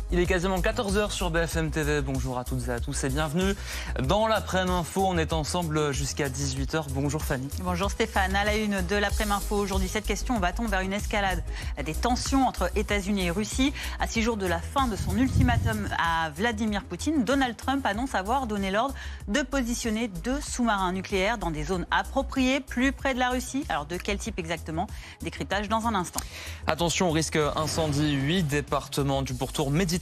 Il est quasiment 14 h sur BFM TV. Bonjour à toutes et à tous et bienvenue dans l'après-midi info. On est ensemble jusqu'à 18 h. Bonjour Fanny. Bonjour Stéphane. À la une de l'après-midi info aujourd'hui, cette question, va-t-on vers une escalade des tensions entre États-Unis et Russie? À 6 jours de la fin de son ultimatum à Vladimir Poutine, Donald Trump annonce avoir donné l'ordre de positionner 2 sous-marins nucléaires dans des zones appropriées, plus près de la Russie. Alors de quel type exactement? Décryptage dans un instant. Attention au risque incendie. 8 départements du pourtour méditerranéen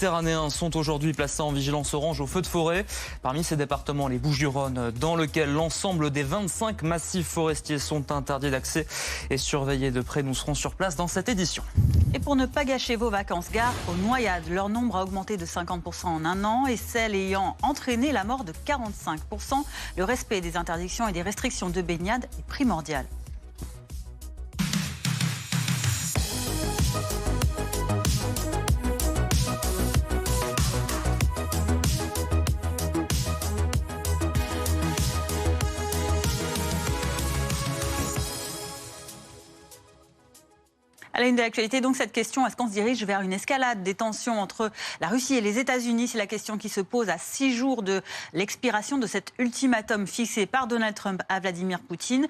sont aujourd'hui placés en vigilance orange au feu de forêt. Parmi ces départements, les Bouches-du-Rhône, dans lequel l'ensemble des 25 massifs forestiers sont interdits d'accès et surveillés de près. Nous serons sur place dans cette édition. Et pour ne pas gâcher vos vacances, gare aux noyades. Leur nombre a augmenté de 50% en un an et celles ayant entraîné la mort de 45%. Le respect des interdictions et des restrictions de baignade est primordial. À la une de l'actualité, donc cette question, est-ce qu'on se dirige vers une escalade des tensions entre la Russie et les États-Unis? C'est la question qui se pose à 6 jours de l'expiration de cet ultimatum fixé par Donald Trump à Vladimir Poutine,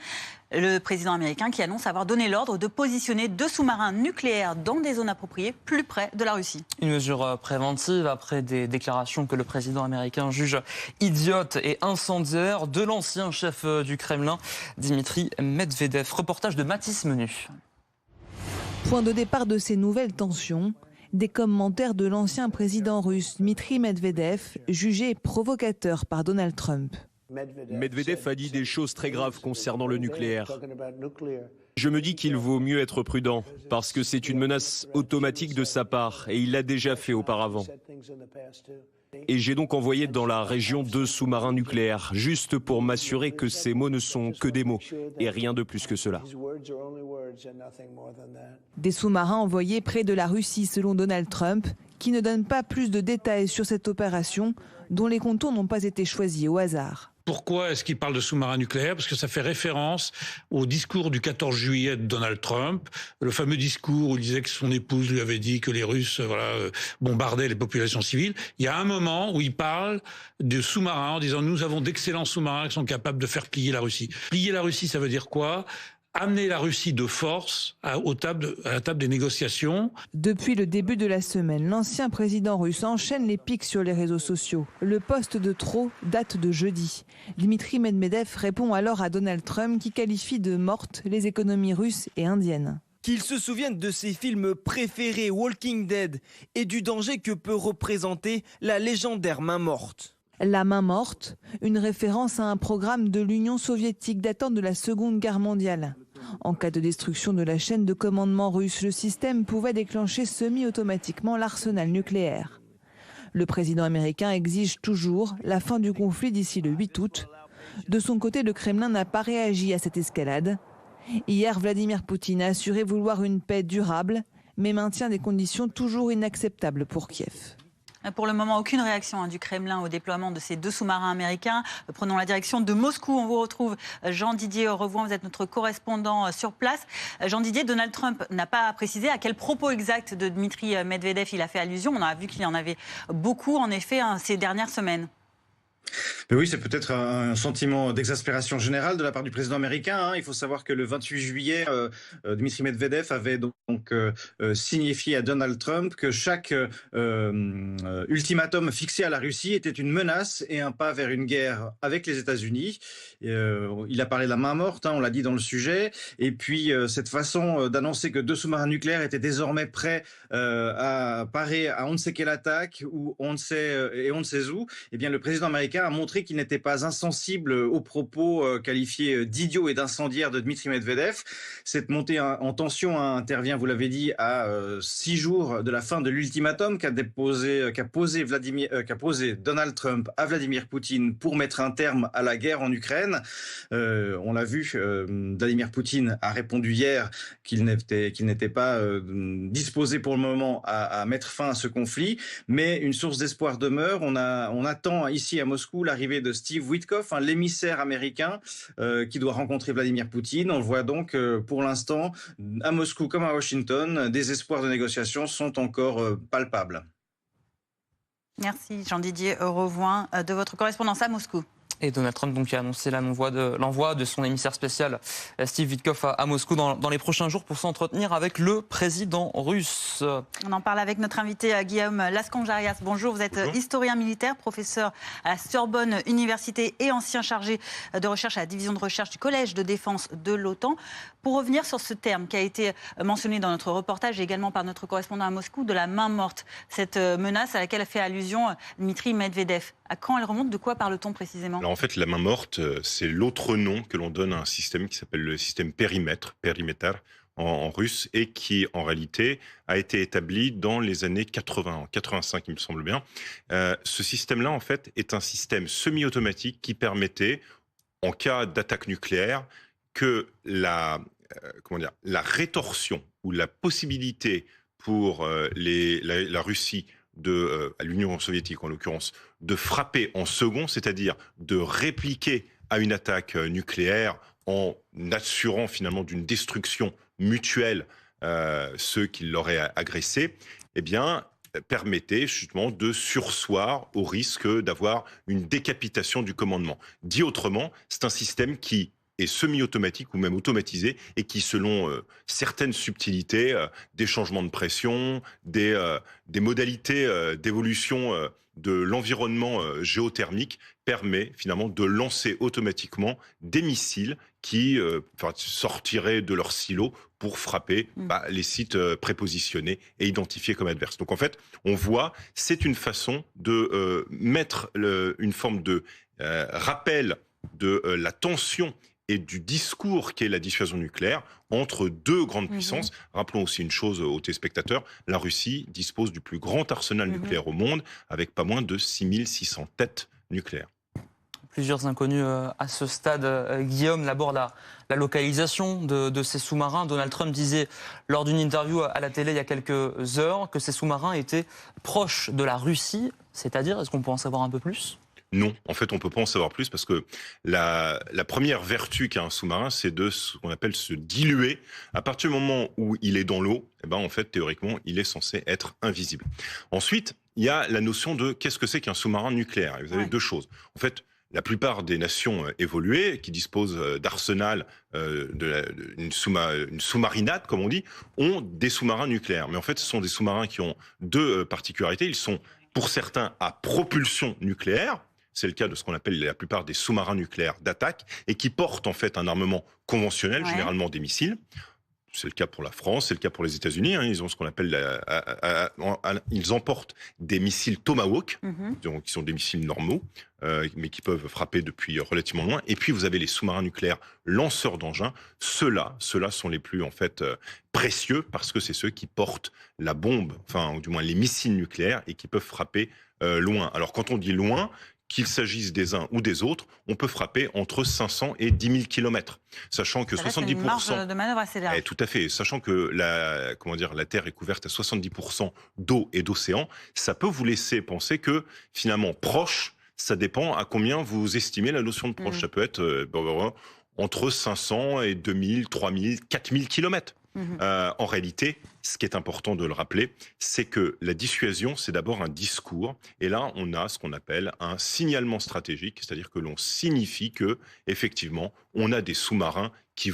le président américain qui annonce avoir donné l'ordre de positionner 2 sous-marins nucléaires dans des zones appropriées plus près de la Russie. Une mesure préventive après des déclarations que le président américain juge idiotes et incendiaires de l'ancien chef du Kremlin, Dimitri Medvedev. Reportage de Mathis Menu. Point de départ de ces nouvelles tensions, des commentaires de l'ancien président russe Dmitri Medvedev, jugé provocateur par Donald Trump. Medvedev a dit des choses très graves concernant le nucléaire. Je me dis qu'il vaut mieux être prudent, parce que c'est une menace automatique de sa part, et il l'a déjà fait auparavant. Et j'ai donc envoyé dans la région 2 sous-marins nucléaires, juste pour m'assurer que ces mots ne sont que des mots, et rien de plus que cela. Des sous-marins envoyés près de la Russie selon Donald Trump, qui ne donne pas plus de détails sur cette opération, dont les contours n'ont pas été choisis au hasard. Pourquoi est-ce qu'il parle de sous-marins nucléaires? Parce que ça fait référence au discours du 14 juillet de Donald Trump, le fameux discours où il disait que son épouse lui avait dit que les Russes bombardaient les populations civiles. Il y a un moment où il parle de sous-marins en disant « Nous avons d'excellents sous-marins qui sont capables de faire plier la Russie ». Plier la Russie, ça veut dire quoi? Amener la Russie de force à la table des négociations. Depuis le début de la semaine, l'ancien président russe enchaîne les pics sur les réseaux sociaux. Le poste de trop date de jeudi. Dimitri Medvedev répond alors à Donald Trump qui qualifie de mortes les économies russes et indiennes. Qu'il se souvienne de ses films préférés Walking Dead et du danger que peut représenter la légendaire main morte. La main morte, une référence à un programme de l'Union soviétique datant de la Seconde Guerre mondiale. En cas de destruction de la chaîne de commandement russe, le système pouvait déclencher semi-automatiquement l'arsenal nucléaire. Le président américain exige toujours la fin du conflit d'ici le 8 août. De son côté, le Kremlin n'a pas réagi à cette escalade. Hier, Vladimir Poutine a assuré vouloir une paix durable, mais maintient des conditions toujours inacceptables pour Kiev. Pour le moment, aucune réaction du Kremlin au déploiement de ces 2 sous-marins américains. Prenons la direction de Moscou. On vous retrouve Jean-Didier Revoin, vous êtes notre correspondant sur place. Jean-Didier, Donald Trump n'a pas précisé à quel propos exact de Dmitri Medvedev il a fait allusion. On a vu qu'il y en avait beaucoup, en effet, ces dernières semaines. Mais oui, c'est peut-être un sentiment d'exaspération générale de la part du président américain. Il faut savoir que le 28 juillet, Dmitri Medvedev avait donc signifié à Donald Trump que chaque ultimatum fixé à la Russie était une menace et un pas vers une guerre avec les États-Unis. Il a parlé de la main morte, on l'a dit dans le sujet. Et puis cette façon d'annoncer que 2 sous-marins nucléaires étaient désormais prêts à parer à on ne sait quelle attaque ou on ne sait où, eh bien le président américain a montré qu'il n'était pas insensible aux propos qualifiés d'idiots et d'incendiaires de Dmitri Medvedev. Cette montée en tension intervient, vous l'avez dit, à 6 jours de la fin de l'ultimatum qu'a posé Donald Trump à Vladimir Poutine pour mettre un terme à la guerre en Ukraine. On l'a vu, Vladimir Poutine a répondu hier qu'il n'était pas disposé pour le moment à mettre fin à ce conflit, mais une source d'espoir demeure. On attend ici à Moscou l'arrivée de Steve Witkoff, l'émissaire américain qui doit rencontrer Vladimir Poutine. On le voit donc pour l'instant à Moscou comme à Washington, des espoirs de négociation sont encore palpables. Merci Jean-Didier Rovoin de votre correspondance à Moscou. Et Donald Trump donc, a annoncé l'envoi de son émissaire spécial Steve Witkoff à Moscou dans les prochains jours pour s'entretenir avec le président russe. On en parle avec notre invité Guillaume Lasconjarias. Bonjour, vous êtes historien militaire, professeur à la Sorbonne Université et ancien chargé de recherche à la division de recherche du Collège de défense de l'OTAN. Pour revenir sur ce terme qui a été mentionné dans notre reportage et également par notre correspondant à Moscou, de la main morte, cette menace à laquelle a fait allusion Dmitri Medvedev. À quand elle remonte? De quoi parle-t-on précisément? Alors en fait, la main morte, c'est l'autre nom que l'on donne à un système qui s'appelle le système périmètre en russe, et qui en réalité a été établi dans les années 80, 85 il me semble bien. Ce système-là en fait est un système semi-automatique qui permettait, en cas d'attaque nucléaire, que la rétorsion ou la possibilité pour la Russie à l'Union soviétique en l'occurrence, de frapper en second, c'est-à-dire de répliquer à une attaque nucléaire en assurant finalement d'une destruction mutuelle ceux qui l'auraient agressé, eh bien, permettait justement de surseoir au risque d'avoir une décapitation du commandement. Dit autrement, c'est un système qui est semi-automatique ou même automatisé et qui, selon certaines subtilités, des changements de pression, des modalités d'évolution de l'environnement géothermique, permet finalement de lancer automatiquement des missiles qui sortiraient de leur silo pour frapper les sites prépositionnés et identifiés comme adverses. Donc en fait, on voit, c'est une façon de mettre une forme de rappel de la tension et du discours qu'est la dissuasion nucléaire entre deux grandes puissances. Rappelons aussi une chose aux téléspectateurs, la Russie dispose du plus grand arsenal nucléaire au monde, avec pas moins de 6600 têtes nucléaires. Plusieurs inconnus à ce stade. Guillaume, d'abord la localisation de ces sous-marins. Donald Trump disait lors d'une interview à la télé il y a quelques heures que ces sous-marins étaient proches de la Russie. C'est-à-dire, est-ce qu'on peut en savoir un peu plus ? Non, en fait, on peut pas en savoir plus parce que la première vertu qu'a un sous-marin, c'est de ce qu'on appelle se diluer. À partir du moment où il est dans l'eau, eh ben, en fait, théoriquement, il est censé être invisible. Ensuite, il y a la notion de qu'est-ce que c'est qu'un sous-marin nucléaire. Et vous avez deux choses. En fait, la plupart des nations évoluées, qui disposent d'arsenal, une sous-marinade, comme on dit, ont des sous-marins nucléaires. Mais en fait, ce sont des sous-marins qui ont deux particularités. Ils sont, pour certains, à propulsion nucléaire. C'est le cas de ce qu'on appelle la plupart des sous-marins nucléaires d'attaque et qui portent en fait un armement conventionnel, généralement des missiles. C'est le cas pour la France, c'est le cas pour les États-Unis. Ils ont ce qu'on appelle, ils emportent des missiles Tomahawk, donc qui sont des missiles normaux, mais qui peuvent frapper depuis relativement loin. Et puis vous avez les sous-marins nucléaires lanceurs d'engins. Ceux-là sont les plus en fait précieux parce que c'est ceux qui portent la bombe, enfin ou du moins les missiles nucléaires et qui peuvent frapper loin. Alors quand on dit loin, qu'il s'agisse des uns ou des autres, on peut frapper entre 500 et 10 000 km. Sachant que 70%... une marge de manœuvre assez large. Tout à fait. Sachant que la Terre est couverte à 70% d'eau et d'océan, ça peut vous laisser penser que, finalement, proche, ça dépend à combien vous estimez la notion de proche. Ça peut être entre 500 et 2000, 3000, 4000 km. En réalité, ce qui est important de le rappeler, c'est que la dissuasion, c'est d'abord un discours. Et là, on a ce qu'on appelle un signalement stratégique, c'est-à-dire que l'on signifie que, effectivement, on a des sous-marins qui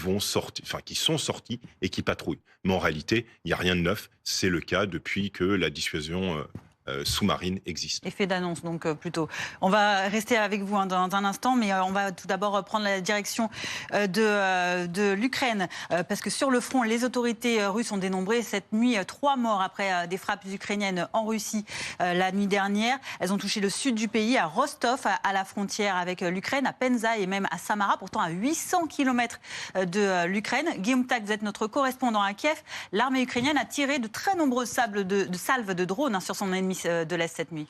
sont sortis et qui patrouillent. Mais en réalité, il n'y a rien de neuf. C'est le cas depuis que la dissuasion sous-marine existe. Effet d'annonce, donc plutôt. On va rester avec vous dans un instant, mais on va tout d'abord prendre la direction de l'Ukraine, parce que sur le front, les autorités russes ont dénombré cette nuit 3 morts après des frappes ukrainiennes en Russie la nuit dernière. Elles ont touché le sud du pays, à Rostov, à la frontière avec l'Ukraine, à Penza et même à Samara, pourtant à 800 km de l'Ukraine. Guillaume Tack, vous êtes notre correspondant à Kiev. L'armée ukrainienne a tiré de très nombreuses salves de drones sur son ennemi de l'Est cette nuit.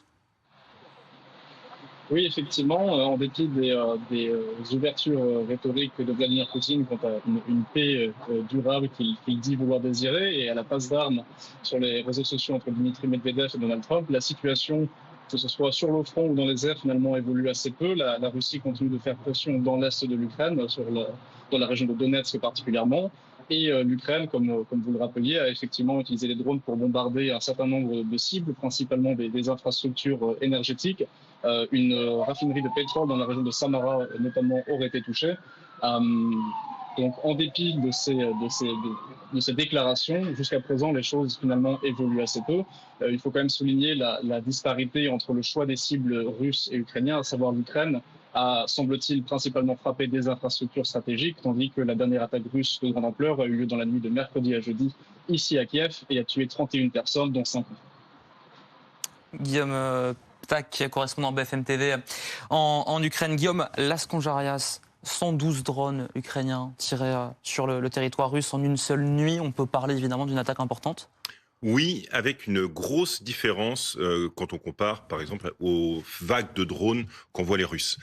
Oui, effectivement, en dépit des ouvertures rhétoriques de Vladimir Poutine quant à une paix durable qu'il dit vouloir désirer, et à la passe d'armes sur les réseaux sociaux entre Dmitri Medvedev et Donald Trump, la situation, que ce soit sur le front ou dans les airs, finalement évolue assez peu. La Russie continue de faire pression dans l'est de l'Ukraine, dans la région de Donetsk particulièrement. Et l'Ukraine, comme vous le rappeliez, a effectivement utilisé les drones pour bombarder un certain nombre de cibles, principalement des infrastructures énergétiques. Une raffinerie de pétrole dans la région de Samara, notamment, aurait été touchée. Donc, en dépit de ces déclarations, jusqu'à présent, les choses finalement évoluent assez peu. Il faut quand même souligner la disparité entre le choix des cibles russes et ukrainiens, à savoir l'Ukraine a, semble-t-il, principalement frappé des infrastructures stratégiques, tandis que la dernière attaque russe de grande ampleur a eu lieu dans la nuit de mercredi à jeudi, ici à Kiev, et a tué 31 personnes, dont 5 enfants. Guillaume Ptak, correspondant BFM TV en Ukraine. Guillaume, Lasconjarias, 112 drones ukrainiens tirés sur le territoire russe en une seule nuit. On peut parler évidemment d'une attaque importante. Oui, avec une grosse différence quand on compare, par exemple, aux vagues de drones qu'envoient les Russes.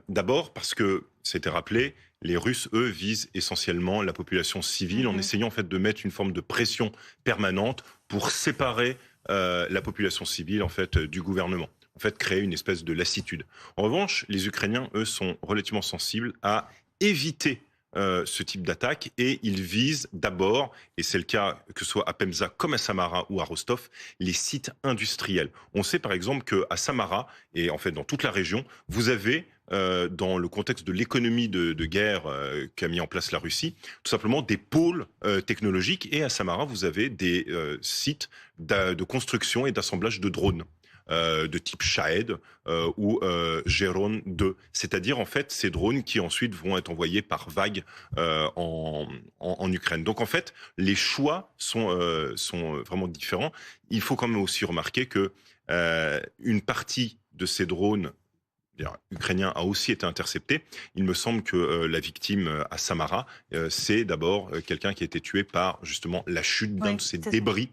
D'abord parce que, c'était rappelé, les Russes, eux, visent essentiellement la population civile en essayant en fait de mettre une forme de pression permanente pour séparer la population civile en fait du gouvernement. En fait, créer une espèce de lassitude. En revanche, les Ukrainiens, eux, sont relativement sensibles à éviter ce type d'attaque et ils visent d'abord, et c'est le cas que ce soit à Pemza comme à Samara ou à Rostov, les sites industriels. On sait par exemple qu'à Samara, et en fait dans toute la région, vous avez dans le contexte de l'économie de guerre qu'a mis en place la Russie, tout simplement des pôles technologiques, et à Samara, vous avez des sites de construction et d'assemblage de drones. De type Shahed ou Geron 2. C'est-à-dire, en fait, ces drones qui ensuite vont être envoyés par vagues en Ukraine. Donc, en fait, les choix sont vraiment différents. Il faut quand même aussi remarquer que une partie de ces drones ukrainien a aussi été intercepté. Il me semble que la victime à Samara, c'est d'abord quelqu'un qui a été tué par justement la chute d'un de ces débris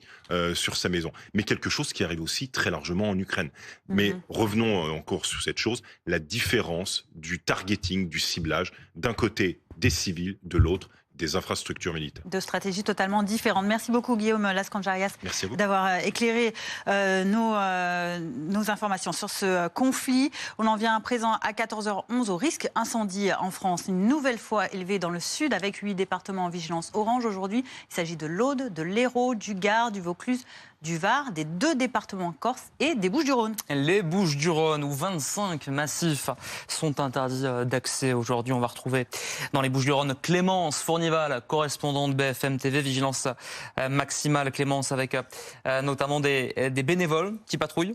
sur sa maison. Mais quelque chose qui arrive aussi très largement en Ukraine. Mais revenons encore sur cette chose, la différence du targeting, du ciblage, d'un côté des civils, de l'autre des infrastructures militaires. Deux stratégies totalement différentes. Merci beaucoup Guillaume Lasconjarias d'avoir éclairé nos informations sur ce conflit. On en vient à présent à 14h11 au risque incendie en France. Une nouvelle fois élevé dans le sud avec 8 départements en vigilance orange aujourd'hui. Il s'agit de l'Aude, de l'Hérault, du Gard, du Vaucluse, du Var, des 2 départements corse et des Bouches-du-Rhône. Les Bouches-du-Rhône, où 25 massifs sont interdits d'accès aujourd'hui. On va retrouver dans les Bouches-du-Rhône Clémence Fournival, correspondante BFM TV, vigilance maximale. Clémence, avec notamment des bénévoles qui patrouillent.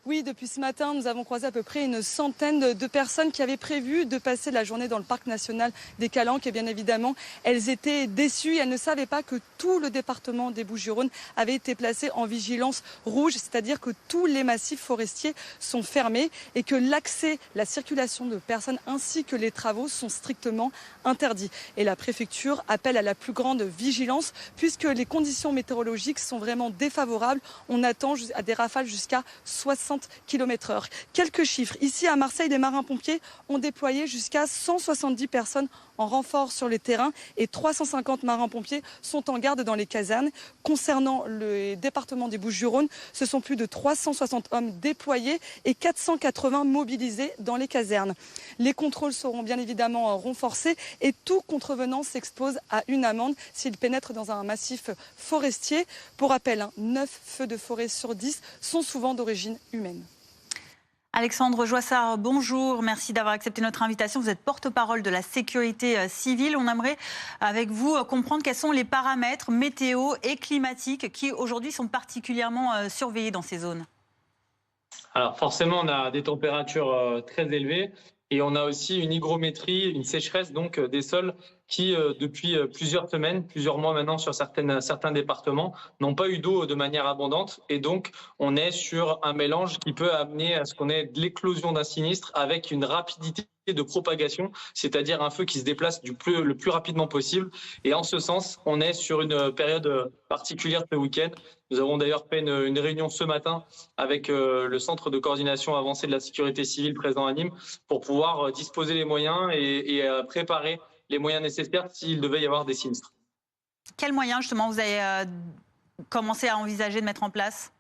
Oui, depuis ce matin, nous avons croisé à peu près une centaine de personnes qui avaient prévu de passer la journée dans le parc national des Calanques. Et bien évidemment, elles étaient déçues. Elles ne savaient pas que tout le département des Bouches-du-Rhône avait été placé en vigilance rouge, c'est-à-dire que tous les massifs forestiers sont fermés et que l'accès, la circulation de personnes ainsi que les travaux sont strictement interdits. Et la préfecture appelle à la plus grande vigilance puisque les conditions météorologiques sont vraiment défavorables. On attend à des rafales jusqu'à 60 km/h. Quelques chiffres. Ici à Marseille, des marins-pompiers ont déployé jusqu'à 170 personnes en renfort sur les terrains et 350 marins-pompiers sont en garde dans les casernes. Concernant le département des Bouches-du-Rhône, ce sont plus de 360 hommes déployés et 480 mobilisés dans les casernes. Les contrôles seront bien évidemment renforcés et tout contrevenant s'expose à une amende s'il pénètre dans un massif forestier. Pour rappel, 9 feux de forêt sur 10 sont souvent d'origine humaine. Alexandre Joissard, bonjour. Merci d'avoir accepté notre invitation. Vous êtes porte-parole de la sécurité civile. On aimerait, avec vous, comprendre quels sont les paramètres météo et climatiques qui, aujourd'hui, sont particulièrement surveillés dans ces zones. Alors, forcément, on a des températures très élevées et on a aussi une hygrométrie, une sécheresse donc des sols qui, depuis plusieurs semaines, plusieurs mois maintenant sur certains départements, n'ont pas eu d'eau de manière abondante. Et donc, on est sur un mélange qui peut amener à ce qu'on ait de l'éclosion d'un sinistre avec une rapidité de propagation, c'est-à-dire un feu qui se déplace le plus rapidement possible. Et en ce sens, on est sur une période particulière ce week-end. Nous avons d'ailleurs fait une réunion ce matin avec le Centre de coordination avancée de la sécurité civile présent à Nîmes pour pouvoir disposer les moyens et préparer les moyens nécessaires s'il devait y avoir des sinistres. Quels moyens, justement, vous avez commencé à envisager de mettre en place ?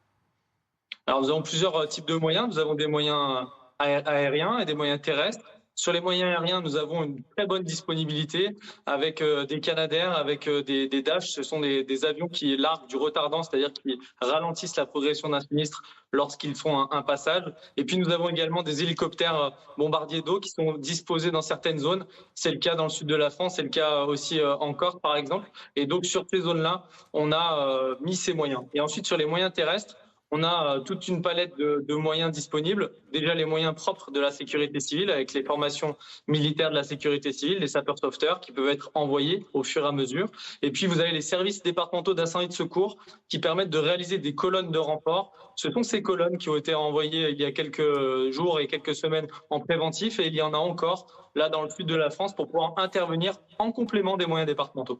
Alors, nous avons plusieurs types de moyens. Nous avons des moyens aériens et des moyens terrestres. Sur les moyens aériens, nous avons une très bonne disponibilité avec des Canadair, avec des Dash. Ce sont des avions qui larguent du retardant, c'est-à-dire qui ralentissent la progression d'un sinistre lorsqu'ils font un passage. Et puis nous avons également des hélicoptères bombardiers d'eau qui sont disposés dans certaines zones. C'est le cas dans le sud de la France, c'est le cas aussi en Corse par exemple. Et donc sur ces zones-là, on a mis ces moyens. Et ensuite sur les moyens terrestres, on a toute une palette de moyens disponibles. Déjà les moyens propres de la sécurité civile avec les formations militaires de la sécurité civile, les sapeurs sauveteurs qui peuvent être envoyés au fur et à mesure. Et puis vous avez les services départementaux d'incendie de secours qui permettent de réaliser des colonnes de renfort. Ce sont ces colonnes qui ont été envoyées il y a quelques jours et quelques semaines en préventif et il y en a encore là dans le sud de la France pour pouvoir intervenir en complément des moyens départementaux.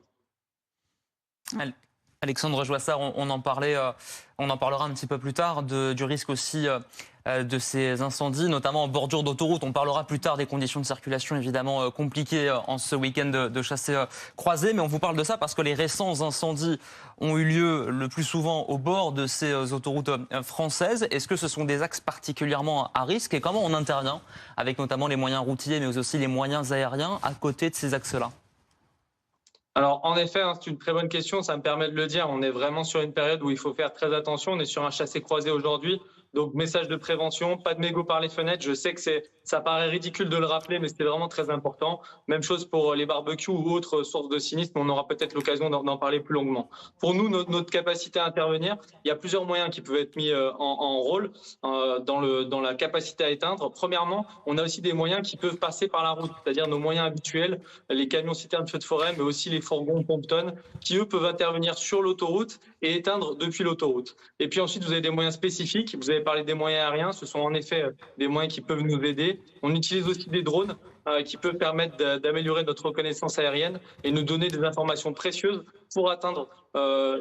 Alexandre Joissard, on en parlera un petit peu plus tard du risque aussi de ces incendies, notamment en bordure d'autoroute. On parlera plus tard des conditions de circulation évidemment compliquées en ce week-end de chassé-croisé, mais on vous parle de ça parce que les récents incendies ont eu lieu le plus souvent au bord de ces autoroutes françaises. Est-ce que ce sont des axes particulièrement à risque et comment on intervient avec notamment les moyens routiers mais aussi les moyens aériens à côté de ces axes-là ? Alors, en effet, c'est une très bonne question. Ça me permet de le dire. On est vraiment sur une période où il faut faire très attention. On est sur un chassé-croisé aujourd'hui. Donc, message de prévention, pas de mégots par les fenêtres. Je sais que ça paraît ridicule de le rappeler, mais c'est vraiment très important. Même chose pour les barbecues ou autres sources de sinistres, mais on aura peut-être l'occasion d'en parler plus longuement. Pour nous, notre capacité à intervenir, il y a plusieurs moyens qui peuvent être mis en rôle dans la capacité à éteindre. Premièrement, on a aussi des moyens qui peuvent passer par la route, c'est-à-dire nos moyens habituels, les camions citernes feux de forêt, mais aussi les fourgons pompe-tonnes, qui eux peuvent intervenir sur l'autoroute et éteindre depuis l'autoroute. Et puis ensuite, vous avez des moyens spécifiques. Vous avez parlé des moyens aériens, ce sont en effet des moyens qui peuvent nous aider. On utilise aussi des drones qui peuvent permettre d'améliorer notre reconnaissance aérienne et nous donner des informations précieuses pour atteindre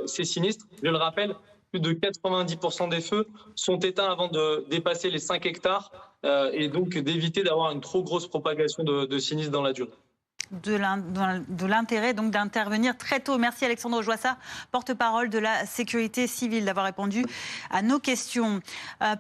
ces sinistres. Je le rappelle, plus de 90% des feux sont éteints avant de dépasser les 5 hectares et donc d'éviter d'avoir une trop grosse propagation de sinistres dans la durée. De l'intérêt donc d'intervenir très tôt. Merci Alexandre Joissard, porte-parole de la sécurité civile, d'avoir répondu à nos questions.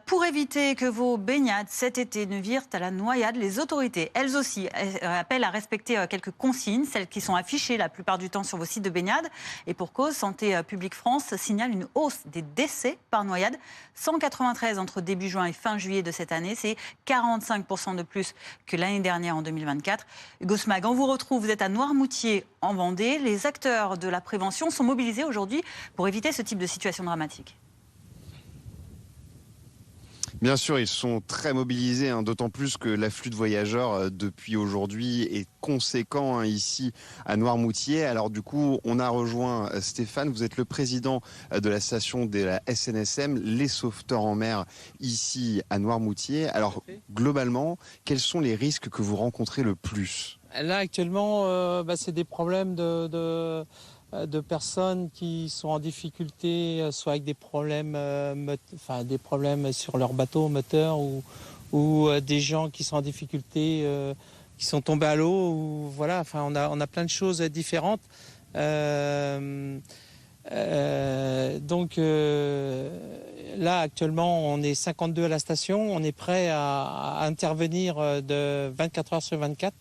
Pour éviter que vos baignades cet été ne virent à la noyade, les autorités, elles aussi, appellent à respecter quelques consignes, celles qui sont affichées la plupart du temps sur vos sites de baignade. Et pour cause, Santé publique France signale une hausse des décès par noyade. 193 entre début juin et fin juillet de cette année, c'est 45% de plus que l'année dernière en 2024. Hugo Smag, on vous retrouve. Vous êtes à Noirmoutier, en Vendée. Les acteurs de la prévention sont mobilisés aujourd'hui pour éviter ce type de situation dramatique. Bien sûr, ils sont très mobilisés, d'autant plus que l'afflux de voyageurs depuis aujourd'hui est conséquent ici à Noirmoutier. Alors du coup, on a rejoint Stéphane, vous êtes le président de la station de la SNSM, les sauveteurs en mer ici à Noirmoutier. Alors globalement, quels sont les risques que vous rencontrez le plus ? Là actuellement, c'est des problèmes de personnes qui sont en difficulté, soit avec des problèmes, des problèmes sur leur bateau moteur ou des gens qui sont en difficulté, qui sont tombés à l'eau. Ou voilà, enfin, on a plein de choses différentes. Donc là actuellement, on est 52 à la station. On est prêt à intervenir de 24 heures sur 24.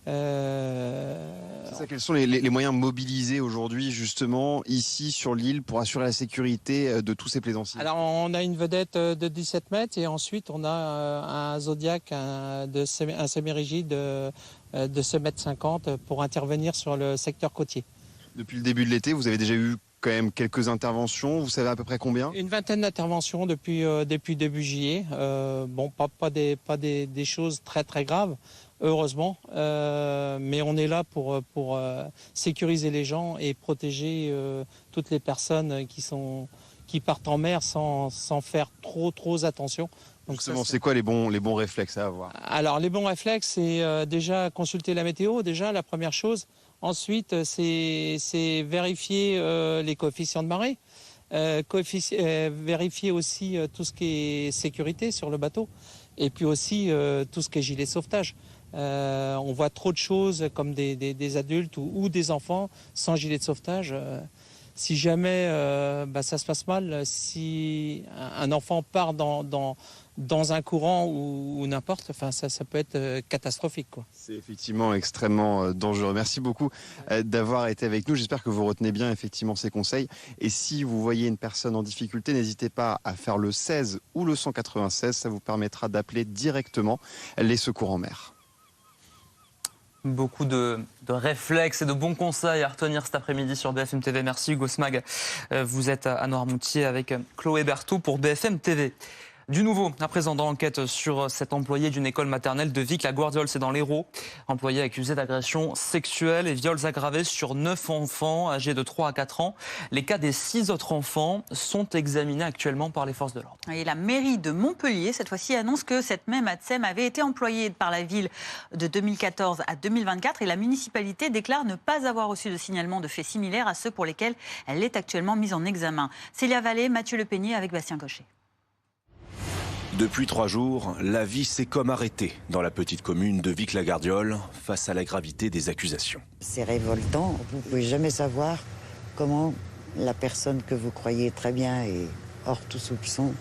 C'est ça, quels sont les moyens mobilisés aujourd'hui justement ici sur l'île pour assurer la sécurité de tous ces plaisanciers? Alors on a une vedette de 17 mètres et ensuite on a un Zodiac, un semi-rigide de 7,50 m pour intervenir sur le secteur côtier. Depuis le début de l'été, vous avez déjà eu quand même quelques interventions, vous savez à peu près combien? Une vingtaine d'interventions depuis début juillet. Pas des choses très très graves, heureusement, mais on est là pour sécuriser les gens et protéger toutes les personnes qui partent en mer sans faire trop attention. Donc justement, c'est quoi les bons réflexes à avoir? Alors les bons réflexes, c'est déjà consulter la météo, déjà la première chose. Ensuite, c'est vérifier les coefficients de marée, vérifier aussi tout ce qui est sécurité sur le bateau, et puis aussi tout ce qui est gilet de sauvetage. On voit trop de choses comme des adultes ou des enfants sans gilet de sauvetage. si jamais ça se passe mal, si un enfant part dans un courant ou n'importe, enfin ça peut être catastrophique, quoi. C'est effectivement extrêmement dangereux. Merci beaucoup d'avoir été avec nous. J'espère que vous retenez bien effectivement ces conseils. Et si vous voyez une personne en difficulté, n'hésitez pas à faire le 16 ou le 196. Ça vous permettra d'appeler directement les secours en mer. Beaucoup de réflexes et de bons conseils à retenir cet après-midi sur BFM TV. Merci Hugo Smag. Vous êtes à Noirmoutier avec Chloé Berthaud pour BFM TV. Du nouveau, à présent, dans l'enquête sur cet employé d'une école maternelle de Vic-la-Guardiole, c'est dans l'Hérault. Employé accusé d'agression sexuelle et viols aggravés sur 9 enfants âgés de 3 à 4 ans. Les cas des 6 autres enfants sont examinés actuellement par les forces de l'ordre. Et la mairie de Montpellier, cette fois-ci, annonce que cette même ATSEM avait été employée par la ville de 2014 à 2024 et la municipalité déclare ne pas avoir reçu de signalement de faits similaires à ceux pour lesquels elle est actuellement mise en examen. Célia Vallée, Mathieu Lepeigné avec Bastien Cochet. Depuis 3 jours, la vie s'est comme arrêtée dans la petite commune de Vic-la-Guardiole face à la gravité des accusations. C'est révoltant. Vous ne pouvez jamais savoir comment la personne que vous croyez très bien et hors tout soupçon,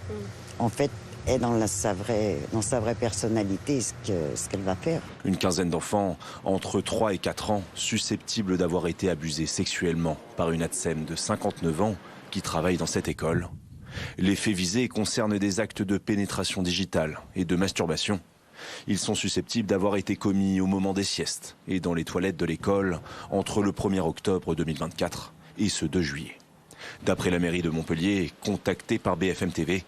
en fait, est dans sa vraie personnalité, ce qu'elle va faire. Une quinzaine d'enfants, entre 3 et 4 ans, susceptibles d'avoir été abusés sexuellement par une ATSEM de 59 ans qui travaille dans cette école. Les faits visés concernent des actes de pénétration digitale et de masturbation. Ils sont susceptibles d'avoir été commis au moment des siestes et dans les toilettes de l'école entre le 1er octobre 2024 et ce 2 juillet. D'après la mairie de Montpellier, contactée par BFM TV,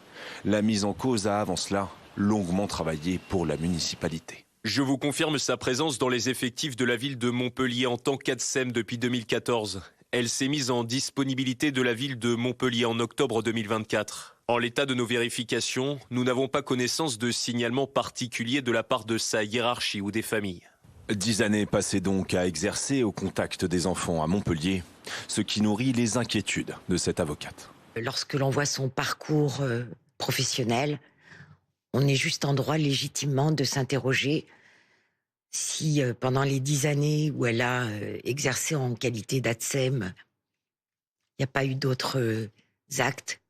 la mise en cause a avant cela longuement travaillé pour la municipalité. Je vous confirme sa présence dans les effectifs de la ville de Montpellier en tant qu'ATSEM depuis 2014. Elle s'est mise en disponibilité de la ville de Montpellier en octobre 2024. En l'état de nos vérifications, nous n'avons pas connaissance de signalement particulier de la part de sa hiérarchie ou des familles. 10 années passées donc à exercer au contact des enfants à Montpellier, ce qui nourrit les inquiétudes de cette avocate. Lorsque l'on voit son parcours professionnel, on est juste en droit légitimement de s'interroger si pendant les 10 années où elle a exercé en qualité d'ATSEM, il n'y a pas eu d'autres actes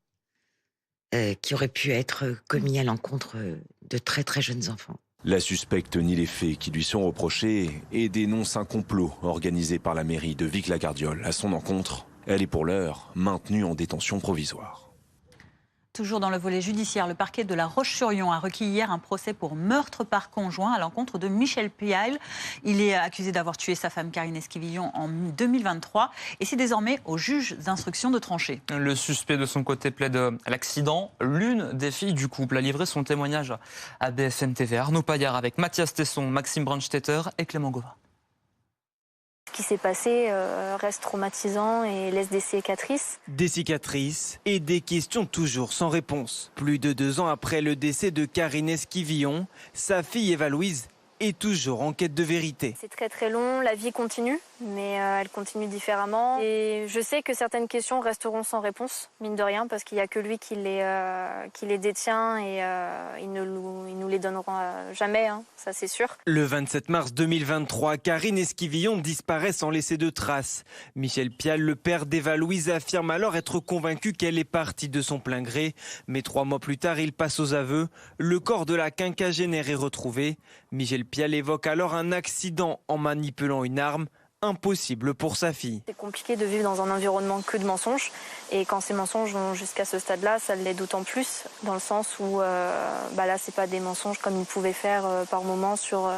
qui auraient pu être commis à l'encontre de très très jeunes enfants. La suspecte nie les faits qui lui sont reprochés et dénonce un complot organisé par la mairie de Vic-la-Guardiole à son encontre. Elle est pour l'heure maintenue en détention provisoire. Toujours dans le volet judiciaire, le parquet de La Roche-sur-Yon a requis hier un procès pour meurtre par conjoint à l'encontre de Michel Pial. Il est accusé d'avoir tué sa femme Karine Esquivillon en 2023 et c'est désormais au juge d'instruction de trancher. Le suspect de son côté plaide à l'accident. L'une des filles du couple a livré son témoignage à BFM TV. Arnaud Paillard avec Mathias Tesson, Maxime Brandstetter et Clément Gauvin. Ce qui s'est passé reste traumatisant et laisse des cicatrices. Des cicatrices et des questions toujours sans réponse. Plus de 2 ans après le décès de Karine Esquivillon, sa fille Eva-Louise est toujours en quête de vérité. C'est très très long, la vie continue, mais elle continue différemment. Et je sais que certaines questions resteront sans réponse, mine de rien, parce qu'il n'y a que lui qui les détient et il nous les donnera jamais, hein, ça c'est sûr. Le 27 mars 2023, Karine Esquivillon disparaît sans laisser de traces. Michel Pial, le père d'Eva-Louise, affirme alors être convaincu qu'elle est partie de son plein gré. Mais 3 mois plus tard, il passe aux aveux. Le corps de la quinquagénaire est retrouvé. Michel Pial évoque alors un accident en manipulant une arme. Impossible pour sa fille. C'est compliqué de vivre dans un environnement que de mensonges et quand ces mensonges vont jusqu'à ce stade-là, ça l'est d'autant plus dans le sens où là c'est pas des mensonges comme il pouvait faire par moment sur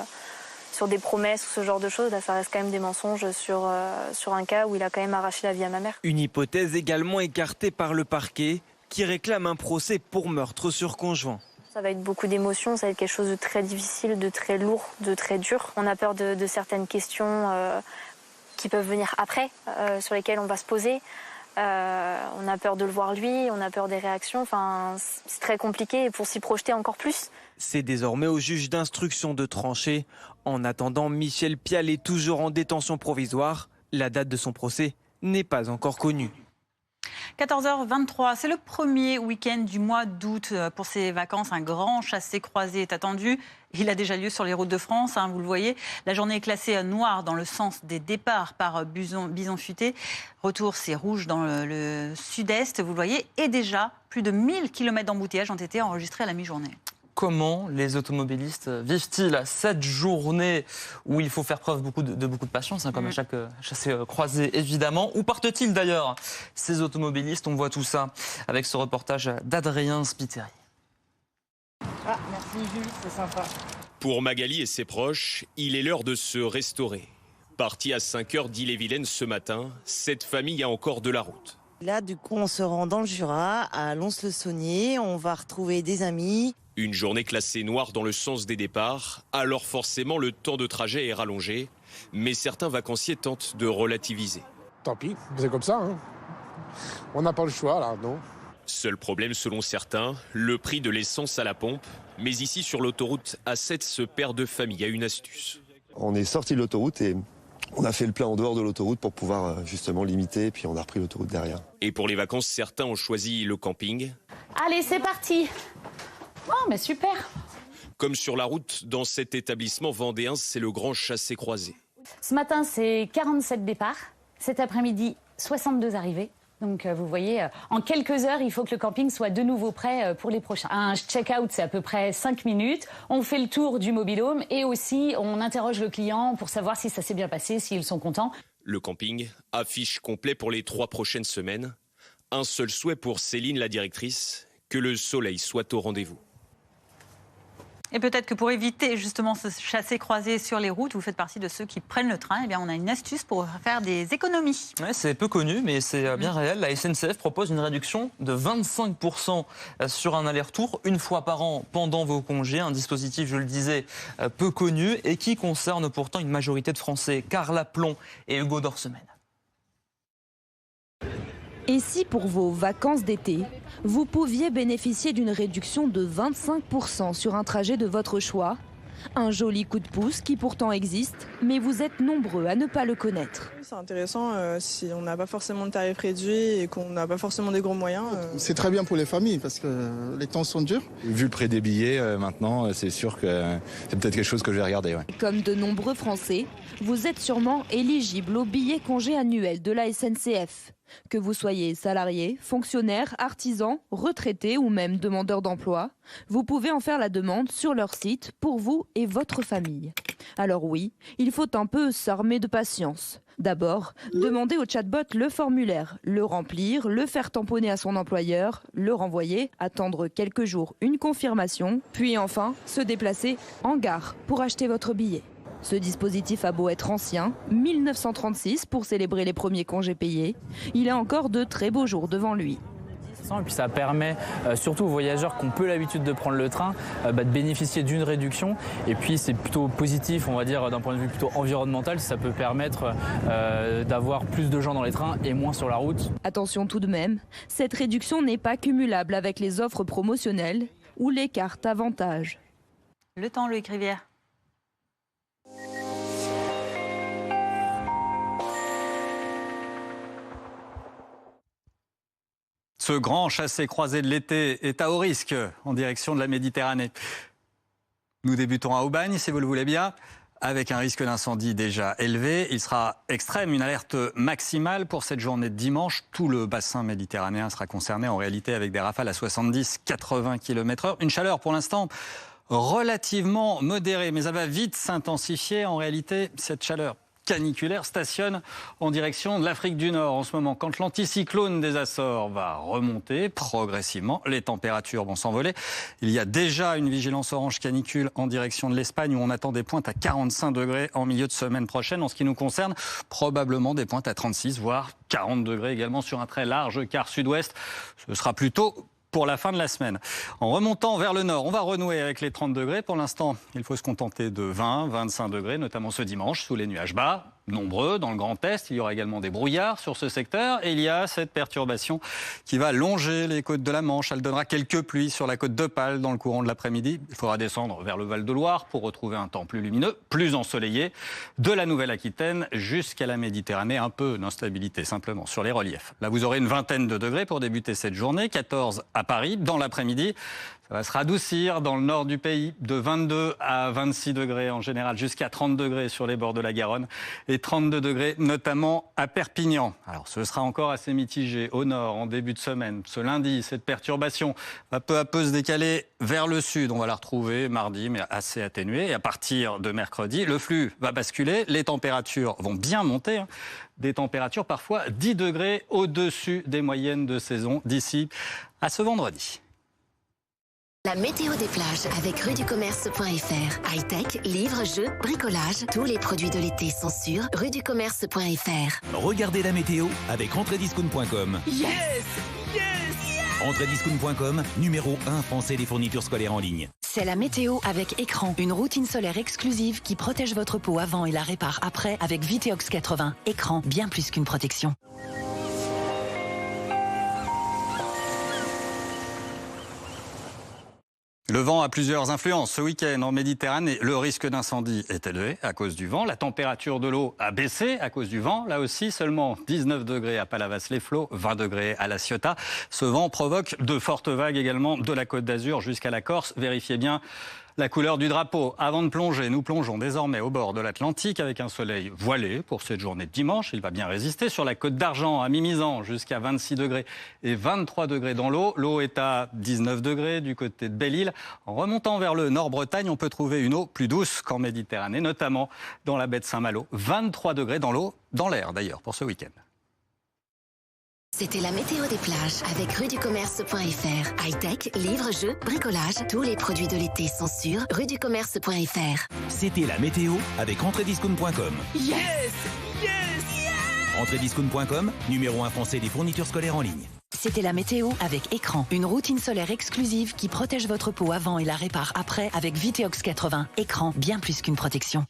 des promesses ou ce genre de choses. Là ça reste quand même des mensonges sur un cas où il a quand même arraché la vie à ma mère. Une hypothèse également écartée par le parquet qui réclame un procès pour meurtre sur conjoint. Ça va être beaucoup d'émotions, ça va être quelque chose de très difficile, de très lourd, de très dur. On a peur de certaines questions qui peuvent venir après, sur lesquelles on va se poser. On a peur de le voir lui, on a peur des réactions. Enfin, c'est très compliqué et pour s'y projeter encore plus. C'est désormais au juge d'instruction de trancher. En attendant, Michel Pial est toujours en détention provisoire. La date de son procès n'est pas encore connue. 14h23, c'est le premier week-end du mois d'août. Pour ces vacances, un grand chassé-croisé est attendu. Il a déjà lieu sur les routes de France, vous le voyez. La journée est classée noire dans le sens des départs par bison futé. Retour, c'est rouge dans le sud-est, vous le voyez. Et déjà, plus de 1000 km d'embouteillage ont été enregistrés à la mi-journée. Comment les automobilistes vivent-ils cette journée où il faut faire preuve de beaucoup de patience, comme à chaque chassé-croisé évidemment. Où partent-ils d'ailleurs, ces automobilistes? On voit tout ça avec ce reportage d'Adrien Spiteri. Ah, merci Jules, c'est sympa. Pour Magali et ses proches, il est l'heure de se restaurer. Parti à 5h d'Ille-et-Vilaine ce matin, cette famille a encore de la route. Là, du coup, on se rend dans le Jura, à Lons-le-Saunier. On va retrouver des amis. Une journée classée noire dans le sens des départs, alors forcément le temps de trajet est rallongé. Mais certains vacanciers tentent de relativiser. Tant pis, c'est comme ça. On n'a pas le choix là, non. Seul problème selon certains, le prix de l'essence à la pompe. Mais ici sur l'autoroute A7, ce père de famille a une astuce. On est sorti de l'autoroute et on a fait le plein en dehors de l'autoroute pour pouvoir justement limiter, puis on a repris l'autoroute derrière. Et pour les vacances, certains ont choisi le camping. Allez, c'est parti. Oh, mais super. Comme sur la route, dans cet établissement vendéen, c'est le grand chassé-croisé. Ce matin, c'est 47 départs. Cet après-midi, 62 arrivées. Donc, vous voyez, en quelques heures, il faut que le camping soit de nouveau prêt pour les prochains. Un check-out, c'est à peu près 5 minutes. On fait le tour du mobil-home et aussi, on interroge le client pour savoir si ça s'est bien passé, s'ils sont contents. Le camping affiche complet pour les 3 prochaines semaines. Un seul souhait pour Céline, la directrice, que le soleil soit au rendez-vous. Et peut-être que pour éviter justement ce chassé-croisé sur les routes, vous faites partie de ceux qui prennent le train. Eh bien, on a une astuce pour faire des économies. Ouais, c'est peu connu, mais c'est bien réel. La SNCF propose une réduction de 25% sur un aller-retour, une fois par an pendant vos congés. Un dispositif, je le disais, peu connu et qui concerne pourtant une majorité de Français. Carla Plon et Hugo Dorsemel. Et si pour vos vacances d'été, vous pouviez bénéficier d'une réduction de 25% sur un trajet de votre choix? Un joli coup de pouce qui pourtant existe, mais vous êtes nombreux à ne pas le connaître. C'est intéressant si on n'a pas forcément de tarif réduit et qu'on n'a pas forcément des gros moyens. C'est très bien pour les familles parce que les temps sont durs. Vu le prix des billets maintenant, c'est sûr que c'est peut-être quelque chose que je vais regarder. Ouais. Comme de nombreux Français, vous êtes sûrement éligible au billet congé annuel de la SNCF. Que vous soyez salarié, fonctionnaire, artisan, retraité ou même demandeur d'emploi, vous pouvez en faire la demande sur leur site pour vous et votre famille. Alors oui, il faut un peu s'armer de patience. D'abord, demandez au chatbot le formulaire, le remplir, le faire tamponner à son employeur, le renvoyer, attendre quelques jours une confirmation, puis enfin se déplacer en gare pour acheter votre billet. Ce dispositif a beau être ancien, 1936 pour célébrer les premiers congés payés, il a encore de très beaux jours devant lui. Et puis ça permet surtout aux voyageurs qui ont peu l'habitude de prendre le train de bénéficier d'une réduction. Et puis c'est plutôt positif, on va dire, d'un point de vue plutôt environnemental, ça peut permettre d'avoir plus de gens dans les trains et moins sur la route. Attention tout de même, cette réduction n'est pas cumulable avec les offres promotionnelles ou les cartes avantages. Le temps, Loïc Rivière. Ce grand chassé-croisé de l'été est à haut risque en direction de la Méditerranée. Nous débutons à Aubagne, si vous le voulez bien, avec un risque d'incendie déjà élevé. Il sera extrême, une alerte maximale pour cette journée de dimanche. Tout le bassin méditerranéen sera concerné en réalité avec des rafales à 70-80 km/h. Une chaleur pour l'instant relativement modérée, mais elle va vite s'intensifier. En réalité, cette chaleur caniculaire stationne en direction de l'Afrique du Nord en ce moment. Quand l'anticyclone des Açores va remonter progressivement, les températures vont s'envoler. Il y a déjà une vigilance orange canicule en direction de l'Espagne où on attend des pointes à 45 degrés en milieu de semaine prochaine. En ce qui nous concerne, probablement des pointes à 36 voire 40 degrés également sur un très large quart sud-ouest. Ce sera plutôt pour la fin de la semaine. En remontant vers le nord, on va renouer avec les 30 degrés. Pour l'instant, il faut se contenter de 20-25 degrés, notamment ce dimanche, sous les nuages bas. nombreux dans le Grand Est. Il y aura également des brouillards sur ce secteur. Et il y a cette perturbation qui va longer les côtes de la Manche. Elle donnera quelques pluies sur la côte d'Opale dans le courant de l'après-midi. Il faudra descendre vers le Val-de-Loire pour retrouver un temps plus lumineux, plus ensoleillé. De la Nouvelle-Aquitaine jusqu'à la Méditerranée, un peu d'instabilité simplement sur les reliefs. Là, vous aurez une vingtaine de degrés pour débuter cette journée. 14 à Paris. Dans l'après-midi, ça va se radoucir dans le nord du pays, de 22 à 26 degrés en général, jusqu'à 30 degrés sur les bords de la Garonne et 32 degrés notamment à Perpignan. Alors ce sera encore assez mitigé au nord en début de semaine. Ce lundi, cette perturbation va peu à peu se décaler vers le sud. On va la retrouver mardi, mais assez atténuée. Et à partir de mercredi, le flux va basculer. Les températures vont bien monter. Des températures parfois 10 degrés au-dessus des moyennes de saison d'ici à ce vendredi. La météo des plages avec rudicommerce.fr. High-tech, livres, jeux, bricolage. Tous les produits de l'été sont sur rudicommerce.fr. Regardez la météo avec entrediscount.com. Yes! Entrediscount.com, numéro 1 français des fournitures scolaires en ligne. C'est la météo avec Écran, une routine solaire exclusive qui protège votre peau avant et la répare après avec Viteox 80. Écran, bien plus qu'une protection. Le vent a plusieurs influences. Ce week-end, en Méditerranée, le risque d'incendie est élevé à cause du vent. La température de l'eau a baissé à cause du vent. Là aussi, seulement 19 degrés à Palavas-les-Flots, 20 degrés à La Ciotat. Ce vent provoque de fortes vagues également de la Côte d'Azur jusqu'à la Corse. Vérifiez bien la couleur du drapeau. Avant de plonger, nous plongeons désormais au bord de l'Atlantique avec un soleil voilé pour cette journée de dimanche. Il va bien résister sur la Côte d'Argent à Mimizan jusqu'à 26 degrés et 23 degrés dans l'eau. L'eau est à 19 degrés du côté de Belle-Île. En remontant vers le Nord-Bretagne, on peut trouver une eau plus douce qu'en Méditerranée, notamment dans la baie de Saint-Malo. 23 degrés dans l'eau, dans l'air d'ailleurs pour ce week-end. C'était la météo des plages avec rudicommerce.fr. High-tech, livres, jeux, bricolage. Tous les produits de l'été sont sur rudicommerce.fr. C'était la météo avec entrediscount.com. Yes! Entrediscount.com, numéro 1 français des fournitures scolaires en ligne. C'était la météo avec Écran, une routine solaire exclusive qui protège votre peau avant et la répare après avec Viteox 80. Écran, bien plus qu'une protection.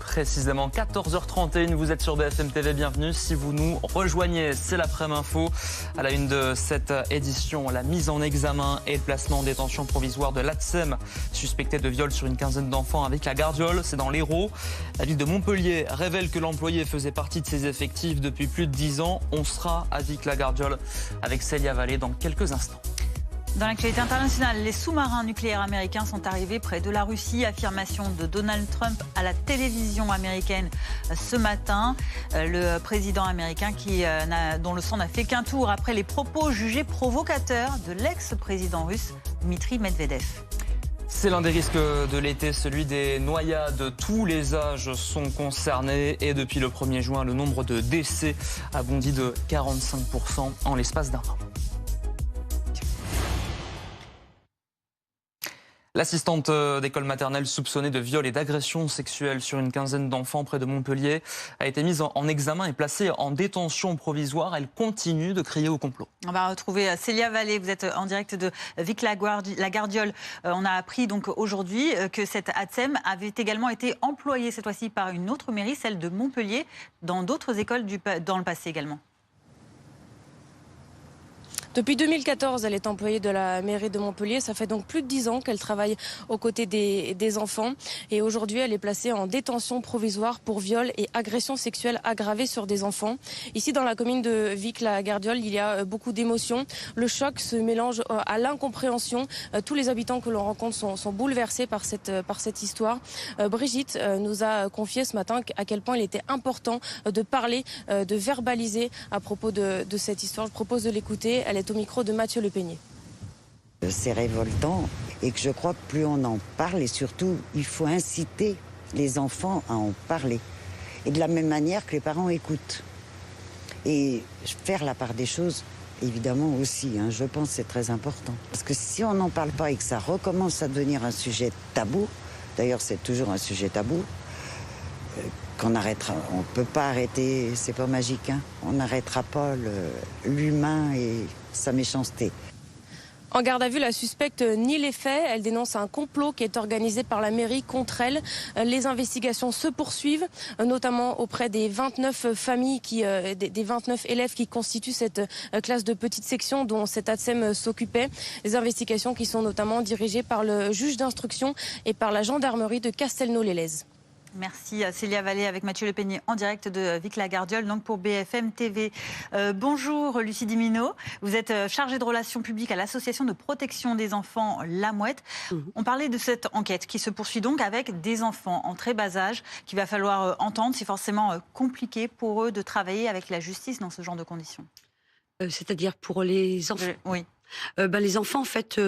Précisément 14h31, vous êtes sur BFM TV, bienvenue. Si vous nous rejoignez, c'est l'après-midi info. À la une de cette édition, la mise en examen et le placement en détention provisoire de l'ATSEM, suspecté de viol sur une quinzaine d'enfants avec la Gardiole, c'est dans l'Hérault. La ville de Montpellier révèle que l'employé faisait partie de ses effectifs depuis plus de 10 ans. On sera à Vic-la-Gardiole avec Célia Vallée dans quelques instants. Dans l'actualité internationale, les sous-marins nucléaires américains sont arrivés près de la Russie. Affirmation de Donald Trump à la télévision américaine ce matin. Le président américain dont le sang n'a fait qu'un tour après les propos jugés provocateurs de l'ex-président russe Dmitri Medvedev. C'est l'un des risques de l'été, celui des noyades. Tous les âges sont concernés et depuis le 1er juin, le nombre de décès a bondi de 45% en l'espace d'un an. L'assistante d'école maternelle soupçonnée de viol et d'agression sexuelle sur une quinzaine d'enfants près de Montpellier a été mise en examen et placée en détention provisoire. Elle continue de crier au complot. On va retrouver Célia Vallée, vous êtes en direct de Vic-la-Gardiole. On a appris donc aujourd'hui que cette ATSEM avait également été employée cette fois-ci par une autre mairie, celle de Montpellier, dans d'autres écoles dans le passé également. Depuis 2014, elle est employée de la mairie de Montpellier. Ça fait donc plus de 10 ans qu'elle travaille aux côtés des enfants. Et aujourd'hui, elle est placée en détention provisoire pour viol et agression sexuelle aggravée sur des enfants. Ici, dans la commune de Vic-la-Gardiole, il y a beaucoup d'émotions. Le choc se mélange à l'incompréhension. Tous les habitants que l'on rencontre sont bouleversés par cette histoire. Brigitte nous a confié ce matin à quel point il était important de parler, de verbaliser à propos de cette histoire. Je propose de l'écouter. Elle est au micro de Mathieu Le Peigné. C'est révoltant et que je crois que plus on en parle et surtout il faut inciter les enfants à en parler. Et de la même manière que les parents écoutent. Et faire la part des choses, évidemment aussi, je pense que c'est très important. Parce que si on n'en parle pas et que ça recommence à devenir un sujet tabou, d'ailleurs c'est toujours un sujet tabou, qu'on arrêtera, on ne peut pas arrêter, c'est pas magique, on n'arrêtera pas l'humain et sa méchanceté. En garde à vue, la suspecte nie les faits. Elle dénonce un complot qui est organisé par la mairie contre elle. Les investigations se poursuivent, notamment auprès des 29 familles, des 29 élèves qui constituent cette classe de petite section dont cet ATSEM s'occupait. Des investigations qui sont notamment dirigées par le juge d'instruction et par la gendarmerie de Castelnau-les-Lèzes. Merci à Célia Vallée avec Mathieu Le Peignet en direct de Vic-la-Gardiole, donc pour BFM TV. Bonjour Lucie Dimino, vous êtes chargée de relations publiques à l'association de protection des enfants La Mouette. On parlait de cette enquête qui se poursuit donc avec des enfants en très bas âge qu'il va falloir entendre. C'est forcément compliqué pour eux de travailler avec la justice dans ce genre de conditions. C'est-à-dire pour les enfants. Oui. Les enfants en fait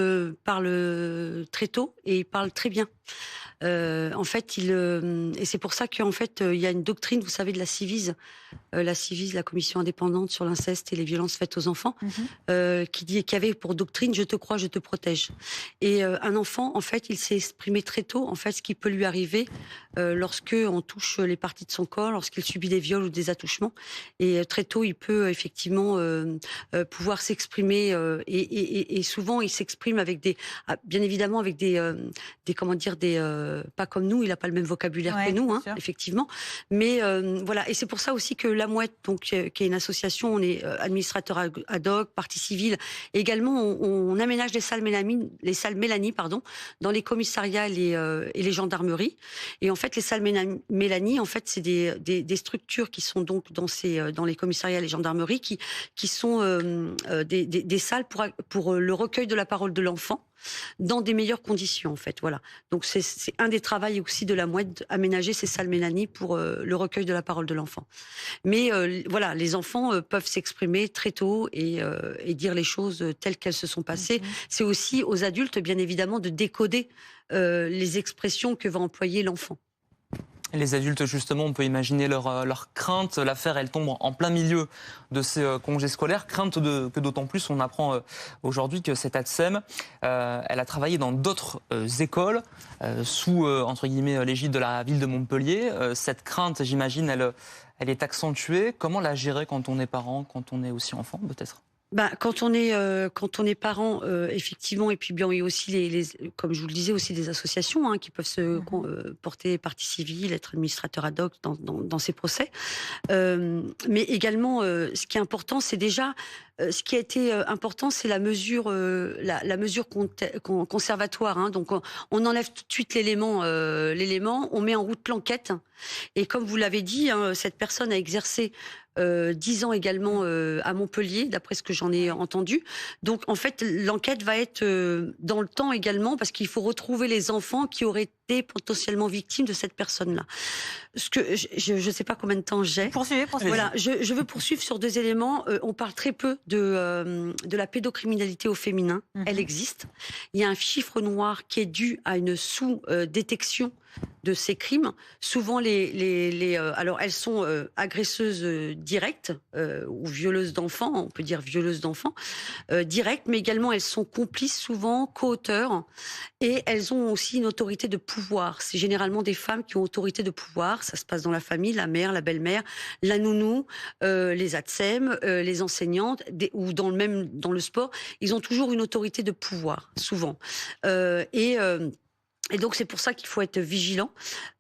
parlent très tôt et ils parlent très bien. En fait, et c'est pour ça qu'en fait, il y a une doctrine, vous savez, de la Civise, la commission indépendante sur l'inceste et les violences faites aux enfants, qui avait pour doctrine « je te crois, je te protège ». Et un enfant, en fait, il s'est exprimé très tôt, en fait, ce qui peut lui arriver lorsque on touche les parties de son corps, lorsqu'il subit des viols ou des attouchements. Et très tôt, il peut effectivement pouvoir s'exprimer et souvent, il s'exprime avec bien évidemment, avec pas comme nous, il n'a pas le même vocabulaire que nous, effectivement. Mais voilà, et c'est pour ça aussi que La Mouette, donc, qui est une association, on est administrateur ad hoc, partie civile. Et également, on aménage les salles Mélanie, dans les commissariats et les gendarmeries. Et en fait, les salles Mélanie, en fait, c'est des structures qui sont donc dans les commissariats et les gendarmeries, qui sont des salles pour le recueil de la parole de l'enfant, dans des meilleures conditions, en fait. Voilà. Donc, c'est un des travaux aussi de La Mouette, aménager ces salles Mélanie pour le recueil de la parole de l'enfant. Mais voilà, les enfants peuvent s'exprimer très tôt et dire les choses telles qu'elles se sont passées. C'est aussi aux adultes, bien évidemment, de décoder les expressions que va employer l'enfant. Les adultes, justement, on peut imaginer leur crainte. L'affaire, elle tombe en plein milieu de ces congés scolaires. Crainte que d'autant plus, on apprend aujourd'hui que cette ATSEM, elle a travaillé dans d'autres écoles, sous, entre guillemets, l'égide de la ville de Montpellier. Cette crainte, j'imagine, elle est accentuée. Comment la gérer quand on est parent, quand on est aussi enfant, peut-être ? Quand on est parent, effectivement, et puis bien il y a aussi comme je vous le disais, aussi des associations qui peuvent se porter partie civile, être administrateur ad hoc dans ces procès. Mais également, ce qui est important, c'est déjà ce qui a été important, c'est la mesure conservatoire. Donc on enlève tout de suite l'élément, on met en route l'enquête. Et comme vous l'avez dit, cette personne a exercé 10 ans également à Montpellier, d'après ce que j'en ai entendu. Donc en fait, l'enquête va être dans le temps également, parce qu'il faut retrouver les enfants qui auraient été potentiellement victimes de cette personne-là. Je ne sais pas combien de temps j'ai. Poursuivez. Voilà, je veux poursuivre sur 2 éléments. On parle très peu de la pédocriminalité au féminin. Elle existe. Il y a un chiffre noir qui est dû à une sous-détection de ces crimes. Souvent, alors elles sont agresseuses directes ou violeuses d'enfants, on peut dire violeuses d'enfants, directes, mais également elles sont complices, souvent co-auteurs, et elles ont aussi une autorité de pouvoir. C'est généralement des femmes qui ont autorité de pouvoir. Ça se passe dans la famille, la mère, la belle-mère, la nounou, les ATSEM, les enseignantes, ou dans le sport. Ils ont toujours une autorité de pouvoir, souvent. Et donc, c'est pour ça qu'il faut être vigilant.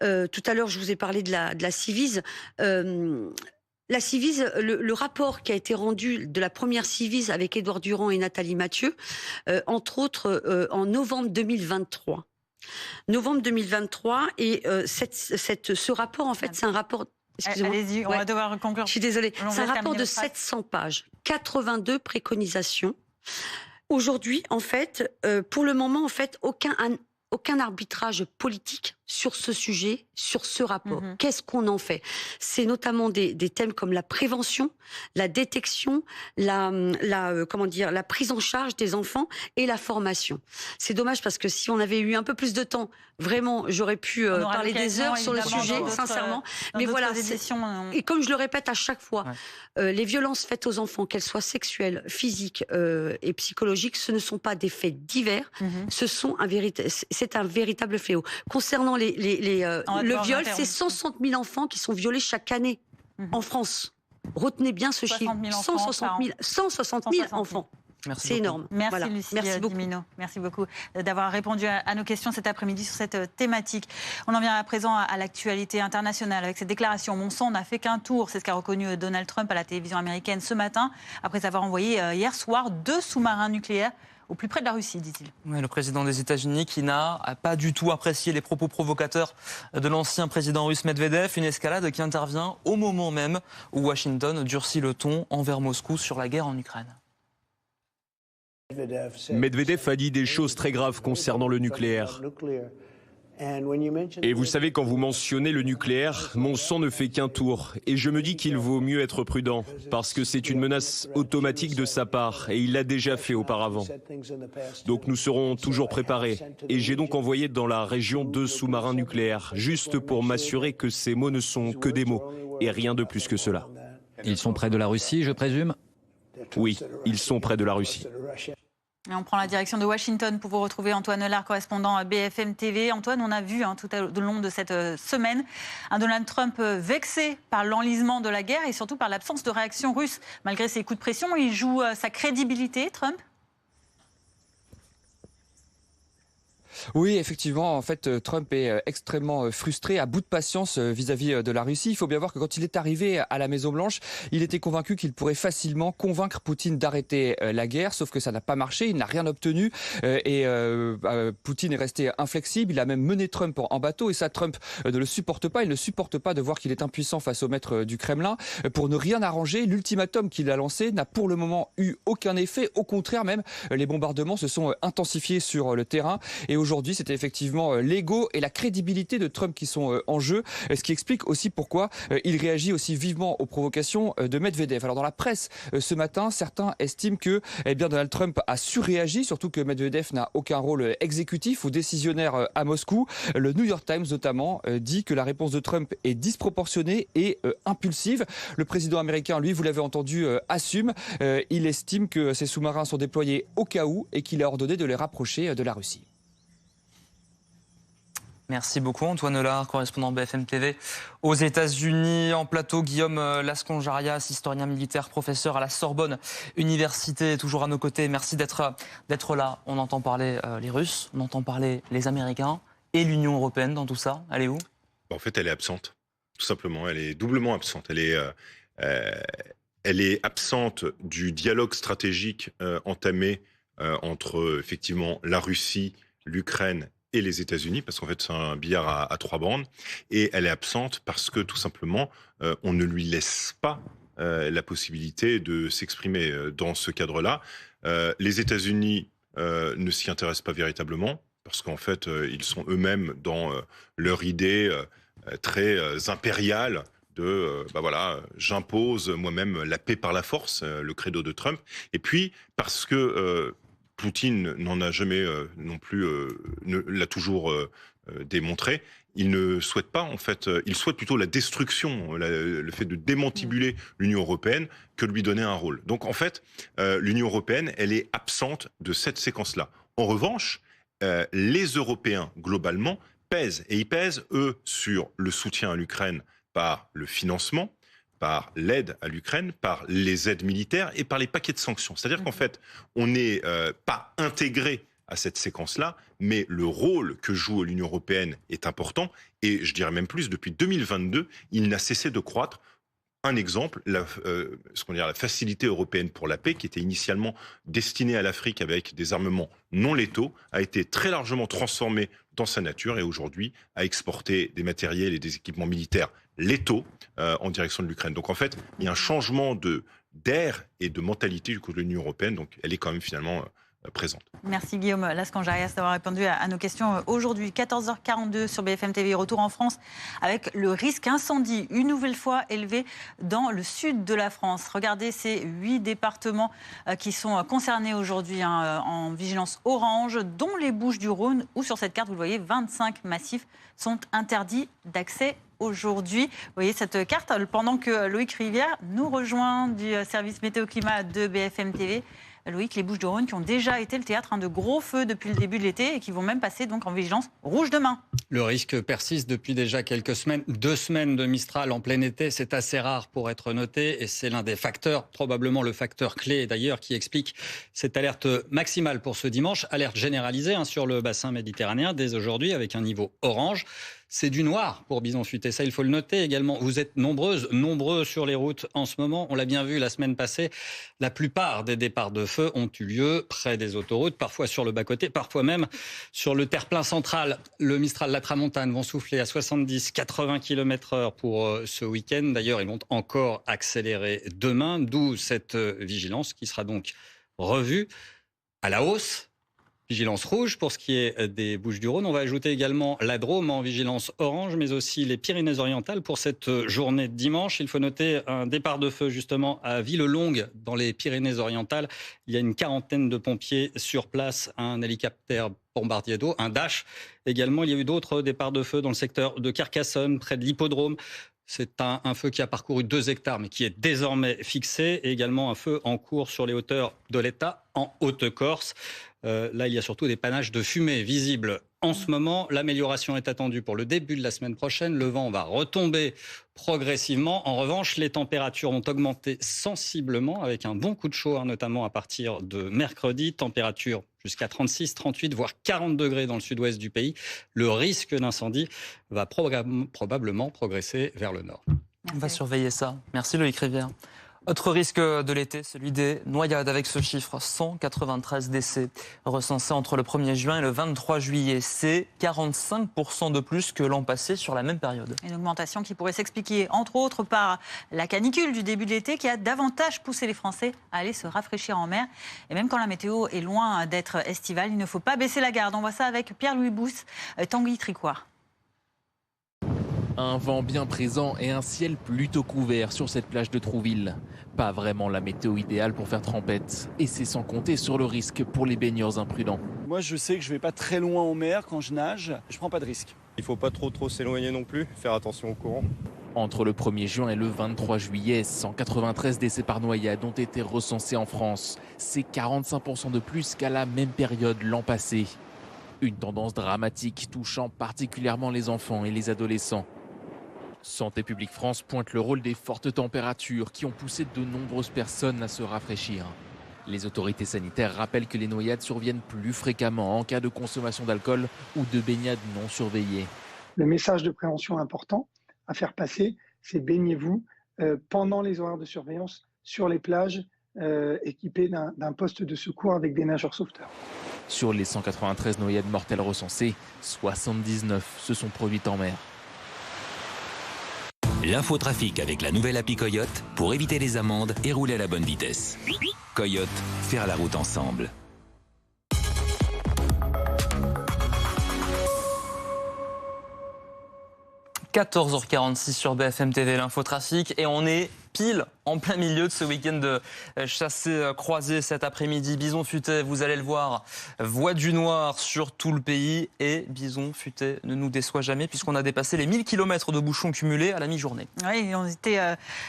Tout à l'heure, je vous ai parlé de la Civise. La Civise, le rapport qui a été rendu de la première Civise avec Édouard Durand et Nathalie Mathieu, entre autres en novembre 2023. Novembre 2023, et ce rapport, en fait, c'est un rapport... Excusez-moi. Allez-y, on va devoir conclure. Je suis désolée. C'est un rapport de 700 pages, 82 préconisations. Aujourd'hui, en fait, pour le moment, en fait, aucun arbitrage politique sur ce sujet, sur ce rapport. Qu'est-ce qu'on en fait? C'est notamment des thèmes comme la prévention, la détection, la prise en charge des enfants et la formation. C'est dommage parce que si on avait eu un peu plus de temps, vraiment, j'aurais pu parler des heures sur le sujet, sincèrement. Mais voilà, et comme je le répète à chaque fois, les violences faites aux enfants, qu'elles soient sexuelles, physiques et psychologiques, ce ne sont pas des faits divers, c'est un véritable fléau. Concernant le viol, c'est 160 000 enfants qui sont violés chaque année en France. Retenez bien ce chiffre. 160 000 enfants. C'est énorme. Merci voilà. Lucie Dimino. Merci beaucoup d'avoir répondu à nos questions cet après-midi sur cette thématique. On en vient à présent à l'actualité internationale avec cette déclaration. Mon sang n'a fait qu'un tour, c'est ce qu'a reconnu Donald Trump à la télévision américaine ce matin, après avoir envoyé hier soir 2 sous-marins nucléaires au plus près de la Russie, dit-il. Ouais, le président des États-Unis qui n'a pas du tout apprécié les propos provocateurs de l'ancien président russe Medvedev, une escalade qui intervient au moment même où Washington durcit le ton envers Moscou sur la guerre en Ukraine. Medvedev a dit des choses très graves concernant le nucléaire. Et vous savez, quand vous mentionnez le nucléaire, mon sang ne fait qu'un tour. Et je me dis qu'il vaut mieux être prudent, parce que c'est une menace automatique de sa part, et il l'a déjà fait auparavant. Donc nous serons toujours préparés. Et j'ai donc envoyé dans la région 2 sous-marins nucléaires, juste pour m'assurer que ces mots ne sont que des mots, et rien de plus que cela. Ils sont près de la Russie, je présume ? Oui, ils sont près de la Russie. Et on prend la direction de Washington pour vous retrouver Antoine Lard, correspondant à BFM TV. Antoine, on a vu tout au long de cette semaine un Donald Trump vexé par l'enlisement de la guerre et surtout par l'absence de réaction russe. Malgré ses coups de pression, il joue sa crédibilité, Trump ? Oui, effectivement, en fait, Trump est extrêmement frustré, à bout de patience vis-à-vis de la Russie. Il faut bien voir que quand il est arrivé à la Maison-Blanche, il était convaincu qu'il pourrait facilement convaincre Poutine d'arrêter la guerre, sauf que ça n'a pas marché, il n'a rien obtenu et Poutine est resté inflexible. Il a même mené Trump en bateau et ça, Trump ne le supporte pas. Il ne supporte pas de voir qu'il est impuissant face au maître du Kremlin. Pour ne rien arranger, l'ultimatum qu'il a lancé n'a pour le moment eu aucun effet. Au contraire, même, les bombardements se sont intensifiés sur le terrain et aujourd'hui, c'était effectivement l'ego et la crédibilité de Trump qui sont en jeu, ce qui explique aussi pourquoi il réagit aussi vivement aux provocations de Medvedev. Alors dans la presse ce matin, certains estiment que Donald Trump a surréagi, surtout que Medvedev n'a aucun rôle exécutif ou décisionnaire à Moscou. Le New York Times notamment dit que la réponse de Trump est disproportionnée et impulsive. Le président américain, lui, vous l'avez entendu, assume. Il estime que ces sous-marins sont déployés au cas où et qu'il a ordonné de les rapprocher de la Russie. Merci beaucoup Antoine Lard, correspondant BFM TV aux États-Unis. En plateau, Guillaume Lasconjarias, historien militaire, professeur à la Sorbonne Université, toujours à nos côtés. Merci d'être là. On entend parler les Russes, on entend parler les Américains et l'Union européenne dans tout ça. Elle est où ? En fait, elle est absente, tout simplement. Elle est doublement absente. Elle est absente du dialogue stratégique entamé entre effectivement la Russie, l'Ukraine et les États-Unis, parce qu'en fait c'est un billard à 3 bandes, et elle est absente parce que tout simplement on ne lui laisse pas la possibilité de s'exprimer dans ce cadre-là. Les États-Unis ne s'y intéressent pas véritablement, parce qu'en fait ils sont eux-mêmes dans leur idée très impériale de j'impose moi-même la paix par la force, le credo de Trump, et puis parce que Poutine n'en a jamais non plus, l'a toujours démontré. Il ne souhaite pas, en fait, il souhaite plutôt la destruction, le fait de démantibuler l'Union européenne que de lui donner un rôle. Donc, en fait, l'Union européenne, elle est absente de cette séquence-là. En revanche, les Européens, globalement, pèsent. Et ils pèsent, eux, sur le soutien à l'Ukraine par le financement, par l'aide à l'Ukraine, par les aides militaires et par les paquets de sanctions. C'est-à-dire qu'en fait, on n'est pas intégré à cette séquence-là, mais le rôle que joue l'Union européenne est important. Et je dirais même plus, depuis 2022, il n'a cessé de croître. Un exemple, la facilité européenne pour la paix, qui était initialement destinée à l'Afrique avec des armements non létaux, a été très largement transformée dans sa nature et aujourd'hui a exporté des matériels et des équipements militaires létaux en direction de l'Ukraine. Donc en fait, il y a un changement d'air et de mentalité du côté de l'Union européenne, donc elle est quand même finalement présente. Merci Guillaume Lasconjarias d'avoir répondu à nos questions aujourd'hui. 14h42 sur BFM TV, retour en France avec le risque incendie, une nouvelle fois élevé dans le sud de la France. Regardez ces 8 départements qui sont concernés aujourd'hui en vigilance orange, dont les Bouches-du-Rhône, où sur cette carte, vous le voyez, 25 massifs sont interdits d'accès aujourd'hui. Vous voyez cette carte, pendant que Loïc Rivière nous rejoint du service météo-climat de BFM TV. Loïc, les Bouches-du-Rhône qui ont déjà été le théâtre de gros feux depuis le début de l'été et qui vont même passer donc en vigilance rouge demain. Le risque persiste depuis déjà quelques semaines. 2 semaines de Mistral en plein été, c'est assez rare pour être noté et c'est l'un des facteurs, probablement le facteur clé d'ailleurs, qui explique cette alerte maximale pour ce dimanche. Alerte généralisée sur le bassin méditerranéen dès aujourd'hui avec un niveau orange. C'est du noir pour Bison Futé, ça il faut le noter également. Vous êtes nombreux sur les routes en ce moment. On l'a bien vu la semaine passée, la plupart des départs de feu ont eu lieu près des autoroutes, parfois sur le bas-côté, parfois même sur le terre-plein central. Le Mistral, la Tramontane vont souffler à 70-80 km/h pour ce week-end. D'ailleurs, ils vont encore accélérer demain, d'où cette vigilance qui sera donc revue à la hausse. Vigilance rouge pour ce qui est des Bouches-du-Rhône. On va ajouter également la Drôme en vigilance orange, mais aussi les Pyrénées-Orientales pour cette journée de dimanche. Il faut noter un départ de feu justement à Villelongue dans les Pyrénées-Orientales. Il y a une quarantaine de pompiers sur place, un hélicoptère bombardier d'eau, un Dash. Également, il y a eu d'autres départs de feu dans le secteur de Carcassonne, près de l'hippodrome. C'est un feu qui a parcouru 2 hectares, mais qui est désormais fixé. Et également un feu en cours sur les hauteurs de l'État, en Haute-Corse. Là, il y a surtout des panaches de fumée visibles en ce moment. L'amélioration est attendue pour le début de la semaine prochaine. Le vent va retomber progressivement. En revanche, les températures ont augmenté sensiblement avec un bon coup de chaud, notamment à partir de mercredi. Température jusqu'à 36, 38, voire 40 degrés dans le sud-ouest du pays. Le risque d'incendie va probablement progresser vers le nord. On va surveiller ça. Merci Loïc Rivière. Autre risque de l'été, celui des noyades avec ce chiffre, 193 décès recensés entre le 1er juin et le 23 juillet. C'est 45% de plus que l'an passé sur la même période. Une augmentation qui pourrait s'expliquer entre autres par la canicule du début de l'été qui a davantage poussé les Français à aller se rafraîchir en mer. Et même quand la météo est loin d'être estivale, il ne faut pas baisser la garde. On voit ça avec Pierre-Louis Bousse, Tanguy Tricouart. Un vent bien présent et un ciel plutôt couvert sur cette plage de Trouville. Pas vraiment la météo idéale pour faire trempette. Et c'est sans compter sur le risque pour les baigneurs imprudents. Moi je sais que je vais pas très loin en mer quand je nage, je prends pas de risque. Il faut pas trop s'éloigner non plus, faire attention au courant. Entre le 1er juin et le 23 juillet, 193 décès par noyade ont été recensés en France. C'est 45% de plus qu'à la même période l'an passé. Une tendance dramatique touchant particulièrement les enfants et les adolescents. Santé publique France pointe le rôle des fortes températures qui ont poussé de nombreuses personnes à se rafraîchir. Les autorités sanitaires rappellent que les noyades surviennent plus fréquemment en cas de consommation d'alcool ou de baignade non surveillée. Le message de prévention important à faire passer, c'est baignez-vous pendant les horaires de surveillance sur les plages équipées d'un poste de secours avec des nageurs sauveteurs. Sur les 193 noyades mortelles recensées, 79 se sont produites en mer. L'infotrafic avec la nouvelle appli Coyote pour éviter les amendes et rouler à la bonne vitesse. Coyote, faire la route ensemble. – 14h46 sur BFM TV, l'infotrafic, et on est pile en plein milieu de ce week-end de chassé croisé cet après-midi. Bison Futé, vous allez le voir, voit du noir sur tout le pays, et Bison Futé ne nous déçoit jamais puisqu'on a dépassé les 1000 km de bouchons cumulés à la mi-journée. Oui, on était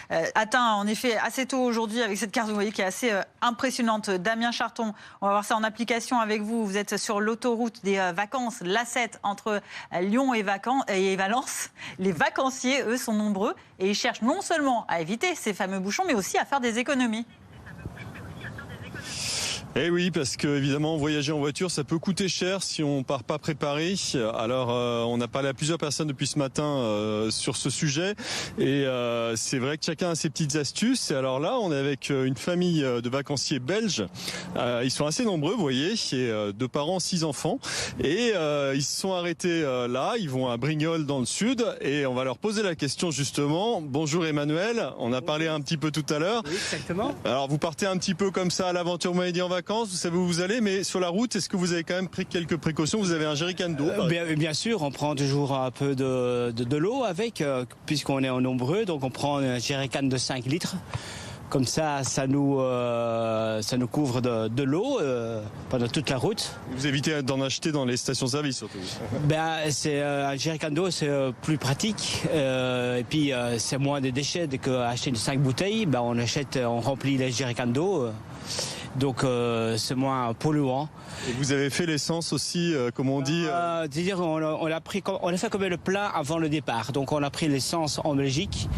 atteints en effet assez tôt aujourd'hui avec cette carte, vous voyez, qui est assez impressionnante. Damien Charton, on va voir ça en application avec vous. Vous êtes sur l'autoroute des vacances, l'A7 entre Lyon et Valence. Les vacanciers, eux, sont nombreux et ils cherchent non seulement à éviter ces fameux bouchons, mais aussi à faire des économies. Eh oui, parce que évidemment, voyager en voiture, ça peut coûter cher si on part pas préparé. Alors, on a parlé à plusieurs personnes depuis ce matin sur ce sujet, et c'est vrai que chacun a ses petites astuces. Et alors là, on est avec une famille de vacanciers belges. Ils sont assez nombreux, vous voyez, et 2 parents, 6 enfants, et ils se sont arrêtés là. Ils vont à Brignoles dans le sud, et on va leur poser la question justement. Bonjour Emmanuel, on a parlé un petit peu tout à l'heure. Oui, exactement. Alors, vous partez un petit peu comme ça à l'aventure, vous m'avez dit en vacances. Vous savez où vous allez, mais sur la route, est-ce que vous avez quand même pris quelques précautions? Vous avez un jerrycan d'eau? Bien sûr, on prend toujours un peu de l'eau avec, puisqu'on est en nombreux, donc on prend un jerrycan de 5 litres. Comme ça nous couvre de l'eau pendant toute la route. Vous évitez d'en acheter dans les stations-service surtout? C'est un jerrycan d'eau, c'est plus pratique, et puis c'est moins de déchets qu'acheter 5 bouteilles. On remplit les jerrycans d'eau. donc c'est moins polluant. Et vous avez fait l'essence aussi, comme on dit C'est-à-dire on a fait comme le plein avant le départ. Donc on a pris l'essence en Belgique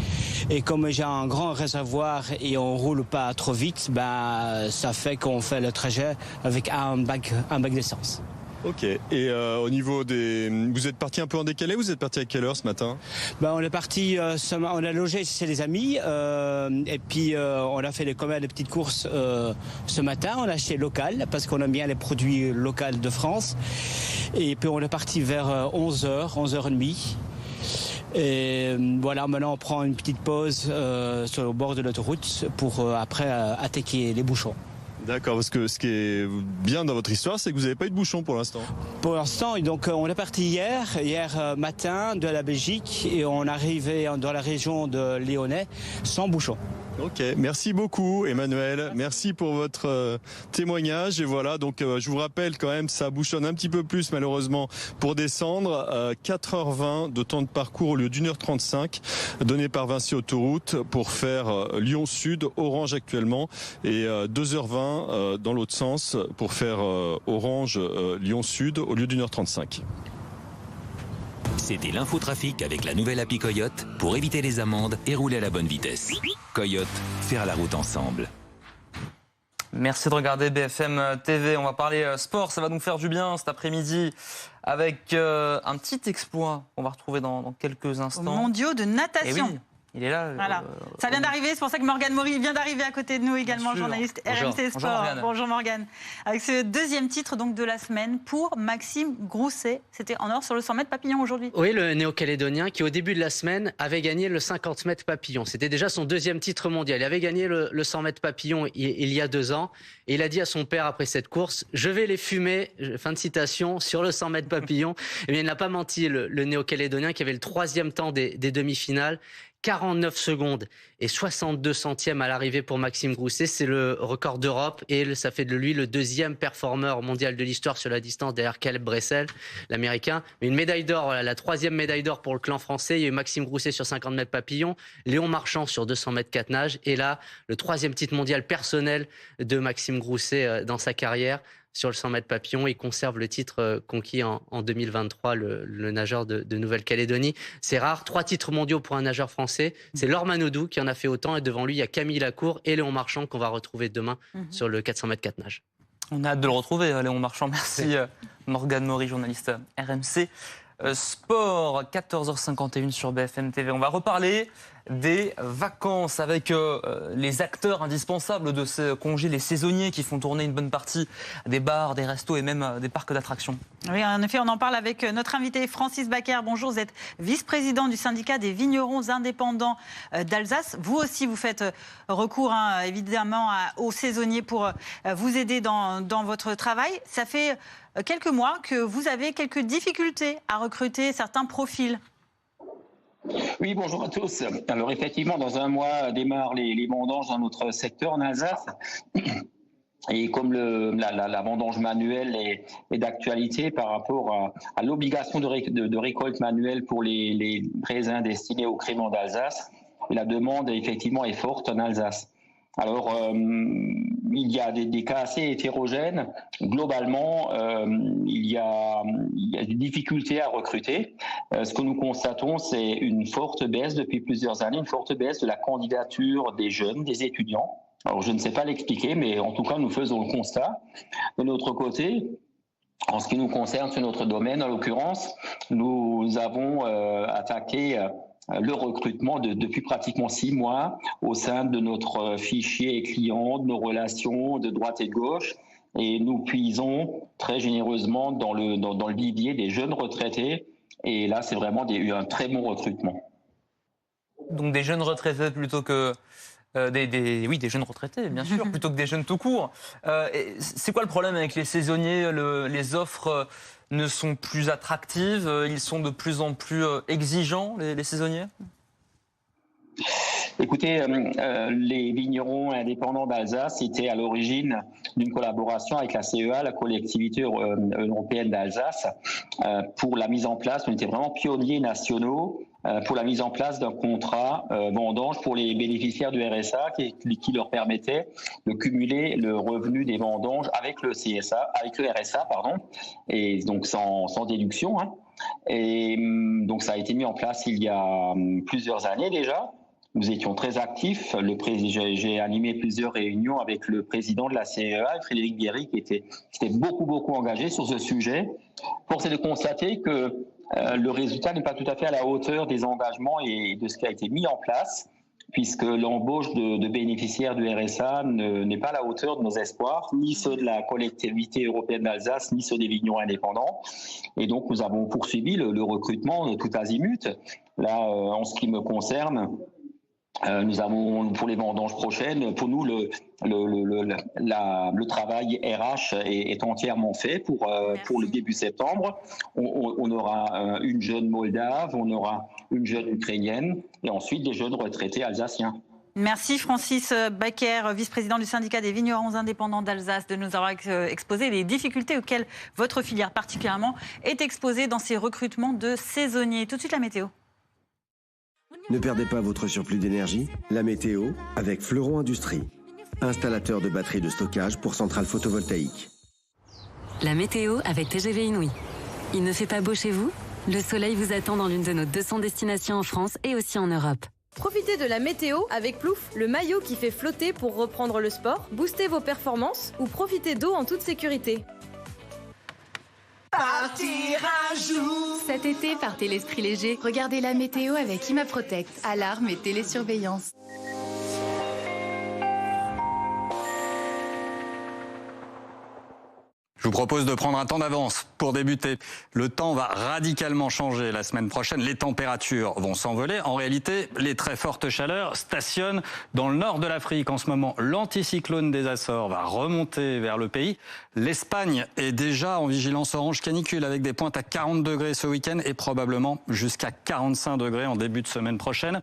et comme j'ai un grand réservoir et on roule pas trop vite, ça fait qu'on fait le trajet avec un bac d'essence. Ok. Et au niveau des... Vous êtes parti un peu en décalé, vous êtes parti à quelle heure ce matin? On est parti, on a logé chez les amis et puis on a fait des petites courses ce matin. On a acheté local parce qu'on aime bien les produits locaux de France. Et puis on est parti vers 11h, 11h30. Et voilà, maintenant on prend une petite pause sur le bord de l'autoroute pour après attaquer les bouchons. D'accord, parce que ce qui est bien dans votre histoire, c'est que vous n'avez pas eu de bouchon pour l'instant. Pour l'instant, donc on est parti hier matin de la Belgique et on est arrivé dans la région de Lyonnais sans bouchon. Ok, merci beaucoup Emmanuel, merci pour votre témoignage. Et voilà, donc je vous rappelle quand même, ça bouchonne un petit peu plus malheureusement pour descendre. 4h20 de temps de parcours au lieu d'1h35 donné par Vinci Autoroute pour faire Lyon Sud, Orange actuellement, et 2h20 dans l'autre sens pour faire Orange Lyon Sud au lieu d'1h35. C'était l'infotrafic avec la nouvelle appli Coyote pour éviter les amendes et rouler à la bonne vitesse. Coyote, faire la route ensemble. Merci de regarder BFM TV. On va parler sport, ça va nous faire du bien cet après-midi avec un petit exploit qu'on va retrouver dans quelques instants. Mondiaux de natation. Et oui, il est là. Voilà. Ça vient d'arriver, c'est pour ça que Morgane Maury vient d'arriver à côté de nous également, journaliste RMC Sport. Bonjour Morgane. Avec ce deuxième titre donc de la semaine pour Maxime Grousset. C'était en or sur le 100 mètres papillon aujourd'hui. Oui, le néo-calédonien qui au début de la semaine avait gagné le 50 mètres papillon. C'était déjà son deuxième titre mondial. Il avait gagné le 100 mètres papillon il y a 2 ans. Et il a dit à son père après cette course, je vais les fumer, fin de citation, sur le 100 mètres papillon. Eh bien, il n'a pas menti, le néo-calédonien qui avait le 3e temps des demi-finales. 49 secondes et 62 centièmes à l'arrivée pour Maxime Grousset. C'est le record d'Europe et ça fait de lui le 2e performeur mondial de l'histoire sur la distance derrière Caleb Bressel, l'américain. Mais une médaille d'or, voilà, la 3e médaille d'or pour le clan français. Il y a eu Maxime Grousset sur 50 mètres papillon, Léon Marchand sur 200 mètres 4 nages. Et là, le 3e titre mondial personnel de Maxime Grousset dans sa carrière. Sur le 100 mètres papillon, il conserve le titre conquis en 2023, le nageur de Nouvelle-Calédonie. C'est rare, 3 titres mondiaux pour un nageur français. C'est Laure Manodou qui en a fait autant et devant lui, il y a Camille Lacour et Léon Marchand qu'on va retrouver demain sur le 400 mètres 4 nages. On a hâte de le retrouver, Léon Marchand. Merci Morgane Maury, journaliste RMC Sport. 14h51 sur BFM TV. On va reparler des vacances avec les acteurs indispensables de ces congés, les saisonniers qui font tourner une bonne partie des bars, des restos et même des parcs d'attractions. Oui, en effet, on en parle avec notre invité Francis Bacquer. Bonjour, vous êtes vice-président du syndicat des vignerons indépendants d'Alsace. Vous aussi, vous faites recours évidemment aux saisonniers pour vous aider dans votre travail. Ça fait quelques mois que vous avez quelques difficultés à recruter certains profils. Oui, bonjour à tous. Alors effectivement, dans un mois démarrent les vendanges dans notre secteur en Alsace. Et comme la vendange manuelle est d'actualité par rapport à l'obligation de récolte manuelle pour les raisins destinés aux créments d'Alsace, la demande effectivement est forte en Alsace. Alors, il y a des cas assez hétérogènes. Globalement, il y a des difficultés à recruter. Ce que nous constatons, c'est une forte baisse depuis plusieurs années, une forte baisse de la candidature des jeunes, des étudiants. Alors, je ne sais pas l'expliquer, mais en tout cas, nous faisons le constat. De notre côté, en ce qui nous concerne sur notre domaine, en l'occurrence, nous avons attaqué le recrutement depuis pratiquement 6 mois au sein de notre fichier client, de nos relations de droite et de gauche. Et nous puisons très généreusement dans le vivier des jeunes retraités. Et là, c'est vraiment eu un très bon recrutement. Donc des jeunes retraités plutôt que... des jeunes retraités, bien sûr, plutôt que des jeunes tout court. C'est quoi le problème avec les saisonniers? Les offres ne sont plus attractives, ils sont de plus en plus exigeants, les saisonniers? Écoutez, les vignerons indépendants d'Alsace étaient à l'origine d'une collaboration avec la CEA, la collectivité européenne d'Alsace, pour la mise en place. On était vraiment pionniers nationaux pour la mise en place d'un contrat vendange pour les bénéficiaires du RSA qui leur permettait de cumuler le revenu des vendanges avec le RSA, et donc sans déduction. Hein. Et donc ça a été mis en place il y a plusieurs années déjà. Nous étions très actifs. J'ai animé plusieurs réunions avec le président de la CEA, Frédéric Bierry, qui était beaucoup engagé sur ce sujet. Force est de constater que le résultat n'est pas tout à fait à la hauteur des engagements et de ce qui a été mis en place, puisque l'embauche de bénéficiaires du RSA n'est pas à la hauteur de nos espoirs, ni ceux de la collectivité européenne d'Alsace, ni ceux des vignerons indépendants. Et donc, nous avons poursuivi le recrutement de tout azimut. Là, en ce qui me concerne, nous avons, pour les vendanges prochaines, pour nous, le travail RH est entièrement fait pour le début septembre. On aura une jeune Moldave, on aura une jeune Ukrainienne et ensuite des jeunes retraités alsaciens. Merci Francis Baker, vice-président du syndicat des vignerons indépendants d'Alsace, de nous avoir exposé les difficultés auxquelles votre filière particulièrement est exposée dans ces recrutements de saisonniers. Tout de suite la météo. Ne perdez pas votre surplus d'énergie. La météo avec Fleuron Industrie, installateur de batteries de stockage pour centrales photovoltaïques. La météo avec TGV Inouï. Il ne fait pas beau chez vous? Le soleil vous attend dans l'une de nos 200 destinations en France et aussi en Europe. Profitez de la météo avec Plouf, le maillot qui fait flotter pour reprendre le sport, booster vos performances ou profiter d'eau en toute sécurité. Partir un jour. Cet été, partez l'esprit léger. Regardez la météo avec ImaProtect. Alarme et télésurveillance. Je vous propose de prendre un temps d'avance pour débuter. Le temps va radicalement changer la semaine prochaine. Les températures vont s'envoler. En réalité, les très fortes chaleurs stationnent dans le nord de l'Afrique. En ce moment, l'anticyclone des Açores va remonter vers le pays. L'Espagne est déjà en vigilance orange canicule avec des pointes à 40 degrés ce week-end et probablement jusqu'à 45 degrés en début de semaine prochaine.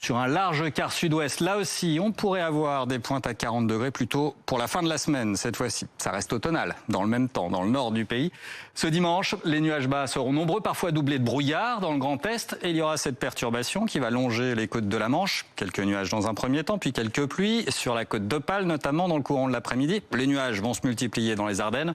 Sur un large quart sud-ouest, là aussi, on pourrait avoir des pointes à 40 degrés plutôt pour la fin de la semaine, cette fois-ci. Ça reste automnal, dans le même temps, dans le nord du pays. Ce dimanche, les nuages bas seront nombreux, parfois doublés de brouillard dans le Grand Est. Et il y aura cette perturbation qui va longer les côtes de la Manche. Quelques nuages dans un premier temps, puis quelques pluies sur la côte d'Opale, notamment dans le courant de l'après-midi. Les nuages vont se multiplier dans les Ardennes.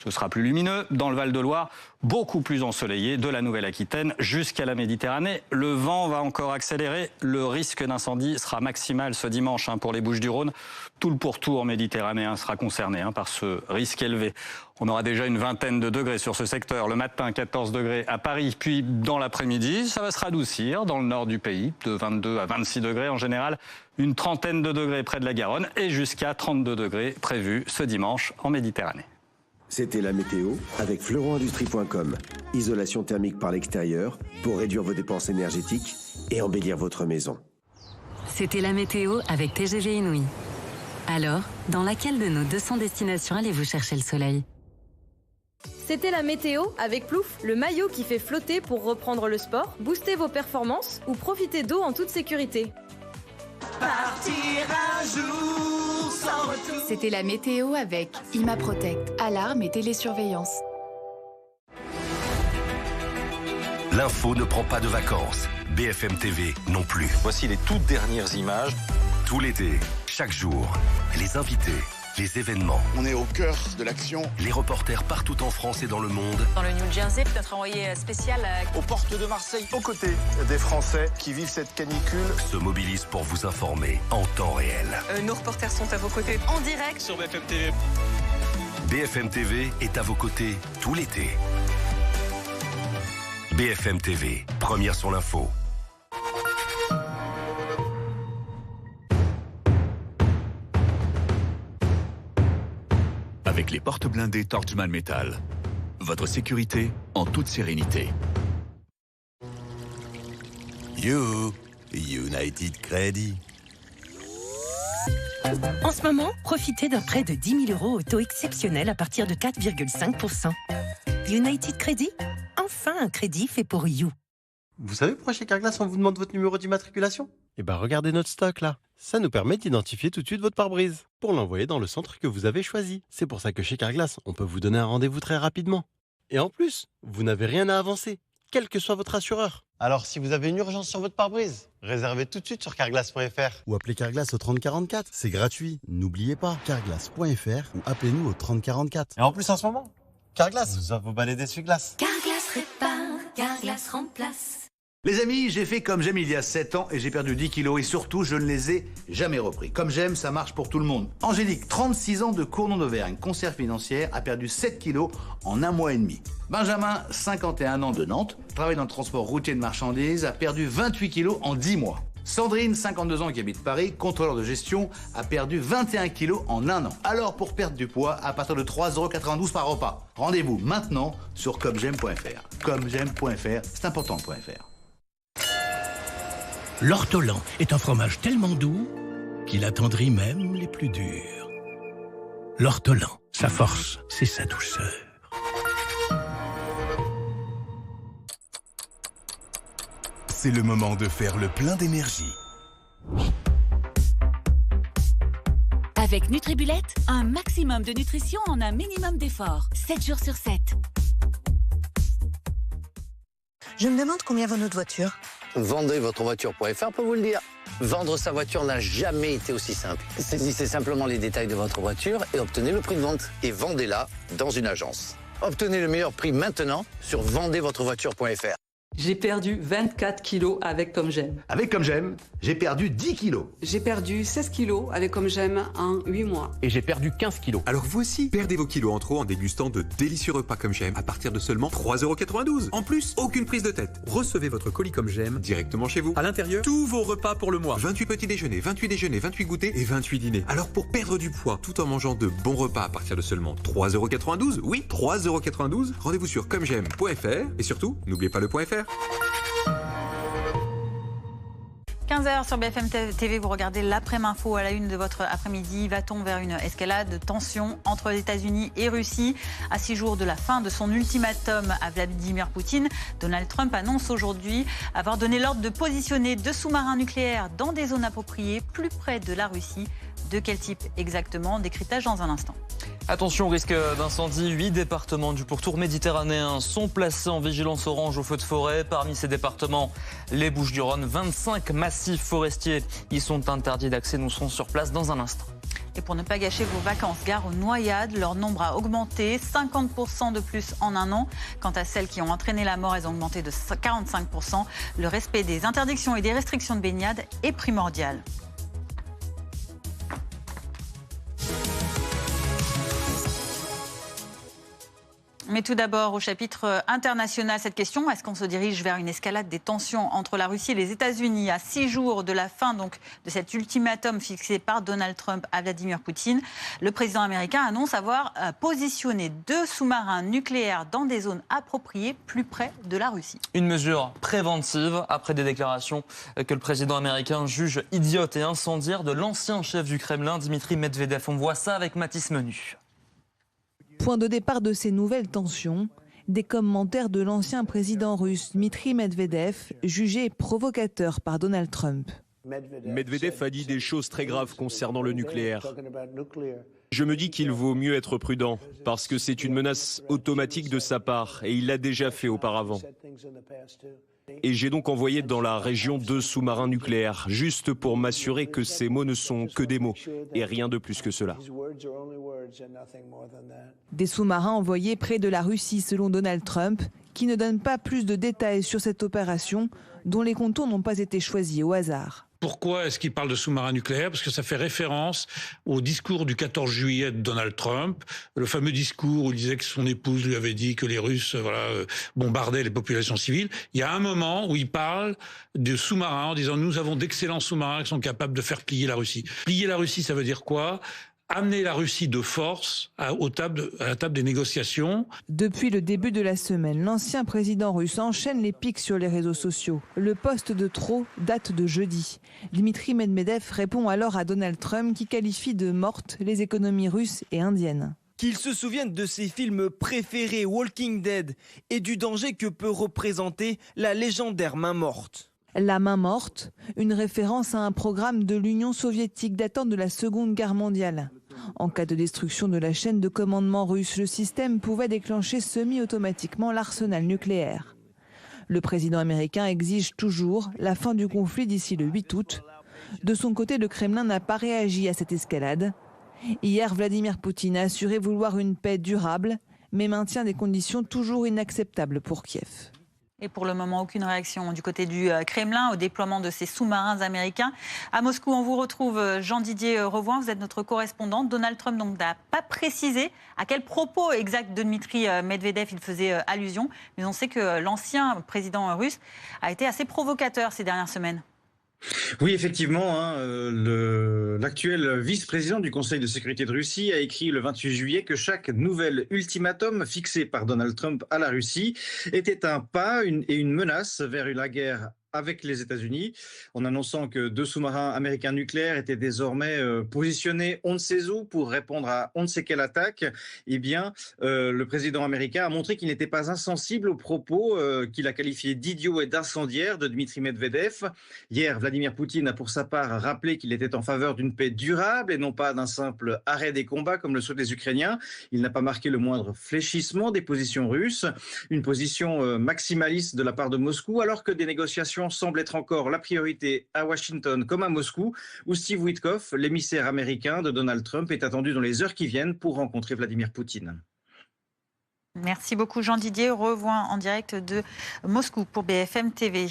Ce sera plus lumineux dans le Val-de-Loire, beaucoup plus ensoleillé de la Nouvelle-Aquitaine jusqu'à la Méditerranée. Le vent va encore accélérer. Le risque d'incendie sera maximal ce dimanche pour les Bouches-du-Rhône. Tout le pourtour méditerranéen sera concerné par ce risque élevé. On aura déjà une vingtaine de degrés sur ce secteur. Le matin, 14 degrés à Paris. Puis dans l'après-midi, ça va se radoucir dans le nord du pays, de 22 à 26 degrés en général. Une trentaine de degrés près de la Garonne et jusqu'à 32 degrés prévus ce dimanche en Méditerranée. C'était la météo avec fleuronindustrie.com. Isolation thermique par l'extérieur pour réduire vos dépenses énergétiques et embellir votre maison. C'était la météo avec TGV Inouï. Alors, dans laquelle de nos 200 destinations allez-vous chercher le soleil? C'était la météo avec Plouf, le maillot qui fait flotter pour reprendre le sport, booster vos performances ou profiter d'eau en toute sécurité. Partir un jour sans retour. C'était la météo avec ImaProtect. Alarme et télésurveillance. L'info ne prend pas de vacances. BFM TV non plus. Voici les toutes dernières images. Tout l'été, chaque jour, les invités, les événements. On est au cœur de l'action. Les reporters partout en France et dans le monde. Dans le New Jersey, notre envoyé spécial aux portes de Marseille, aux côtés des Français qui vivent cette canicule. Se mobilisent pour vous informer en temps réel. Nos reporters sont à vos côtés en direct sur BFM TV. BFM TV est à vos côtés tout l'été. BFM TV, première sur l'info. Avec les portes blindées Torchman Metal. Votre sécurité en toute sérénité. You, United Credit. En ce moment, profitez d'un prêt de 10 000 € au taux exceptionnel à partir de 4,5%. United Credit, enfin un crédit fait pour you. Vous savez pourquoi chez Carglass on vous demande votre numéro d'immatriculation? Eh ben regardez notre stock là. Ça nous permet d'identifier tout de suite votre pare-brise pour l'envoyer dans le centre que vous avez choisi. C'est pour ça que chez Carglass, on peut vous donner un rendez-vous très rapidement. Et en plus, vous n'avez rien à avancer. quel que soit votre assureur. Alors si vous avez une urgence sur votre pare-brise, réservez tout de suite sur carglass.fr. Ou appelez Carglass au 3044, c'est gratuit. N'oubliez pas, carglass.fr ou appelez-nous au 3044. Et en plus en ce moment, Carglass vous offre vos balais d'essuie-glace. Carglass répare, Carglass remplace. Les amis, j'ai fait Comme J'aime il y a 7 ans et j'ai perdu 10 kilos et surtout, je ne les ai jamais repris. Comme J'aime, ça marche pour tout le monde. Angélique, 36 ans de Cournon d'Auvergne, conseillère financière, a perdu 7 kilos en 1 mois et demi. Benjamin, 51 ans de Nantes, travaille dans le transport routier de marchandises, a perdu 28 kilos en 10 mois. Sandrine, 52 ans qui habite Paris, contrôleur de gestion, a perdu 21 kilos en 1 an. Alors pour perdre du poids, à partir de 3,92 € par repas. Rendez-vous maintenant sur comej'aime.fr. Comej'aime.fr, c'est important.fr. L'ortolan est un fromage tellement doux qu'il attendrit même les plus durs. L'ortolan, sa force, c'est sa douceur. C'est le moment de faire le plein d'énergie. Avec Nutribullet, un maximum de nutrition en un minimum d'effort. 7 jours sur 7. Je me demande combien vaut notre voiture. Vendezvotrevoiture.fr peut vous le dire. Vendre sa voiture n'a jamais été aussi simple. Saisissez simplement les détails de votre voiture et obtenez le prix de vente. Et vendez-la dans une agence. Obtenez le meilleur prix maintenant sur vendezvotrevoiture.fr. J'ai perdu 24 kilos avec Comme J'aime. Avec Comme J'aime, j'ai perdu 10 kilos. J'ai perdu 16 kilos avec Comme J'aime en 8 mois. Et j'ai perdu 15 kilos. Alors vous aussi, perdez vos kilos en trop en dégustant de délicieux repas Comme J'aime à partir de seulement 3,92 €. En plus, aucune prise de tête. Recevez votre colis Comme J'aime directement chez vous. À l'intérieur, tous vos repas pour le mois. 28 petits déjeuners, 28 déjeuners, 28 goûters et 28 dîners. Alors pour perdre du poids tout en mangeant de bons repas à partir de seulement 3,92 €, oui, 3,92 €, rendez-vous sur comej'aime.fr et surtout, n'oubliez pas le .fr. 15h sur BFM TV, vous regardez l'après-info à la une de votre après-midi. Va-t-on vers une escalade de tensions entre les États-Unis et Russie? À 6 jours de la fin de son ultimatum à Vladimir Poutine, Donald Trump annonce aujourd'hui avoir donné l'ordre de positionner 2 sous-marins nucléaires dans des zones appropriées plus près de la Russie. De quel type exactement? Décryptage dans un instant. Attention au risque d'incendie. 8 départements du pourtour méditerranéen sont placés en vigilance orange au feu de forêt. Parmi ces départements, les Bouches-du-Rhône, 25 massifs forestiers y sont interdits d'accès. Nous serons sur place dans un instant. Et pour ne pas gâcher vos vacances, gare aux noyades. Leur nombre a augmenté, 50% de plus en un an. Quant à celles qui ont entraîné la mort, elles ont augmenté de 45%. Le respect des interdictions et des restrictions de baignade est primordial. Mais tout d'abord, au chapitre international, cette question, est-ce qu'on se dirige vers une escalade des tensions entre la Russie et les États-Unis à 6 jours de la fin donc, de cet ultimatum fixé par Donald Trump à Vladimir Poutine? Le président américain annonce avoir positionné 2 sous-marins nucléaires dans des zones appropriées plus près de la Russie. Une mesure préventive après des déclarations que le président américain juge idiotes et incendiaires de l'ancien chef du Kremlin, Dmitri Medvedev. On voit ça avec Mathis Menu. Point de départ de ces nouvelles tensions, des commentaires de l'ancien président russe Dmitri Medvedev, jugé provocateur par Donald Trump. Medvedev a dit des choses très graves concernant le nucléaire. Je me dis qu'il vaut mieux être prudent, parce que c'est une menace automatique de sa part, et il l'a déjà fait auparavant. Et j'ai donc envoyé dans la région 2 sous-marins nucléaires, juste pour m'assurer que ces mots ne sont que des mots, et rien de plus que cela. Des sous-marins envoyés près de la Russie selon Donald Trump, qui ne donne pas plus de détails sur cette opération, dont les contours n'ont pas été choisis au hasard. Pourquoi est-ce qu'il parle de sous-marins nucléaires? Parce que ça fait référence au discours du 14 juillet de Donald Trump, le fameux discours où il disait que son épouse lui avait dit que les Russes bombardaient les populations civiles. Il y a un moment où il parle de sous-marins en disant « Nous avons d'excellents sous-marins qui sont capables de faire plier la Russie ». Plier la Russie, ça veut dire quoi? Amener la Russie de force à la table des négociations. Depuis le début de la semaine, l'ancien président russe enchaîne les pics sur les réseaux sociaux. Le poste de trop date de jeudi. Dmitri Medvedev répond alors à Donald Trump qui qualifie de mortes les économies russes et indiennes. Qu'il se souvienne de ses films préférés Walking Dead et du danger que peut représenter la légendaire main morte. La main morte, une référence à un programme de l'Union soviétique datant de la Seconde Guerre mondiale. En cas de destruction de la chaîne de commandement russe, le système pouvait déclencher semi-automatiquement l'arsenal nucléaire. Le président américain exige toujours la fin du conflit d'ici le 8 août. De son côté, le Kremlin n'a pas réagi à cette escalade. Hier, Vladimir Poutine a assuré vouloir une paix durable, mais maintient des conditions toujours inacceptables pour Kiev. Et pour le moment, aucune réaction du côté du Kremlin au déploiement de ces sous-marins américains. À Moscou, on vous retrouve Jean-Didier Revoin, vous êtes notre correspondant. Donald Trump n'a pas précisé à quel propos exact de Dmitri Medvedev il faisait allusion, mais on sait que l'ancien président russe a été assez provocateur ces dernières semaines. Oui, effectivement, l'actuel vice-président du Conseil de sécurité de Russie a écrit le 28 juillet que chaque nouvel ultimatum fixé par Donald Trump à la Russie était un pas et une menace vers la guerre avec les États-Unis, en annonçant que 2 sous-marins américains nucléaires étaient désormais positionnés on ne sait où pour répondre à on ne sait quelle attaque. Eh bien, le président américain a montré qu'il n'était pas insensible aux propos qu'il a qualifiés d'idiots et d'incendiaires de Dmitri Medvedev. Hier, Vladimir Poutine a pour sa part rappelé qu'il était en faveur d'une paix durable et non pas d'un simple arrêt des combats comme le souhaitent les Ukrainiens. Il n'a pas marqué le moindre fléchissement des positions russes, une position maximaliste de la part de Moscou, alors que des négociations semble être encore la priorité à Washington comme à Moscou, où Steve Witkoff, l'émissaire américain de Donald Trump, est attendu dans les heures qui viennent pour rencontrer Vladimir Poutine. Merci beaucoup Jean-Didier. Revoin en direct de Moscou pour BFM TV.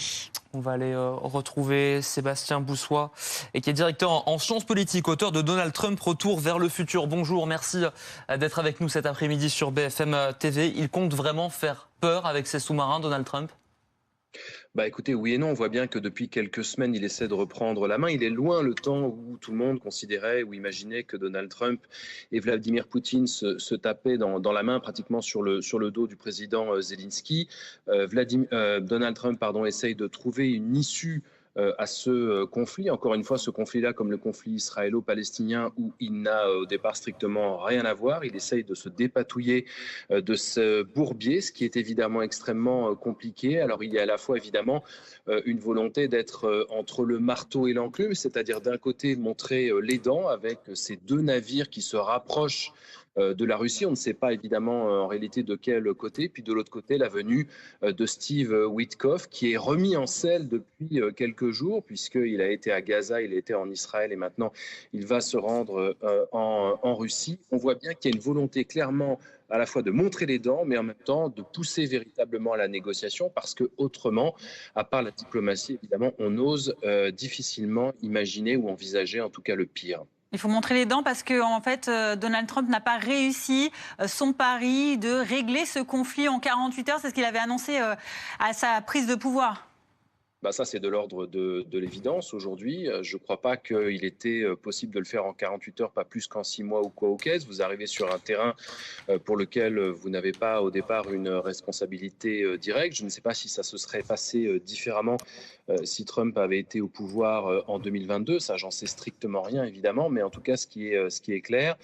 On va aller retrouver Sébastien Boussois, et qui est directeur en sciences politiques, auteur de Donald Trump, Retour vers le futur. Bonjour, merci d'être avec nous cet après-midi sur BFM TV. Il compte vraiment faire peur avec ses sous-marins, Donald Trump ? Écoutez, oui et non, on voit bien que depuis quelques semaines, il essaie de reprendre la main. Il est loin le temps où tout le monde considérait ou imaginait que Donald Trump et Vladimir Poutine se tapaient dans la main pratiquement sur le dos du président Zelensky. Donald Trump essaye de trouver une issue à ce conflit. Encore une fois, ce conflit-là, comme le conflit israélo-palestinien, où il n'a au départ strictement rien à voir. Il essaye de se dépatouiller de ce bourbier, ce qui est évidemment extrêmement compliqué. Alors il y a à la fois évidemment une volonté d'être entre le marteau et l'enclume, c'est-à-dire d'un côté montrer les dents avec ces 2 navires qui se rapprochent de la Russie. On ne sait pas évidemment en réalité de quel côté. Puis de l'autre côté, la venue de Steve Witkoff, qui est remis en selle depuis quelques jours, puisqu'il a été à Gaza, il a été en Israël et maintenant il va se rendre en Russie. On voit bien qu'il y a une volonté clairement à la fois de montrer les dents, mais en même temps de pousser véritablement à la négociation, parce que autrement, à part la diplomatie, évidemment, on ose difficilement imaginer ou envisager en tout cas le pire. Il faut montrer les dents parce que en fait, Donald Trump n'a pas réussi son pari de régler ce conflit en 48 heures. C'est ce qu'il avait annoncé à sa prise de pouvoir. Ça, c'est de l'ordre de l'évidence aujourd'hui. Je ne crois pas qu'il était possible de le faire en 48 heures, pas plus qu'en 6 mois ou quoi au caisse. Vous arrivez sur un terrain pour lequel vous n'avez pas au départ une responsabilité directe. Je ne sais pas si ça se serait passé différemment si Trump avait été au pouvoir en 2022. Ça, j'en sais strictement rien, évidemment. Mais en tout cas, ce qui est clair,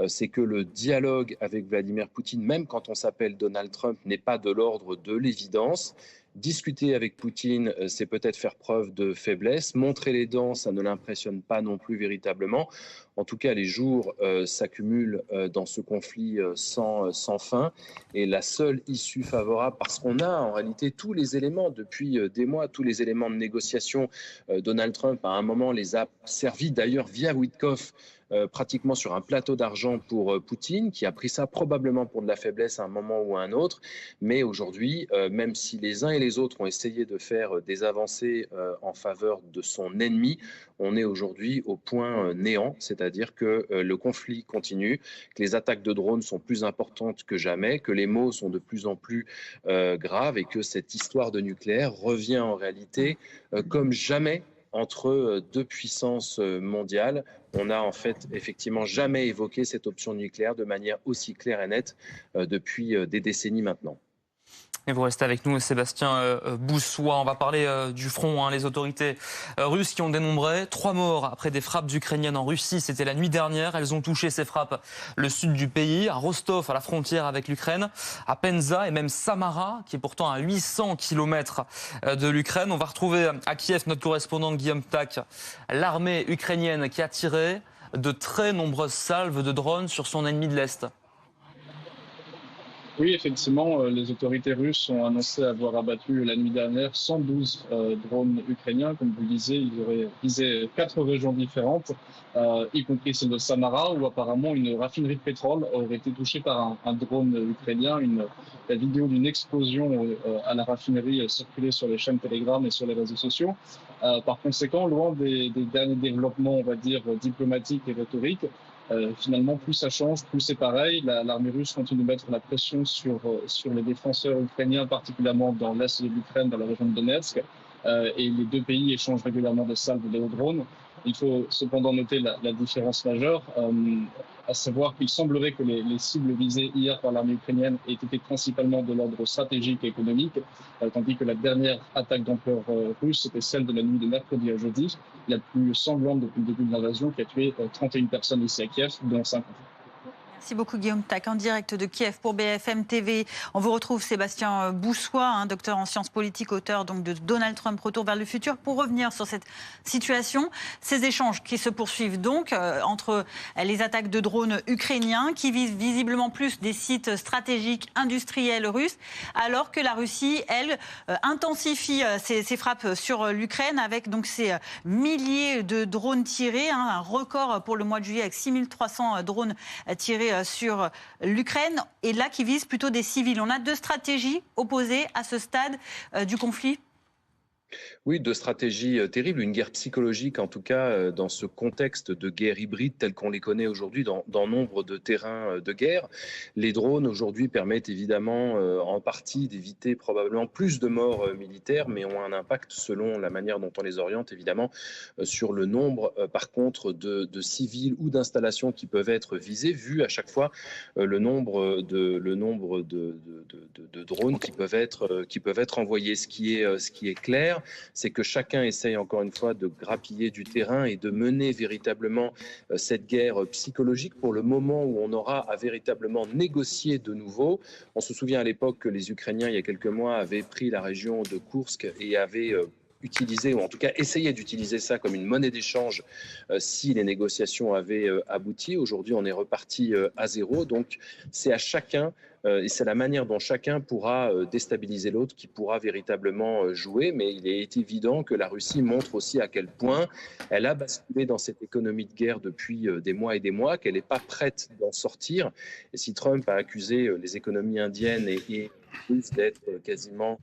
c'est que le dialogue avec Vladimir Poutine, même quand on s'appelle Donald Trump, n'est pas de l'ordre de l'évidence. Discuter avec Poutine, c'est peut-être faire preuve de faiblesse. Montrer les dents, ça ne l'impressionne pas non plus véritablement. En tout cas, les jours s'accumulent dans ce conflit sans fin. Et la seule issue favorable, parce qu'on a en réalité tous les éléments depuis des mois, tous les éléments de négociation. Donald Trump, à un moment, les a servis d'ailleurs via Witkoff, pratiquement sur un plateau d'argent pour Poutine, qui a pris ça probablement pour de la faiblesse à un moment ou à un autre. Mais aujourd'hui, même si les uns et les autres ont essayé de faire des avancées en faveur de son ennemi, on est aujourd'hui au point néant, c'est-à-dire que le conflit continue, que les attaques de drones sont plus importantes que jamais, que les maux sont de plus en plus graves et que cette histoire de nucléaire revient en réalité comme jamais entre 2 puissances mondiales. On n'a en fait effectivement jamais évoqué cette option nucléaire de manière aussi claire et nette depuis des décennies maintenant. Et vous restez avec nous, Sébastien Boussois. On va parler du front. Les autorités russes qui ont dénombré 3 morts après des frappes ukrainiennes en Russie. C'était la nuit dernière. Elles ont touché, ces frappes, le sud du pays, à Rostov, à la frontière avec l'Ukraine, à Penza et même Samara, qui est pourtant à 800 km de l'Ukraine. On va retrouver à Kiev notre correspondant Guillaume Tac, l'armée ukrainienne qui a tiré de très nombreuses salves de drones sur son ennemi de l'Est. Oui, effectivement, les autorités russes ont annoncé avoir abattu la nuit dernière 112 drones ukrainiens. Comme vous le disiez, ils auraient visé 4 régions différentes, y compris celle de Samara, où apparemment une raffinerie de pétrole aurait été touchée par un drone ukrainien. La vidéo d'une explosion à la raffinerie circulait sur les chaînes Telegram et sur les réseaux sociaux. Par conséquent, loin des derniers développements, on va dire, diplomatiques et rhétoriques, finalement, plus ça change, plus c'est pareil. L'armée russe continue de mettre la pression sur les défenseurs ukrainiens, particulièrement dans l'est de l'Ukraine, dans la région de Donetsk. Et les deux pays échangent régulièrement des salves de drones. Il faut cependant noter la différence majeure, à savoir qu'il semblerait que les cibles visées hier par l'armée ukrainienne aient été principalement de l'ordre stratégique et économique, tandis que la dernière attaque d'ampleur russe, c'était celle de la nuit de mercredi à jeudi, la plus sanglante depuis le début de l'invasion, qui a tué 31 personnes ici à Kiev, dont 5 enfants. Merci beaucoup Guillaume Tac, en direct de Kiev pour BFM TV. On vous retrouve Sébastien Boussois, docteur en sciences politiques, auteur donc de Donald Trump, Retour vers le futur, pour revenir sur cette situation. Ces échanges qui se poursuivent donc entre les attaques de drones ukrainiens qui visent visiblement plus des sites stratégiques industriels russes, alors que la Russie, elle, intensifie ses frappes sur l'Ukraine avec donc ces milliers de drones tirés, un record pour le mois de juillet avec 6300 drones tirés sur l'Ukraine, et là qui vise plutôt des civils. On a deux stratégies opposées à ce stade du conflit. Oui, deux stratégies terribles, une guerre psychologique en tout cas dans ce contexte de guerre hybride tel qu'on les connaît aujourd'hui dans nombre de terrains de guerre. Les drones aujourd'hui permettent évidemment en partie d'éviter probablement plus de morts militaires, mais ont un impact selon la manière dont on les oriente évidemment sur le nombre par contre de civils ou d'installations qui peuvent être visés, vu à chaque fois le nombre de drones qui peuvent être envoyés. Ce qui est clair, c'est que chacun essaye encore une fois de grappiller du terrain et de mener véritablement cette guerre psychologique pour le moment où on aura à véritablement négocier de nouveau. On se souvient à l'époque que les Ukrainiens, il y a quelques mois, avaient pris la région de Koursk et avaient utiliser, ou en tout cas essayer d'utiliser ça comme une monnaie d'échange si les négociations avaient abouti. Aujourd'hui, on est reparti à zéro. Donc, c'est à chacun, et c'est la manière dont chacun pourra déstabiliser l'autre qui pourra véritablement jouer. Mais il est évident que la Russie montre aussi à quel point elle a basculé dans cette économie de guerre depuis des mois et des mois, qu'elle n'est pas prête d'en sortir. Et si Trump a accusé les économies indiennes et russes d'être quasiment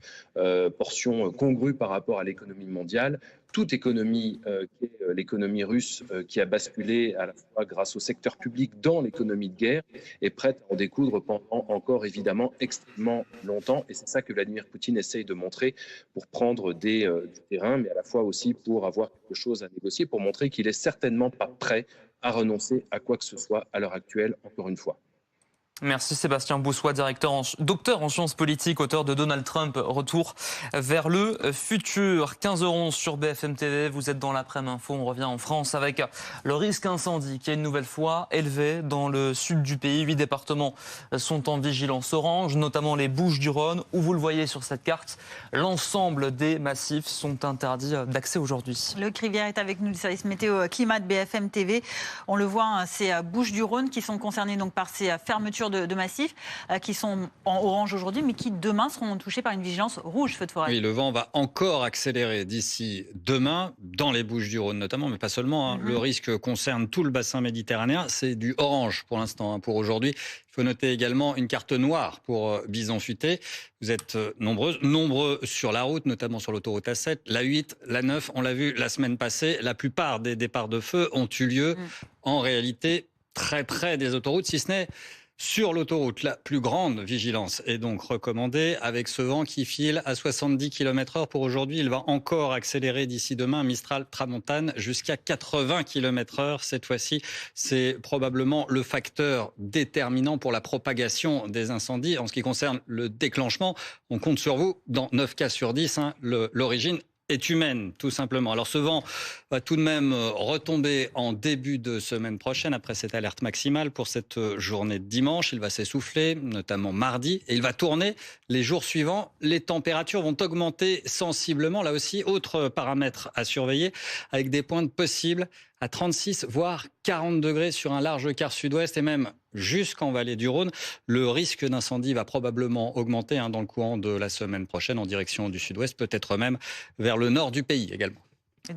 portion congrue par rapport à l'économie mondiale, toute économie qui est l'économie russe qui a basculé à la fois grâce au secteur public dans l'économie de guerre est prête à en découdre pendant encore évidemment extrêmement longtemps. Et c'est ça que Vladimir Poutine essaye de montrer pour prendre du terrain, mais à la fois aussi pour avoir quelque chose à négocier, pour montrer qu'il n'est certainement pas prêt à renoncer à quoi que ce soit à l'heure actuelle, encore une fois. Merci Sébastien Boussois, docteur en sciences politiques, auteur de Donald Trump, Retour vers le futur. 15h11 sur BFM TV, vous êtes dans l'après-midi info, on revient en France avec le risque incendie qui est une nouvelle fois élevé dans le sud du pays. 8 départements sont en vigilance orange, notamment les Bouches-du-Rhône, où vous le voyez sur cette carte, l'ensemble des massifs sont interdits d'accès aujourd'hui. Luc Rivière est avec nous du service météo climat de BFM TV. On le voit, c'est Bouches-du-Rhône qui sont concernées donc par ces fermetures de massifs qui sont en orange aujourd'hui, mais qui demain seront touchés par une vigilance rouge, feu de forêt. Oui, le vent va encore accélérer d'ici demain, dans les Bouches-du-Rhône notamment, mais pas seulement. Le risque concerne tout le bassin méditerranéen. C'est du orange pour l'instant, pour aujourd'hui. Il faut noter également une carte noire pour Bison Futé. Vous êtes nombreux sur la route, notamment sur l'autoroute A7, la 8, la 9. On l'a vu la semaine passée, la plupart des départs de feu ont eu lieu en réalité très près des autoroutes, si ce n'est sur l'autoroute. La plus grande vigilance est donc recommandée avec ce vent qui file à 70 km/h pour aujourd'hui. Il va encore accélérer d'ici demain, Mistral Tramontane jusqu'à 80 km/h. Cette fois-ci, c'est probablement le facteur déterminant pour la propagation des incendies. En ce qui concerne le déclenchement, on compte sur vous dans 9 cas sur 10. L'origine est humaine, tout simplement. Alors ce vent va tout de même retomber en début de semaine prochaine, après cette alerte maximale pour cette journée de dimanche. Il va s'essouffler, notamment mardi, et il va tourner les jours suivants. Les températures vont augmenter sensiblement, là aussi, autre paramètre à surveiller, avec des pointes possibles à 36 voire 40 degrés sur un large quart sud-ouest et même jusqu'en vallée du Rhône. Le risque d'incendie va probablement augmenter dans le courant de la semaine prochaine en direction du sud-ouest, peut-être même vers le nord du pays également.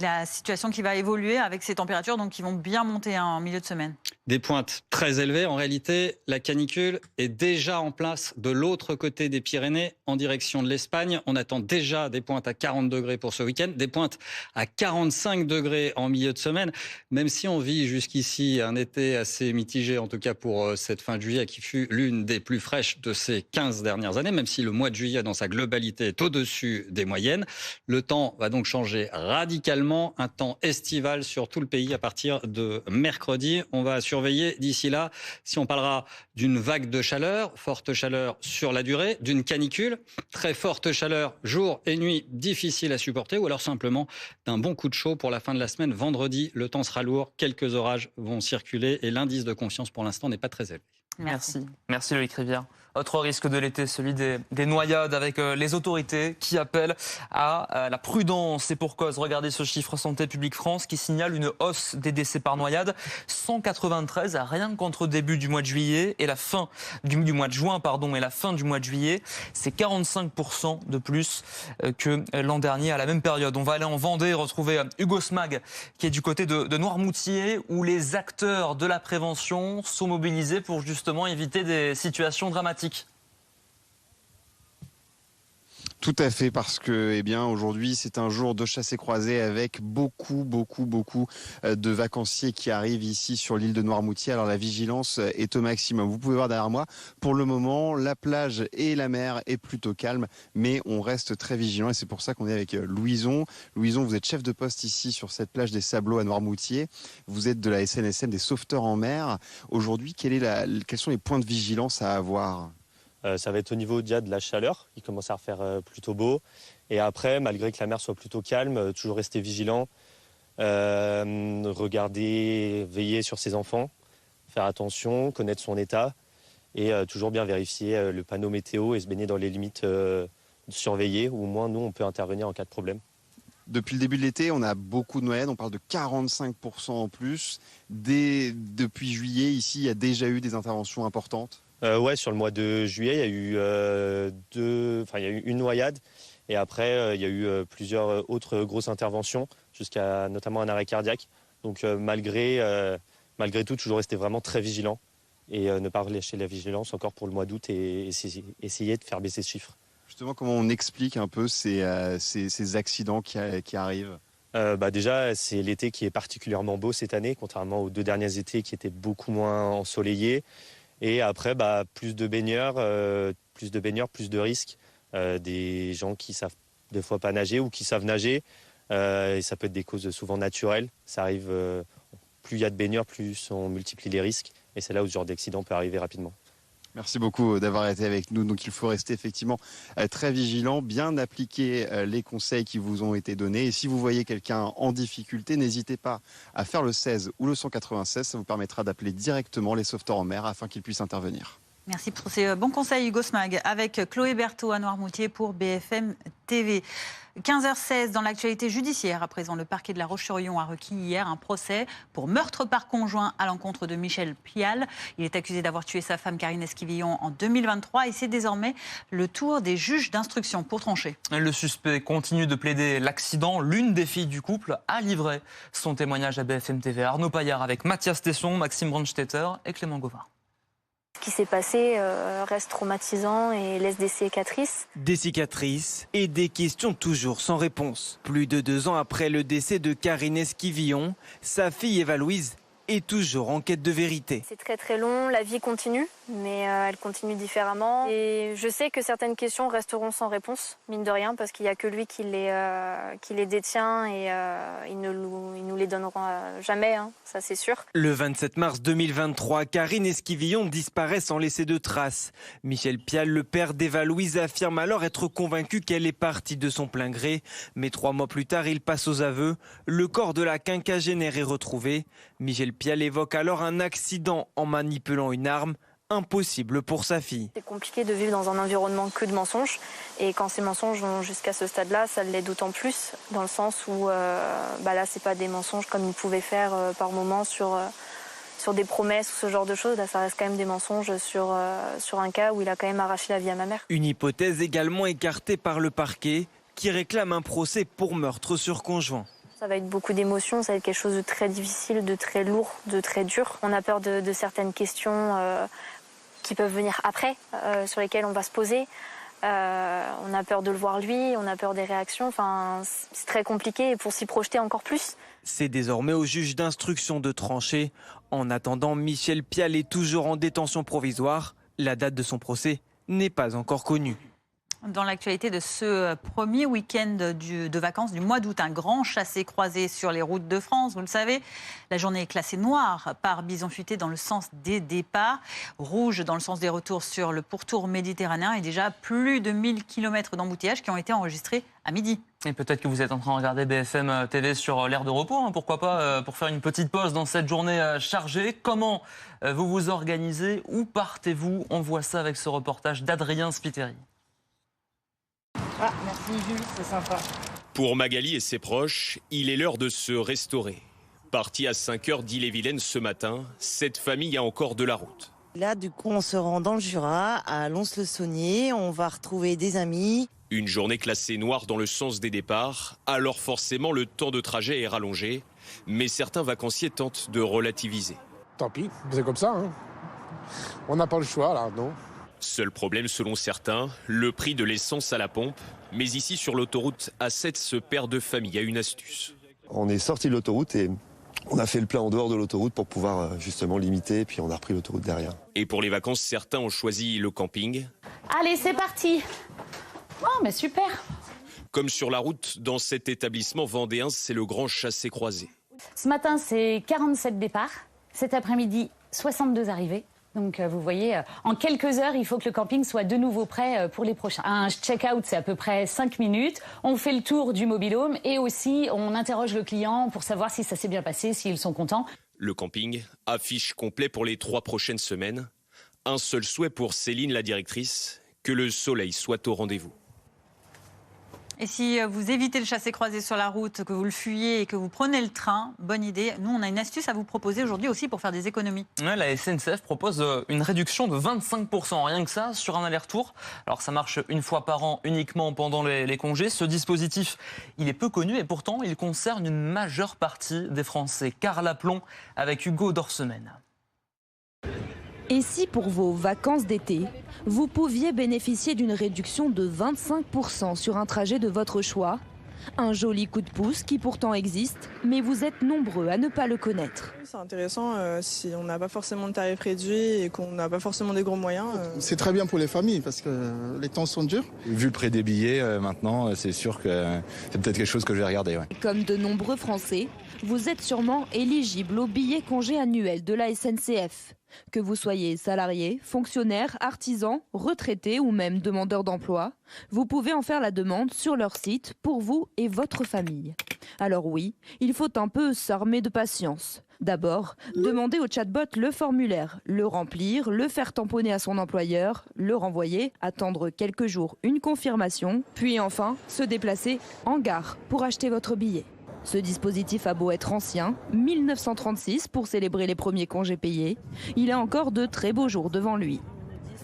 La situation qui va évoluer avec ces températures donc qui vont bien monter en milieu de semaine. Des pointes très élevées. En réalité, la canicule est déjà en place de l'autre côté des Pyrénées, en direction de l'Espagne. On attend déjà des pointes à 40 degrés pour ce week-end, des pointes à 45 degrés en milieu de semaine, même si on vit jusqu'ici un été assez mitigé, en tout cas pour cette fin de juillet, qui fut l'une des plus fraîches de ces 15 dernières années, même si le mois de juillet, dans sa globalité, est au-dessus des moyennes. Le temps va donc changer radicalement, un temps estival sur tout le pays à partir de mercredi. On va surveiller d'ici là si on parlera d'une vague de chaleur, forte chaleur sur la durée, d'une canicule, très forte chaleur jour et nuit, difficile à supporter, ou alors simplement d'un bon coup de chaud pour la fin de la semaine. Vendredi, le temps sera lourd, quelques orages vont circuler et l'indice de confiance pour l'instant n'est pas très élevé. Merci Loïc Rivière. Autre risque de l'été, celui des noyades, avec les autorités qui appellent à la prudence. Et pour cause, regardez ce chiffre Santé publique France qui signale une hausse des décès par noyade. 193 rien qu'entre début du mois de juillet et la fin du mois de juin, et la fin du mois de juillet. C'est 45% de plus que l'an dernier à la même période. On va aller en Vendée retrouver Hugo Smag qui est du côté de Noirmoutier, où les acteurs de la prévention sont mobilisés pour justement éviter des situations dramatiques. Tout à fait, parce que aujourd'hui c'est un jour de chassé croisée avec beaucoup de vacanciers qui arrivent ici sur l'île de Noirmoutier. Alors la vigilance est au maximum. Vous pouvez voir derrière moi, pour le moment la plage et la mer est plutôt calme, mais on reste très vigilant et c'est pour ça qu'on est avec Louison. Louison, vous êtes chef de poste ici sur cette plage des Sablots à Noirmoutier. Vous êtes de la SNSM des sauveteurs en mer. Aujourd'hui, quels sont les points de vigilance à avoir ? Ça va être au niveau déjà de la chaleur, il commence à faire plutôt beau. Et après, malgré que la mer soit plutôt calme, toujours rester vigilant, regarder, veiller sur ses enfants, faire attention, connaître son état et toujours bien vérifier le panneau météo et se baigner dans les limites surveillées, où au moins nous on peut intervenir en cas de problème. Depuis le début de l'été, on a beaucoup de noyades, on parle de 45% en plus. Depuis juillet, ici, il y a déjà eu des interventions importantes. Sur le mois de juillet, il y a eu une noyade et après il y a eu plusieurs autres grosses interventions jusqu'à notamment un arrêt cardiaque. Donc malgré tout, toujours rester vraiment très vigilant et ne pas relâcher la vigilance encore pour le mois d'août et essayer de faire baisser ce chiffre. Justement, comment on explique un peu ces accidents qui arrivent ? Déjà, c'est l'été qui est particulièrement beau cette année, contrairement aux 2 derniers étés qui étaient beaucoup moins ensoleillés. Et après, plus de baigneurs, plus de risques. Des gens qui savent des fois pas nager ou qui savent nager. Et ça peut être des causes souvent naturelles. Ça arrive, plus il y a de baigneurs, plus on multiplie les risques. Et c'est là où ce genre d'accident peut arriver rapidement. Merci beaucoup d'avoir été avec nous. Donc il faut rester effectivement très vigilant, bien appliquer les conseils qui vous ont été donnés. Et si vous voyez quelqu'un en difficulté, n'hésitez pas à faire le 16 ou le 196. Ça vous permettra d'appeler directement les sauveteurs en mer afin qu'ils puissent intervenir. Merci pour ces bons conseils, Hugo Smag, avec Chloé Berthaud à Noirmoutier pour BFM TV. 15h16, dans l'actualité judiciaire, à présent, le parquet de La Roche-sur-Yon a requis hier un procès pour meurtre par conjoint à l'encontre de Michel Pial. Il est accusé d'avoir tué sa femme Karine Esquivillon en 2023 et c'est désormais le tour des juges d'instruction pour trancher. Le suspect continue de plaider l'accident. L'une des filles du couple a livré son témoignage à BFM TV. Arnaud Paillard avec Mathias Tesson, Maxime Brandstetter et Clément Gauvin. Ce qui s'est passé reste traumatisant et laisse des cicatrices. Des cicatrices et des questions toujours sans réponse. Plus de 2 ans après le décès de Karine Esquivillon, sa fille Eva-Louise est toujours en quête de vérité. C'est très très long, la vie continue, mais elle continue différemment. Et je sais que certaines questions resteront sans réponse, mine de rien, parce qu'il n'y a que lui qui les détient et il nous les donnera jamais, ça c'est sûr. Le 27 mars 2023, Karine Esquivillon disparaît sans laisser de traces. Michel Pial, le père d'Eva-Louise, affirme alors être convaincu qu'elle est partie de son plein gré. Mais 3 mois plus tard, il passe aux aveux. Le corps de la quinquagénaire est retrouvé. Michel Pial évoque alors un accident en manipulant une arme, impossible pour sa fille. C'est compliqué de vivre dans un environnement que de mensonges. Et quand ces mensonges vont jusqu'à ce stade-là, ça l'est d'autant plus, dans le sens où là, c'est pas des mensonges comme il pouvait faire par moment sur des promesses ou ce genre de choses. Là, ça reste quand même des mensonges sur un cas où il a quand même arraché la vie à ma mère. Une hypothèse également écartée par le parquet qui réclame un procès pour meurtre sur conjoint. Ça va être beaucoup d'émotions, ça va être quelque chose de très difficile, de très lourd, de très dur. On a peur de certaines questions qui peuvent venir après, sur lesquelles on va se poser. On a peur de le voir lui, on a peur des réactions. Enfin, c'est très compliqué et pour s'y projeter encore plus. C'est désormais au juge d'instruction de trancher. En attendant, Michel Pial est toujours en détention provisoire. La date de son procès n'est pas encore connue. Dans l'actualité de ce premier week-end de vacances du mois d'août, un grand chassé-croisé sur les routes de France. Vous le savez, la journée est classée noire par bison futé dans le sens des départs, rouge dans le sens des retours sur le pourtour méditerranéen et déjà plus de 1000 km d'embouteillages qui ont été enregistrés à midi. Et peut-être que vous êtes en train de regarder BFM TV sur l'aire de repos, pourquoi pas, pour faire une petite pause dans cette journée chargée. Comment vous vous organisez? Où partez-vous? On voit ça avec ce reportage d'Adrien Spiteri. Ah, merci Jules, c'est sympa. Pour Magali et ses proches, il est l'heure de se restaurer. Parti à 5h d'Ille-et-Vilaine ce matin, cette famille a encore de la route. Là, du coup, on se rend dans le Jura, à Lons-le-Saunier. On va retrouver des amis. Une journée classée noire dans le sens des départs, alors forcément le temps de trajet est rallongé. Mais certains vacanciers tentent de relativiser. Tant pis, c'est comme ça. On n'a pas le choix là, non? Seul problème selon certains, le prix de l'essence à la pompe. Mais ici sur l'autoroute A7, ce père de famille a une astuce. On est sorti de l'autoroute et on a fait le plein en dehors de l'autoroute pour pouvoir justement limiter, puis on a repris l'autoroute derrière. Et pour les vacances, certains ont choisi le camping. Allez, c'est parti. Oh, mais super. Comme sur la route, dans cet établissement vendéen, c'est le grand chassé-croisé. Ce matin, c'est 47 départs. Cet après-midi, 62 arrivées. Donc vous voyez, en quelques heures, il faut que le camping soit de nouveau prêt pour les prochains. Un check-out, c'est à peu près 5 minutes. On fait le tour du mobil-home et aussi on interroge le client pour savoir si ça s'est bien passé, s'ils sont contents. Le camping affiche complet pour les 3 prochaines semaines. Un seul souhait pour Céline, la directrice, que le soleil soit au rendez-vous. Et si vous évitez le chassé-croisé sur la route, que vous le fuyez et que vous prenez le train, bonne idée. Nous, on a une astuce à vous proposer aujourd'hui aussi pour faire des économies. Ouais, la SNCF propose une réduction de 25%, rien que ça, sur un aller-retour. Alors ça marche une fois par an uniquement pendant les congés. Ce dispositif, il est peu connu et pourtant, il concerne une majeure partie des Français. Carla Plomb avec Hugo Dorsemène. Et si pour vos vacances d'été, vous pouviez bénéficier d'une réduction de 25% sur un trajet de votre choix? Un joli coup de pouce qui pourtant existe, mais vous êtes nombreux à ne pas le connaître. C'est intéressant si on n'a pas forcément de tarif réduit et qu'on n'a pas forcément des gros moyens. C'est très bien pour les familles parce que les temps sont durs. Vu le prix des billets maintenant, c'est sûr que c'est peut-être quelque chose que je vais regarder. Ouais. Comme de nombreux Français, vous êtes sûrement éligible au billet congé annuel de la SNCF. Que vous soyez salarié, fonctionnaire, artisan, retraité ou même demandeur d'emploi, vous pouvez en faire la demande sur leur site pour vous et votre famille. Alors oui, il faut un peu s'armer de patience. D'abord, demandez au chatbot le formulaire, le remplir, le faire tamponner à son employeur, le renvoyer, attendre quelques jours une confirmation, puis enfin se déplacer en gare pour acheter votre billet. Ce dispositif a beau être ancien, 1936 pour célébrer les premiers congés payés, il a encore de très beaux jours devant lui.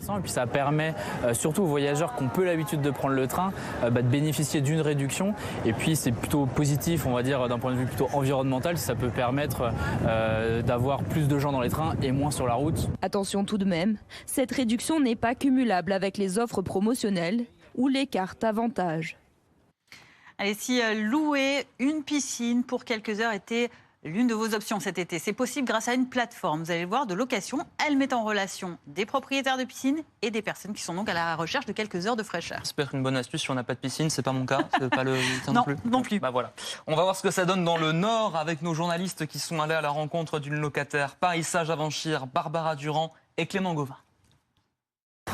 Et puis ça permet surtout aux voyageurs qui ont peu l'habitude de prendre le train de bénéficier d'une réduction. Et puis c'est plutôt positif, on va dire, d'un point de vue plutôt environnemental, ça peut permettre d'avoir plus de gens dans les trains et moins sur la route. Attention tout de même, cette réduction n'est pas cumulable avec les offres promotionnelles ou les cartes avantages. Allez, si louer une piscine pour quelques heures était l'une de vos options cet été, c'est possible grâce à une plateforme, vous allez le voir, de location. Elle met en relation des propriétaires de piscines et des personnes qui sont donc à la recherche de quelques heures de fraîcheur. J'espère une bonne astuce si on n'a pas de piscine, c'est pas mon cas, c'est pas le tien non, plus. Non plus. Bah voilà. On va voir ce que ça donne dans le Nord avec nos journalistes qui sont allés à la rencontre d'une locataire. Paris-Sage-Avanchir, Barbara Durand et Clément Gauvin.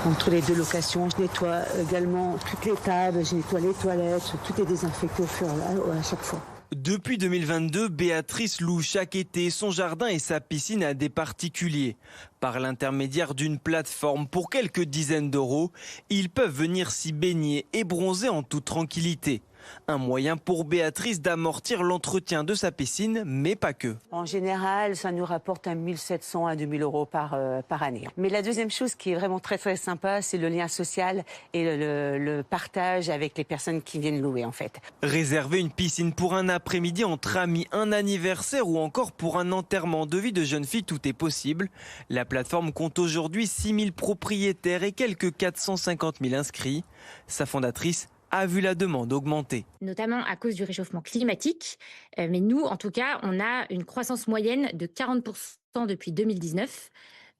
Entre les deux locations, je nettoie également toutes les tables, je nettoie les toilettes, tout est désinfecté à chaque fois. Depuis 2022, Béatrice loue chaque été son jardin et sa piscine à des particuliers. Par l'intermédiaire d'une plateforme pour quelques dizaines d'euros, ils peuvent venir s'y baigner et bronzer en toute tranquillité. Un moyen pour Béatrice d'amortir l'entretien de sa piscine, mais pas que. En général, ça nous rapporte 1 700 à 2 000 euros par année. Mais la deuxième chose qui est vraiment très très sympa, c'est le lien social et le partage avec les personnes qui viennent louer en fait. Réserver une piscine pour un après-midi entre amis, un anniversaire ou encore pour un enterrement de vie de jeune fille, tout est possible. La plateforme compte aujourd'hui 6 000 propriétaires et quelques 450 000 inscrits. Sa fondatrice a vu la demande augmenter. Notamment à cause du réchauffement climatique. Mais nous, en tout cas, on a une croissance moyenne de 40% depuis 2019.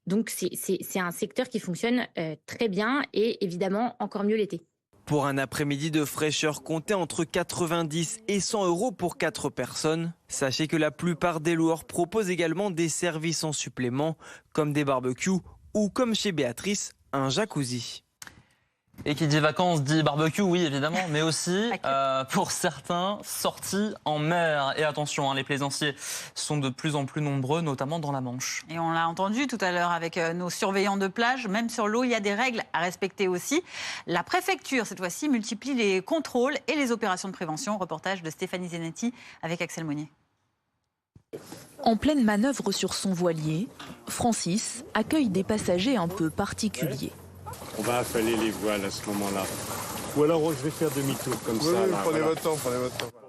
Donc c'est un secteur qui fonctionne très bien et évidemment encore mieux l'été. Pour un après-midi de fraîcheur, comptez entre 90 et 100 euros pour 4 personnes. Sachez que la plupart des loueurs proposent également des services en supplément, comme des barbecues ou, comme chez Béatrice, un jacuzzi. Et qui dit vacances dit barbecue, oui évidemment, mais aussi pour certains sorties en mer. Et attention, les plaisanciers sont de plus en plus nombreux, notamment dans la Manche. Et on l'a entendu tout à l'heure avec nos surveillants de plage, même sur l'eau, il y a des règles à respecter aussi. La préfecture, cette fois-ci, multiplie les contrôles et les opérations de prévention. Reportage de Stéphanie Zenetti avec Axel Monnier. En pleine manœuvre sur son voilier, Francis accueille des passagers un peu particuliers. On va affaler les voiles à ce moment-là. Ou alors je vais faire demi-tour comme ça. Là, prenez votre temps.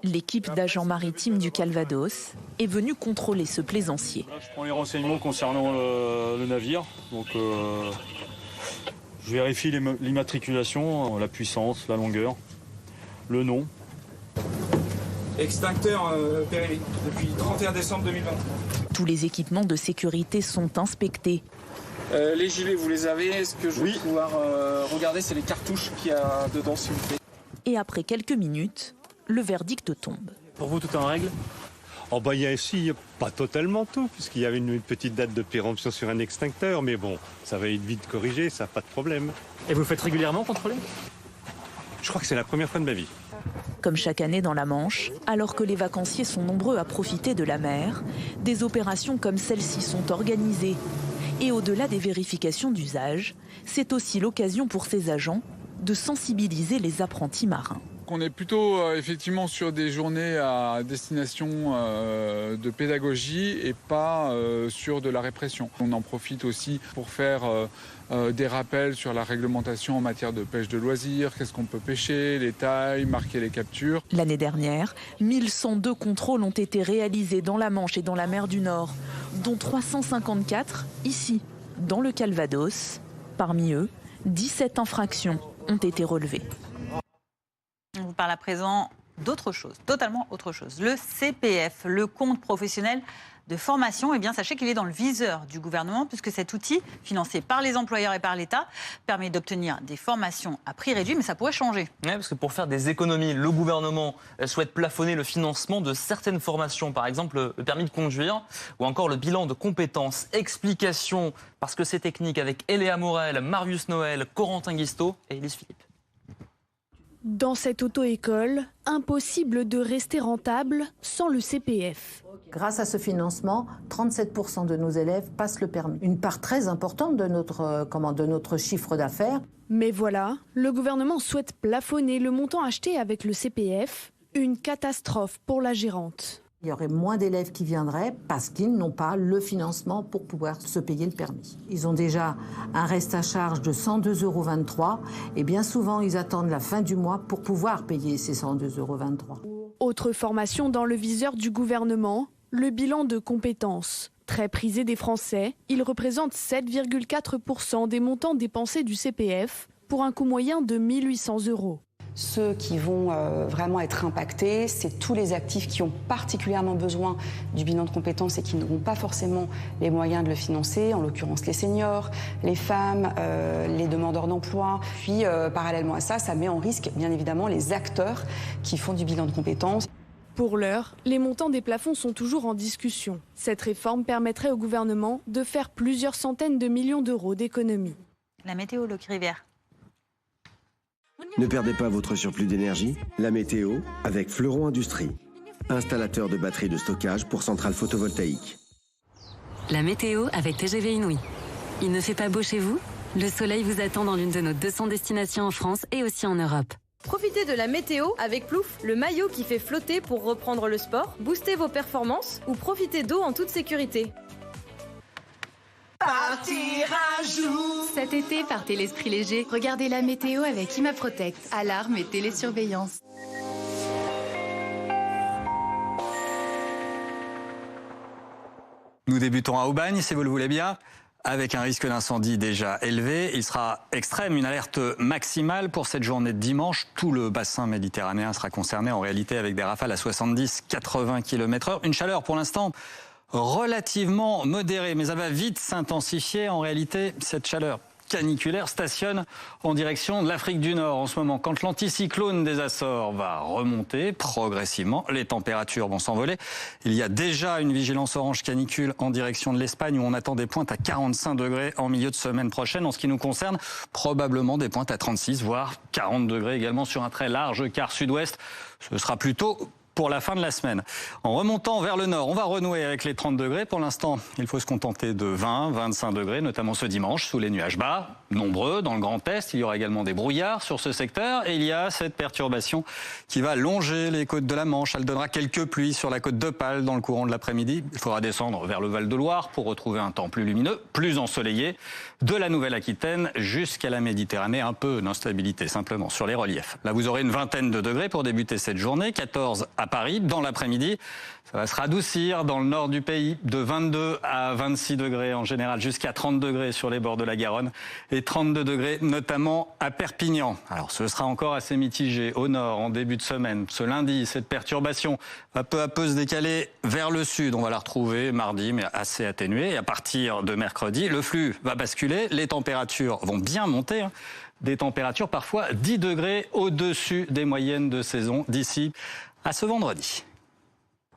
L'équipe d'agents maritimes du Calvados est venue contrôler ce plaisancier. Là, je prends les renseignements concernant le navire. Donc, je vérifie l'immatriculation, la puissance, la longueur, le nom. Extincteur périmé depuis 31 décembre 2020. Tous les équipements de sécurité sont inspectés. Les gilets, vous les avez? Est-ce que je vais pouvoir regarder? C'est les cartouches qu'il y a dedans, s'il vous plaît. Et après quelques minutes, le verdict tombe. Pour vous, tout est en règle? Il y a ici pas totalement tout, puisqu'il y avait une petite date de péremption sur un extincteur, mais bon, ça va être vite corrigé, ça n'a pas de problème. Et vous faites régulièrement contrôler? Je crois que c'est la première fois de ma vie. Comme chaque année dans la Manche, alors que les vacanciers sont nombreux à profiter de la mer, des opérations comme celle-ci sont organisées. Et au-delà des vérifications d'usage, c'est aussi l'occasion pour ces agents de sensibiliser les apprentis marins. On est plutôt effectivement sur des journées à destination de pédagogie et pas sur de la répression. On en profite aussi pour faire des rappels sur la réglementation en matière de pêche de loisirs, qu'est-ce qu'on peut pêcher, les tailles, marquer les captures. L'année dernière, 1102 contrôles ont été réalisés dans la Manche et dans la mer du Nord, dont 354 ici, dans le Calvados. Parmi eux, 17 infractions ont été relevées. On vous parle à présent d'autre chose, totalement autre chose. Le CPF, le compte professionnel de formation, eh bien, sachez qu'il est dans le viseur du gouvernement puisque cet outil, financé par les employeurs et par l'État, permet d'obtenir des formations à prix réduit, mais ça pourrait changer. Oui, parce que pour faire des économies, le gouvernement souhaite plafonner le financement de certaines formations, par exemple le permis de conduire ou encore le bilan de compétences. Explication, parce que c'est technique, avec Eléa Morel, Marius Noël, Corentin Guisteau et Élise Philippe. Dans cette auto-école, impossible de rester rentable sans le CPF. Grâce à ce financement, 37% de nos élèves passent le permis. Une part très importante de notre chiffre d'affaires. Mais voilà, le gouvernement souhaite plafonner le montant acheté avec le CPF. Une catastrophe pour la gérante. Il y aurait moins d'élèves qui viendraient parce qu'ils n'ont pas le financement pour pouvoir se payer le permis. Ils ont déjà un reste à charge de 102,23 € et bien souvent ils attendent la fin du mois pour pouvoir payer ces 102,23 €. Autre formation dans le viseur du gouvernement, le bilan de compétences. Très prisé des Français, il représente 7,4% des montants dépensés du CPF pour un coût moyen de 1 800 €. Ceux qui vont vraiment être impactés, c'est tous les actifs qui ont particulièrement besoin du bilan de compétences et qui n'auront pas forcément les moyens de le financer, en l'occurrence les seniors, les femmes, les demandeurs d'emploi. Puis parallèlement à ça, ça met en risque bien évidemment les acteurs qui font du bilan de compétences. Pour l'heure, les montants des plafonds sont toujours en discussion. Cette réforme permettrait au gouvernement de faire plusieurs centaines de millions d'euros d'économies. La météo, Loki Rivière. Ne perdez pas votre surplus d'énergie. La météo avec Fleuron Industrie. installateur de batteries de stockage pour centrales photovoltaïques. La météo avec TGV Inouï. Il ne fait pas beau chez vous? Le soleil vous attend dans l'une de nos 200 destinations en France et aussi en Europe. Profitez de la météo avec Plouf, le maillot qui fait flotter pour reprendre le sport, booster vos performances ou profiter d'eau en toute sécurité. Partir un jour. Cet été, partez l'esprit léger. Regardez la météo avec ImaProtect, alarme et télésurveillance. Nous débutons à Aubagne, si vous le voulez bien. Avec un risque d'incendie déjà élevé, il sera extrême, une alerte maximale pour cette journée de dimanche. Tout le bassin méditerranéen sera concerné en réalité avec des rafales à 70-80 km/h. Une chaleur pour l'instant relativement modérée, mais elle va vite s'intensifier. En réalité, cette chaleur caniculaire stationne en direction de l'Afrique du Nord en ce moment. Quand l'anticyclone des Açores va remonter progressivement, les températures vont s'envoler. Il y a déjà une vigilance orange canicule en direction de l'Espagne où on attend des pointes à 45 degrés en milieu de semaine prochaine. En ce qui nous concerne, probablement des pointes à 36 voire 40 degrés également sur un très large quart sud-ouest. Ce sera plutôt pour la fin de la semaine. En remontant vers le nord, on va renouer avec les 30 degrés. Pour l'instant, il faut se contenter de 20-25 degrés, notamment ce dimanche, sous les nuages bas, nombreux dans le Grand Est. Il y aura également des brouillards sur ce secteur. Et il y a cette perturbation qui va longer les côtes de la Manche. Elle donnera quelques pluies sur la côte d'Opale dans le courant de l'après-midi. Il faudra descendre vers le Val-de-Loire pour retrouver un temps plus lumineux, plus ensoleillé, de la Nouvelle-Aquitaine jusqu'à la Méditerranée. Un peu d'instabilité simplement sur les reliefs. Là, vous aurez une vingtaine de degrés pour débuter cette journée, 14 à Paris. Dans l'après-midi, ça va se radoucir dans le nord du pays, de 22 à 26 degrés en général, jusqu'à 30 degrés sur les bords de la Garonne et 32 degrés notamment à Perpignan. Alors ce sera encore assez mitigé au nord en début de semaine. Ce lundi, cette perturbation va peu à peu se décaler vers le sud. On va la retrouver mardi, mais assez atténuée. Et à partir de mercredi, le flux va basculer, les températures vont bien monter. Des températures parfois 10 degrés au-dessus des moyennes de saison d'ici à ce vendredi.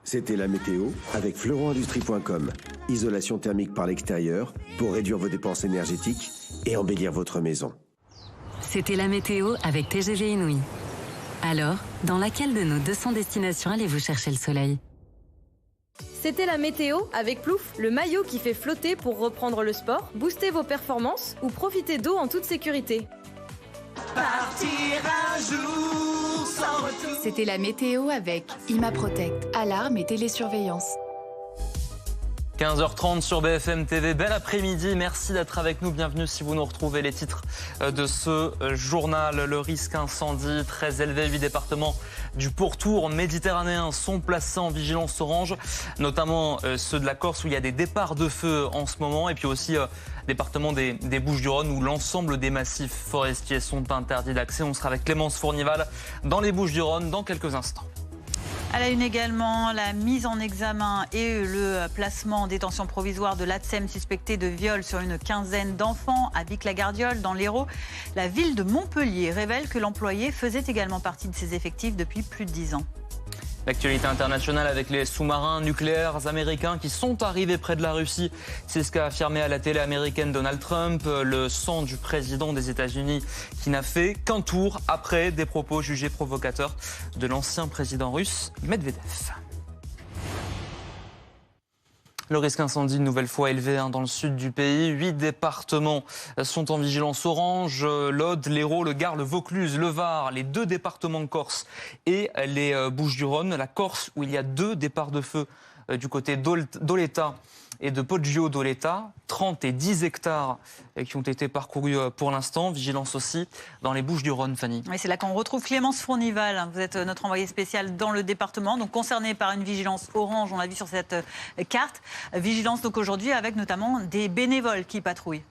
C'était la météo avec fleuronindustrie.com. Isolation thermique par l'extérieur pour réduire vos dépenses énergétiques et embellir votre maison. C'était la météo avec TGV Inouï. Alors, dans laquelle de nos 200 destinations allez-vous chercher le soleil? C'était la météo avec Plouf, le maillot qui fait flotter pour reprendre le sport, booster vos performances ou profiter d'eau en toute sécurité. Partir un jour sans retour. C'était la météo avec ImaProtect, alarme et télésurveillance. 15h30 sur BFM TV, bel après-midi, merci d'être avec nous, bienvenue si vous nous retrouvez. Les titres de ce journal, le risque incendie très élevé, 8 départements du pourtour méditerranéen sont placés en vigilance orange, notamment ceux de la Corse où il y a des départs de feu en ce moment, et puis aussi département des Bouches-du-Rhône où l'ensemble des massifs forestiers sont interdits d'accès. On sera avec Clémence Fournival dans les Bouches-du-Rhône dans quelques instants. À la une également, la mise en examen et le placement en détention provisoire de l'ATSEM suspecté de viol sur une quinzaine d'enfants à Vic-la-Gardiole dans l'Hérault. La ville de Montpellier révèle que l'employé faisait également partie de ses effectifs depuis plus de 10 ans. L'actualité internationale avec les sous-marins nucléaires américains qui sont arrivés près de la Russie. C'est ce qu'a affirmé à la télé américaine Donald Trump, le sang du président des États-Unis qui n'a fait qu'un tour après des propos jugés provocateurs de l'ancien président russe Medvedev. Le risque incendie une nouvelle fois élevé dans le sud du pays. 8 départements sont en vigilance orange. L'Aude, l'Hérault, le Gard, le Vaucluse, le Var, les 2 départements de Corse et les Bouches-du-Rhône. La Corse où il y a 2 départs de feu du côté d'Oleta et de Poggio d'Oleta. 30 et 10 hectares qui ont été parcourus pour l'instant. Vigilance aussi dans les Bouches-du-Rhône, Fanny. Oui, c'est là qu'on retrouve Clémence Fournival. Vous êtes notre envoyée spéciale dans le département, donc concerné par une vigilance orange, on l'a vu sur cette carte. Vigilance donc aujourd'hui avec notamment des bénévoles qui patrouillent.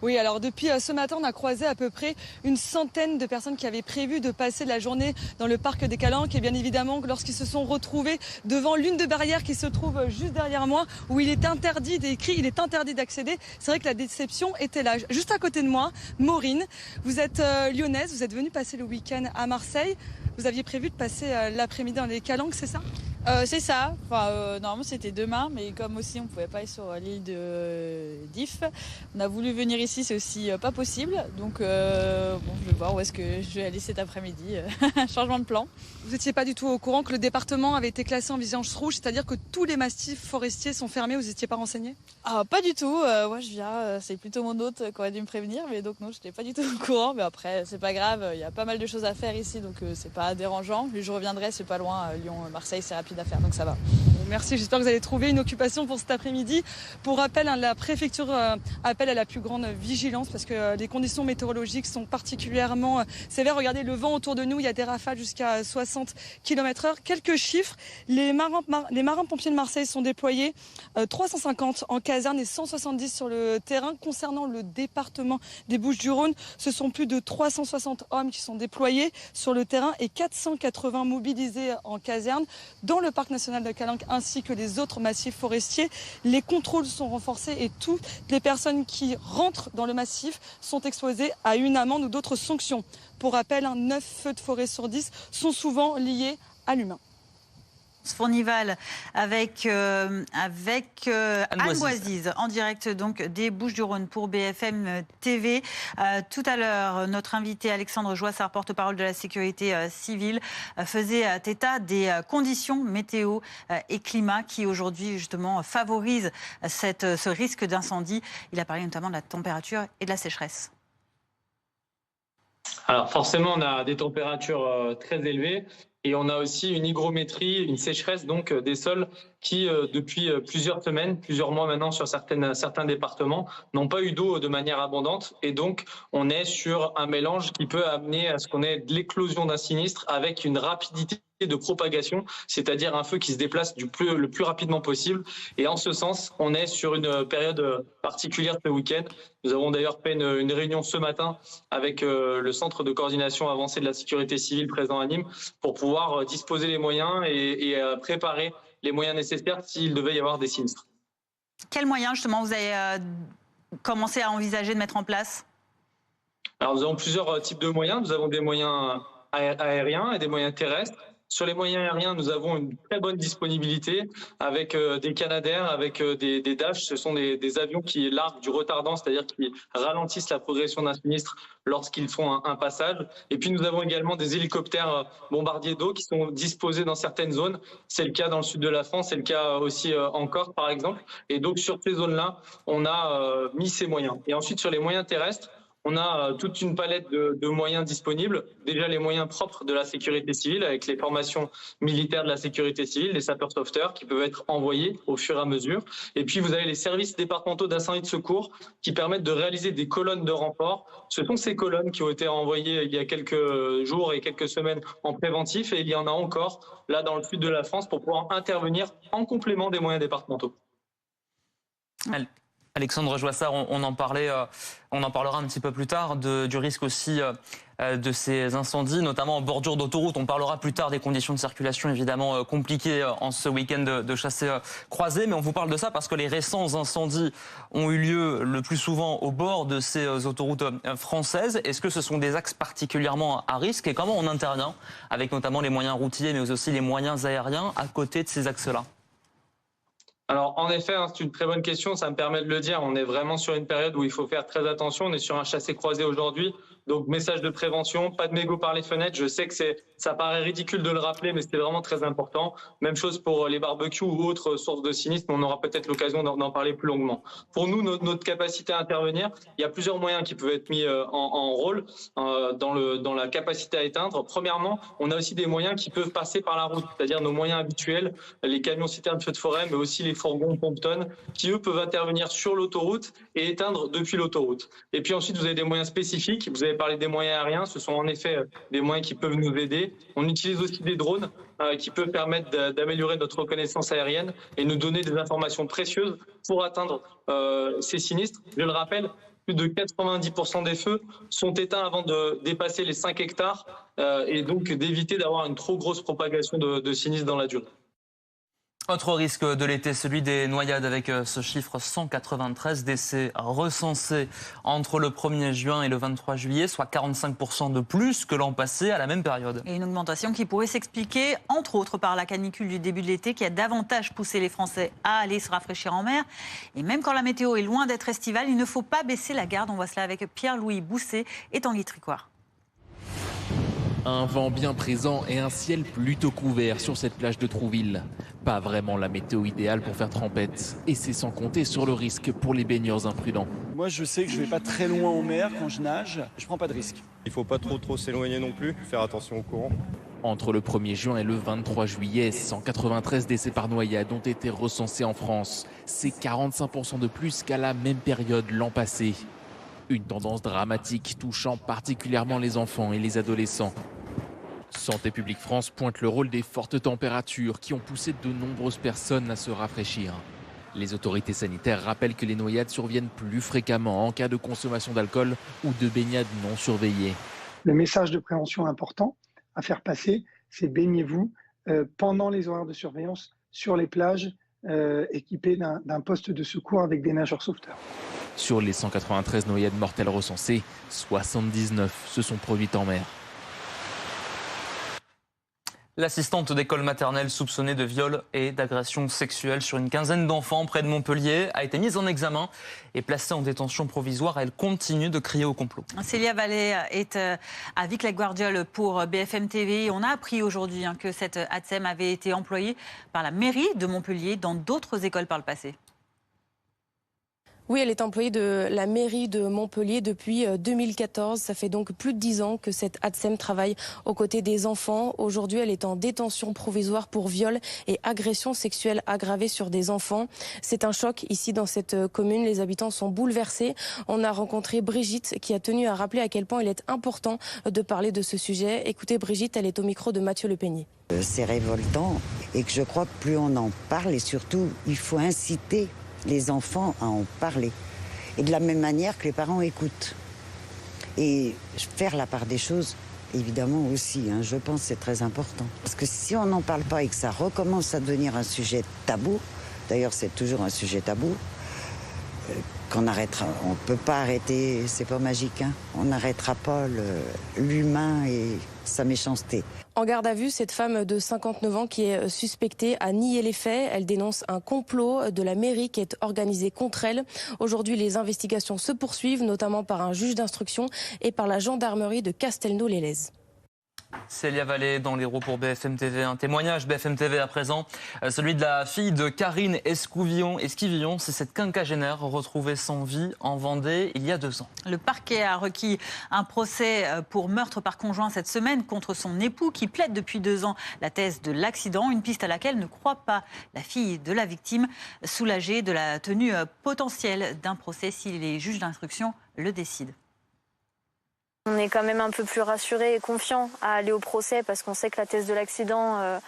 Oui, alors depuis ce matin, on a croisé à peu près une centaine de personnes qui avaient prévu de passer la journée dans le parc des Calanques. Et bien évidemment, lorsqu'ils se sont retrouvés devant l'une des barrières qui se trouve juste derrière moi, où il est interdit d'écrire, il est interdit d'accéder, c'est vrai que la déception était là. Juste à côté de moi, Maureen, vous êtes lyonnaise, vous êtes venue passer le week-end à Marseille. Vous aviez prévu de passer l'après-midi dans les Calanques, c'est ça ? C'est ça. Normalement, c'était demain, mais comme aussi on ne pouvait pas aller sur l'île d'If, on a voulu venir ici, c'est aussi pas possible. Donc, je vais voir où est-ce que je vais aller cet après-midi. Changement de plan. Vous n'étiez pas du tout au courant que le département avait été classé en vigilance rouge, c'est-à-dire que tous les massifs forestiers sont fermés. Vous n'étiez pas renseigné? Pas du tout. Moi, je viens. C'est plutôt mon hôte qui aurait dû me prévenir, mais donc non, je n'étais pas du tout au courant. Mais après, c'est pas grave. Il y a pas mal de choses à faire ici, donc c'est pas dérangeant. Je reviendrai, c'est pas loin. Lyon, Marseille, c'est rapide à faire, donc ça va. Merci, j'espère que vous allez trouver une occupation pour cet après-midi. Pour rappel, la préfecture appelle à la plus grande vigilance parce que les conditions météorologiques sont particulièrement sévères. Regardez le vent autour de nous, il y a des rafales jusqu'à 60 km/h. Quelques chiffres, les marins-pompiers de Marseille sont déployés 350 en caserne et 170 sur le terrain. Concernant le département des Bouches-du-Rhône, ce sont plus de 360 hommes qui sont déployés sur le terrain et 480 mobilisés en caserne. Dans le parc national de Calanque ainsi que les autres massifs forestiers, les contrôles sont renforcés et toutes les personnes qui rentrent dans le massif sont exposées à une amende ou d'autres sanctions. Pour rappel, 9 feux de forêt sur 10 sont souvent liés à l'humain. Fournival avec Anne Boisiz en direct donc des Bouches-du-Rhône pour BFM TV. Tout à l'heure, notre invité Alexandre Joissard, porte-parole de la sécurité civile, faisait état des conditions météo et climat qui aujourd'hui justement favorisent ce risque d'incendie. Il a parlé notamment de la température et de la sécheresse. Alors forcément, on a des températures très élevées. Et on a aussi une hygrométrie, une sécheresse donc des sols qui, depuis plusieurs semaines, plusieurs mois maintenant sur certains départements, n'ont pas eu d'eau de manière abondante. Et donc, on est sur un mélange qui peut amener à ce qu'on ait de l'éclosion d'un sinistre avec une rapidité de propagation, c'est-à-dire un feu qui se déplace le plus rapidement possible. Et en ce sens, on est sur une période particulière ce week-end. Nous avons d'ailleurs fait une réunion ce matin avec le Centre de coordination avancée de la sécurité civile présent à Nîmes pour pouvoir disposer les moyens et préparer les moyens nécessaires s'il devait y avoir des sinistres. Quels moyens justement vous avez commencé à envisager de mettre en place? Alors nous avons plusieurs types de moyens. Nous avons des moyens aériens et des moyens terrestres. Sur les moyens aériens, nous avons une très bonne disponibilité avec des Canadair, avec des Dash. Ce sont des avions qui larguent du retardant, c'est-à-dire qui ralentissent la progression d'un sinistre lorsqu'ils font un passage. Et puis nous avons également des hélicoptères bombardiers d'eau qui sont disposés dans certaines zones. C'est le cas dans le sud de la France, c'est le cas aussi en Corse par exemple. Et donc sur ces zones-là, on a mis ces moyens. Et ensuite sur les moyens terrestres, on a toute une palette de moyens disponibles. Déjà les moyens propres de la sécurité civile avec les formations militaires de la sécurité civile, les sapeurs sauveteurs qui peuvent être envoyés au fur et à mesure. Et puis vous avez les services départementaux d'incendie de secours qui permettent de réaliser des colonnes de renfort. Ce sont ces colonnes qui ont été envoyées il y a quelques jours et quelques semaines en préventif et il y en a encore là dans le sud de la France pour pouvoir intervenir en complément des moyens départementaux. Alexandre Joissard, on en parlera un petit peu plus tard du risque aussi de ces incendies, notamment en bordure d'autoroute. On parlera plus tard des conditions de circulation évidemment compliquées en ce week-end de chassé-croisé, mais on vous parle de ça parce que les récents incendies ont eu lieu le plus souvent au bord de ces autoroutes françaises. Est-ce que ce sont des axes particulièrement à risque et comment on intervient avec notamment les moyens routiers mais aussi les moyens aériens à côté de ces axes-là? Alors en effet, c'est une très bonne question, ça me permet de le dire, on est vraiment sur une période où il faut faire très attention, on est sur un chassé-croisé aujourd'hui, donc message de prévention, pas de mégots par les fenêtres, je sais que ça paraît ridicule de le rappeler, mais c'est vraiment très important. Même chose pour les barbecues ou autres sources de sinistres, mais on aura peut-être l'occasion d'en parler plus longuement. Pour nous, notre capacité à intervenir, il y a plusieurs moyens qui peuvent être mis en rôle dans la capacité à éteindre. Premièrement, on a aussi des moyens qui peuvent passer par la route, c'est-à-dire nos moyens habituels, les camions citernes feux de forêt, mais aussi les fourgons pompe-tonnes, qui eux peuvent intervenir sur l'autoroute et éteindre depuis l'autoroute. Et puis ensuite, vous avez des moyens spécifiques, vous avez parlé des moyens aériens, ce sont en effet des moyens qui peuvent nous aider. On utilise aussi des drones qui peuvent permettre d'améliorer notre reconnaissance aérienne et nous donner des informations précieuses pour atteindre ces sinistres. Je le rappelle, plus de 90% des feux sont éteints avant de dépasser les 5 hectares et donc d'éviter d'avoir une trop grosse propagation de sinistres dans la durée. Autre risque de l'été, celui des noyades avec ce chiffre 193 décès recensés entre le 1er juin et le 23 juillet, soit 45% de plus que l'an passé à la même période. Et une augmentation qui pourrait s'expliquer, entre autres, par la canicule du début de l'été qui a davantage poussé les Français à aller se rafraîchir en mer. Et même quand la météo est loin d'être estivale, il ne faut pas baisser la garde. On voit cela avec Pierre-Louis Bousset et Tanguy Tricoire. Un vent bien présent et un ciel plutôt couvert sur cette plage de Trouville. Pas vraiment la météo idéale pour faire trempette. Et c'est sans compter sur le risque pour les baigneurs imprudents. Moi, je sais que je vais pas très loin en mer quand je nage. Je prends pas de risque. Il faut pas trop s'éloigner non plus, faire attention au courant. Entre le 1er juin et le 23 juillet, 193 décès par noyade ont été recensés en France. C'est 45% de plus qu'à la même période l'an passé. Une tendance dramatique touchant particulièrement les enfants et les adolescents. Santé publique France pointe le rôle des fortes températures qui ont poussé de nombreuses personnes à se rafraîchir. Les autorités sanitaires rappellent que les noyades surviennent plus fréquemment en cas de consommation d'alcool ou de baignade non surveillée. Le message de prévention important à faire passer, c'est baignez-vous pendant les horaires de surveillance sur les plages équipées d'un poste de secours avec des nageurs sauveteurs. Sur les 193 noyades mortelles recensées, 79 se sont produites en mer. L'assistante d'école maternelle soupçonnée de viol et d'agression sexuelle sur une quinzaine d'enfants près de Montpellier a été mise en examen et placée en détention provisoire. Elle continue de crier au complot. Célia Vallée est à Vic-la-Guardiole pour BFM TV. On a appris aujourd'hui que cette ATSEM avait été employée par la mairie de Montpellier dans d'autres écoles par le passé. Oui, elle est employée de la mairie de Montpellier depuis 2014. Ça fait donc plus de 10 ans que cette ATSEM travaille aux côtés des enfants. Aujourd'hui, elle est en détention provisoire pour viol et agression sexuelle aggravée sur des enfants. C'est un choc ici dans cette commune. Les habitants sont bouleversés. On a rencontré Brigitte qui a tenu à rappeler à quel point il est important de parler de ce sujet. Écoutez Brigitte, elle est au micro de Mathieu Lepeigny. C'est révoltant et que je crois que plus on en parle et surtout, il faut inciter les enfants à en parler. Et de la même manière que les parents écoutent. Et faire la part des choses, évidemment aussi, je pense que c'est très important. Parce que si on n'en parle pas et que ça recommence à devenir un sujet tabou, d'ailleurs c'est toujours un sujet tabou, qu'on arrêtera, on ne peut pas arrêter, c'est pas magique, on n'arrêtera pas l'humain et sa méchanceté. En garde à vue, cette femme de 59 ans qui est suspectée a nié les faits. Elle dénonce un complot de la mairie qui est organisé contre elle. Aujourd'hui, les investigations se poursuivent, notamment par un juge d'instruction et par la gendarmerie de Castelnau-les-Lez. Célia Vallée dans l'Hérault pour BFM TV. Un témoignage BFM TV à présent, celui de la fille de Karine Esquivillon. C'est cette quinquagénaire retrouvée sans vie en Vendée il y a 2 ans. Le parquet a requis un procès pour meurtre par conjoint cette semaine contre son époux qui plaide depuis 2 ans la thèse de l'accident, une piste à laquelle ne croit pas la fille de la victime, soulagée de la tenue potentielle d'un procès si les juges d'instruction le décident. On est quand même un peu plus rassurés et confiants à aller au procès parce qu'on sait que la thèse de l'accident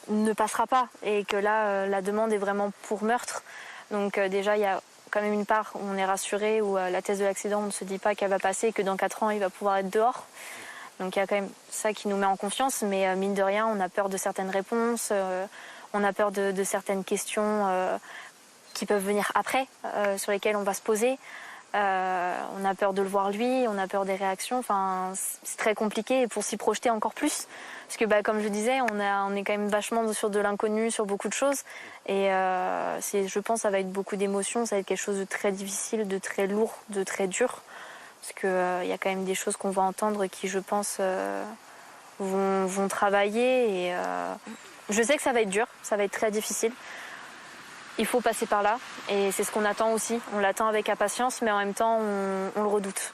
ne passera pas et que là, la demande est vraiment pour meurtre. Donc déjà, il y a quand même une part où on est rassuré, où la thèse de l'accident, on ne se dit pas qu'elle va passer et que dans 4 ans, il va pouvoir être dehors. Donc il y a quand même ça qui nous met en confiance, mais mine de rien, on a peur de certaines réponses, on a peur de certaines questions qui peuvent venir après, sur lesquelles on va se poser. On a peur de le voir lui, on a peur des réactions, enfin c'est très compliqué et pour s'y projeter encore plus parce que comme je disais on est quand même vachement sur de l'inconnu, sur beaucoup de choses et je pense ça va être beaucoup d'émotions, ça va être quelque chose de très difficile, de très lourd, de très dur parce que y a quand même des choses qu'on va entendre qui je pense vont travailler et je sais que ça va être dur, ça va être très difficile. Il faut passer par là et c'est ce qu'on attend aussi. On l'attend avec impatience, mais en même temps, on le redoute.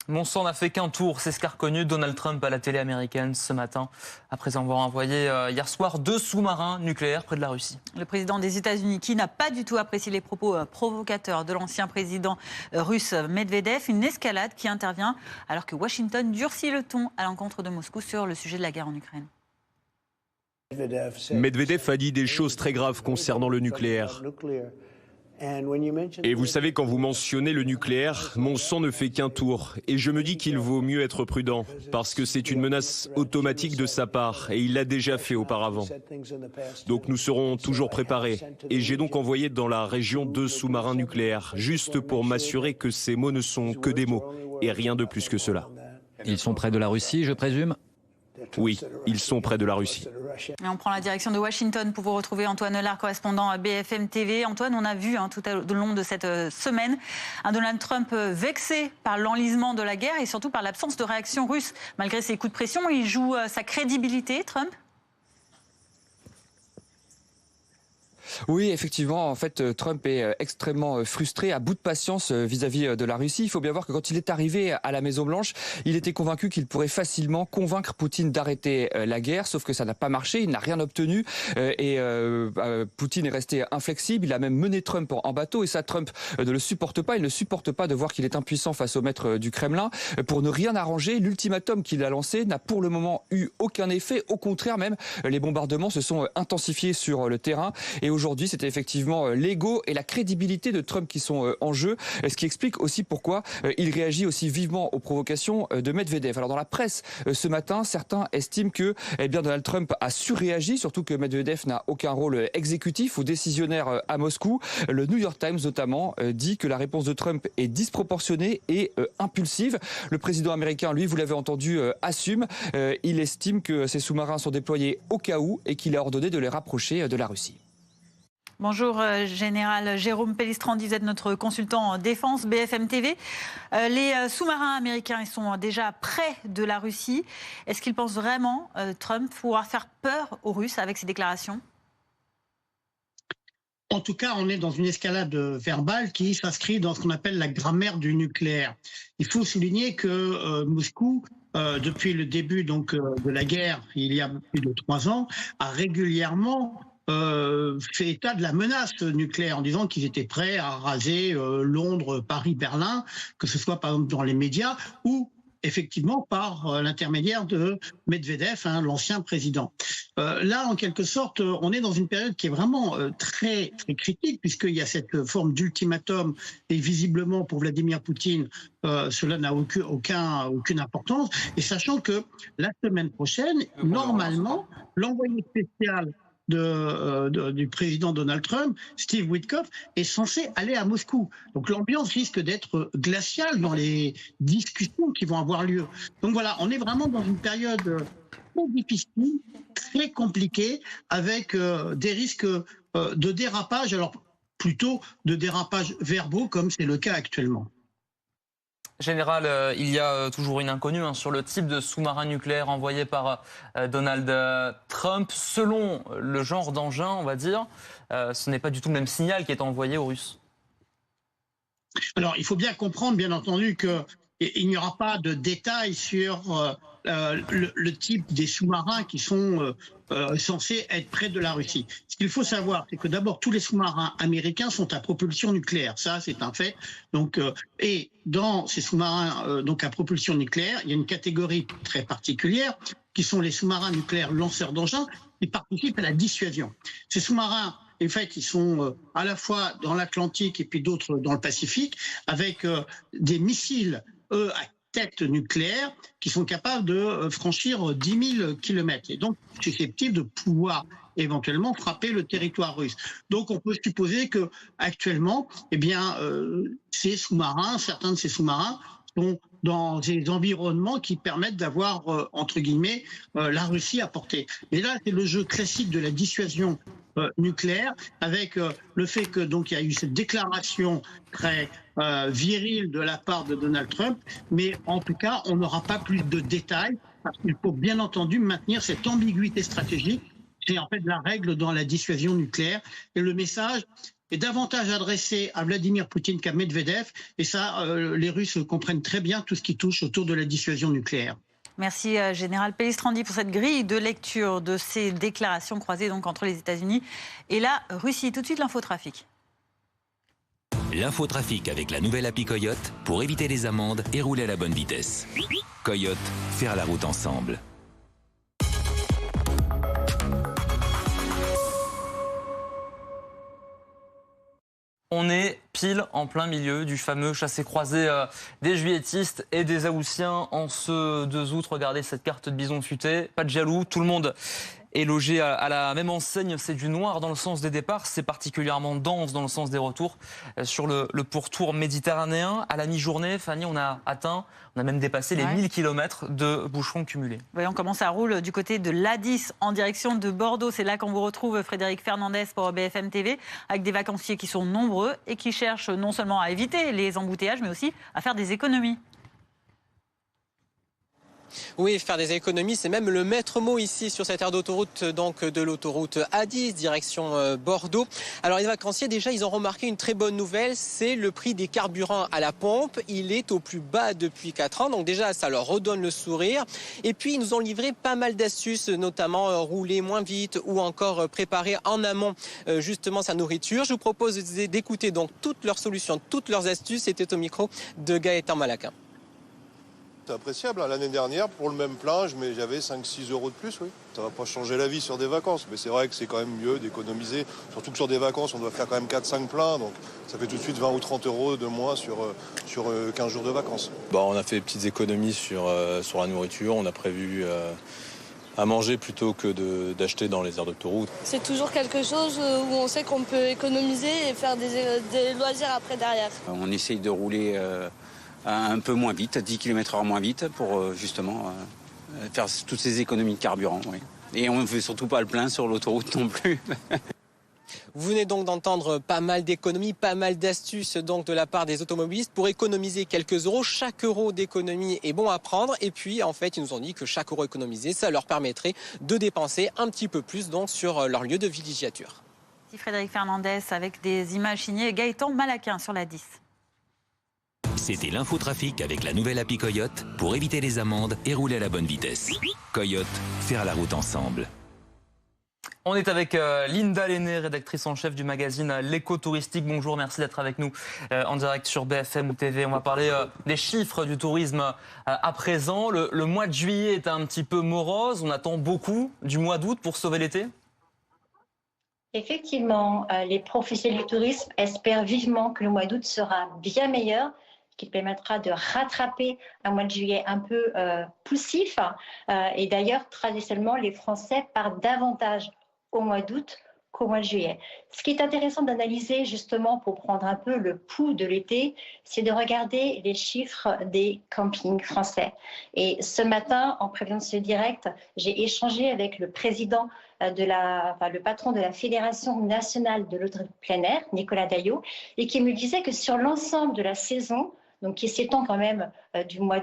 Mon sang n'a fait qu'un tour, c'est ce qu'a reconnu Donald Trump à la télé américaine ce matin, après avoir envoyé hier soir 2 sous-marins nucléaires près de la Russie. Le président des États-Unis qui n'a pas du tout apprécié les propos provocateurs de l'ancien président russe Medvedev, une escalade qui intervient alors que Washington durcit le ton à l'encontre de Moscou sur le sujet de la guerre en Ukraine. Medvedev a dit des choses très graves concernant le nucléaire. Et vous savez, quand vous mentionnez le nucléaire, mon sang ne fait qu'un tour. Et je me dis qu'il vaut mieux être prudent, parce que c'est une menace automatique de sa part, et il l'a déjà fait auparavant. Donc nous serons toujours préparés. Et j'ai donc envoyé dans la région 2 sous-marins nucléaires, juste pour m'assurer que ces mots ne sont que des mots, et rien de plus que cela. Ils sont près de la Russie, je présume ? Oui, ils sont près de la Russie. Et on prend la direction de Washington pour vous retrouver Antoine Lard, correspondant à BFM TV. Antoine, on a vu tout au long de cette semaine un Donald Trump vexé par l'enlisement de la guerre et surtout par l'absence de réaction russe. Malgré ses coups de pression, il joue sa crédibilité, Trump ? Oui, effectivement, en fait, Trump est extrêmement frustré, à bout de patience vis-à-vis de la Russie. Il faut bien voir que quand il est arrivé à la Maison-Blanche, il était convaincu qu'il pourrait facilement convaincre Poutine d'arrêter la guerre, sauf que ça n'a pas marché, il n'a rien obtenu et Poutine est resté inflexible. Il a même mené Trump en bateau et ça, Trump ne le supporte pas. Il ne supporte pas de voir qu'il est impuissant face au maître du Kremlin. Pour ne rien arranger, l'ultimatum qu'il a lancé n'a pour le moment eu aucun effet. Au contraire, même, les bombardements se sont intensifiés sur le terrain et aujourd'hui, c'était effectivement l'ego et la crédibilité de Trump qui sont en jeu, ce qui explique aussi pourquoi il réagit aussi vivement aux provocations de Medvedev. Alors dans la presse ce matin, certains estiment que Donald Trump a surréagi, surtout que Medvedev n'a aucun rôle exécutif ou décisionnaire à Moscou. Le New York Times notamment dit que la réponse de Trump est disproportionnée et impulsive. Le président américain, lui, vous l'avez entendu, assume. Il estime que ces sous-marins sont déployés au cas où et qu'il a ordonné de les rapprocher de la Russie. Bonjour, Général Jérôme Pellistrandi, vous êtes notre consultant en défense BFM TV. Les sous-marins américains, ils sont déjà près de la Russie. Est-ce qu'il pense vraiment, Trump, pouvoir faire peur aux Russes avec ses déclarations ? En tout cas, on est dans une escalade verbale qui s'inscrit dans ce qu'on appelle la grammaire du nucléaire. Il faut souligner que Moscou, depuis le début donc, de la guerre, il y a plus de 3 ans, a régulièrement fait état de la menace nucléaire en disant qu'ils étaient prêts à raser Londres, Paris, Berlin, que ce soit par exemple dans les médias ou effectivement par l'intermédiaire de Medvedev, l'ancien président. Là, en quelque sorte, on est dans une période qui est vraiment très, très critique puisqu'il y a cette forme d'ultimatum et visiblement pour Vladimir Poutine, cela n'a aucune importance. Et sachant que la semaine prochaine, normalement, l'envoyé spécial du président Donald Trump, Steve Witkoff, est censé aller à Moscou. Donc l'ambiance risque d'être glaciale dans les discussions qui vont avoir lieu. Donc voilà, on est vraiment dans une période très difficile, très compliquée, avec des risques de dérapage, alors plutôt de dérapage verbaux comme c'est le cas actuellement. Général, il y a toujours une inconnue sur le type de sous-marin nucléaire envoyé par Donald Trump. Selon le genre d'engin, on va dire, ce n'est pas du tout le même signal qui est envoyé aux Russes. Alors, il faut bien comprendre, bien entendu, qu'il n'y aura pas de détails sur le type des sous-marins qui sont censés être près de la Russie. Ce qu'il faut savoir, c'est que d'abord, tous les sous-marins américains sont à propulsion nucléaire. Ça, c'est un fait. Donc, et dans ces sous-marins donc à propulsion nucléaire, il y a une catégorie très particulière qui sont les sous-marins nucléaires lanceurs d'engins qui participent à la dissuasion. Ces sous-marins, en fait, ils sont à la fois dans l'Atlantique et puis d'autres dans le Pacifique, avec des missiles, eux, à tête nucléaire, qui sont capables de franchir 10 000 kilomètres et donc susceptibles de pouvoir éventuellement frapper le territoire russe. Donc on peut supposer que actuellement, ces sous-marins, certains de ces sous-marins sont dans des environnements qui permettent d'avoir, entre guillemets, la Russie à portée. Mais là, c'est le jeu classique de la dissuasion nucléaire, avec le fait que donc il y a eu cette déclaration très virile de la part de Donald Trump, mais en tout cas, on n'aura pas plus de détails, parce qu'il faut bien entendu maintenir cette ambiguïté stratégique. C'est en fait la règle dans la dissuasion nucléaire, et le message est davantage adressé à Vladimir Poutine qu'à Medvedev, et ça, les Russes comprennent très bien tout ce qui touche autour de la dissuasion nucléaire. Merci Général Pellistrandi pour cette grille de lecture de ces déclarations croisées donc entre les États-Unis et la Russie. Tout de suite l'infotrafic. L'infotrafic avec la nouvelle appli Coyote pour éviter les amendes et rouler à la bonne vitesse. Coyote, faire la route ensemble. On est pile en plein milieu du fameux chassé-croisé des juilletistes et des Haussiens en ce 2 août. Regardez cette carte de bison futé. Pas de jaloux, tout le monde est logé à la même enseigne. C'est du noir dans le sens des départs. C'est particulièrement dense dans le sens des retours. Sur le pourtour méditerranéen, à la mi-journée, Fanny, on a même dépassé les 1000 km de bouchons cumulés. Voyons comment ça roule du côté de l'A10 en direction de Bordeaux. C'est là qu'on vous retrouve, Frédéric Fernandez pour BFM TV, avec des vacanciers qui sont nombreux et qui cherchent non seulement à éviter les embouteillages, mais aussi à faire des économies. Oui, faire des économies, c'est même le maître mot ici sur cette aire d'autoroute, donc de l'autoroute A10, direction Bordeaux. Alors les vacanciers, déjà, ils ont remarqué une très bonne nouvelle, c'est le prix des carburants à la pompe. Il est au plus bas depuis 4 ans, donc déjà, ça leur redonne le sourire. Et puis, ils nous ont livré pas mal d'astuces, notamment rouler moins vite ou encore préparer en amont justement sa nourriture. Je vous propose d'écouter donc toutes leurs solutions, toutes leurs astuces. C'était au micro de Gaëtan Malaquin. C'est appréciable. L'année dernière, pour le même plein, j'avais 5-6 euros de plus, oui. Ça va pas changer la vie sur des vacances, mais c'est vrai que c'est quand même mieux d'économiser. Surtout que sur des vacances, on doit faire quand même 4-5 pleins, donc ça fait tout de suite 20 ou 30 euros de moins sur 15 jours de vacances. On a fait des petites économies sur la nourriture. On a prévu à manger plutôt que d'acheter dans les aires d'autoroute. C'est toujours quelque chose où on sait qu'on peut économiser et faire des loisirs après derrière. On essaye de rouler un peu moins vite, 10 km/h moins vite, pour justement faire toutes ces économies de carburant. Oui. Et on ne fait surtout pas le plein sur l'autoroute non plus. Vous venez donc d'entendre pas mal d'économies, pas mal d'astuces donc de la part des automobilistes pour économiser quelques euros. Chaque euro d'économie est bon à prendre. Et puis, en fait, ils nous ont dit que chaque euro économisé, ça leur permettrait de dépenser un petit peu plus donc sur leur lieu de villégiature. Frédéric Fernandez avec des images signées Gaëtan Malaquin sur la 10. C'était l'infotrafic avec la nouvelle appli Coyote pour éviter les amendes et rouler à la bonne vitesse. Coyote, faire la route ensemble. On est avec Linda Lenné, rédactrice en chef du magazine L'Éco-Touristique. Bonjour, merci d'être avec nous en direct sur BFM TV. On va parler des chiffres du tourisme à présent. Le mois de juillet est un petit peu morose. On attend beaucoup du mois d'août pour sauver l'été. Effectivement, les professionnels du tourisme espèrent vivement que le mois d'août sera bien meilleur, qui permettra de rattraper un mois de juillet un peu poussif. Et d'ailleurs, traditionnellement, les Français partent davantage au mois d'août qu'au mois de juillet. Ce qui est intéressant d'analyser justement pour prendre un peu le pouls de l'été, c'est de regarder les chiffres des campings français. Et ce matin, en prévision de ce direct, j'ai échangé avec le président le patron de la Fédération nationale de l'hôtellerie plein air, Nicolas Daillot, et qui me disait que sur l'ensemble de la saison, donc qui s'étend quand même du mois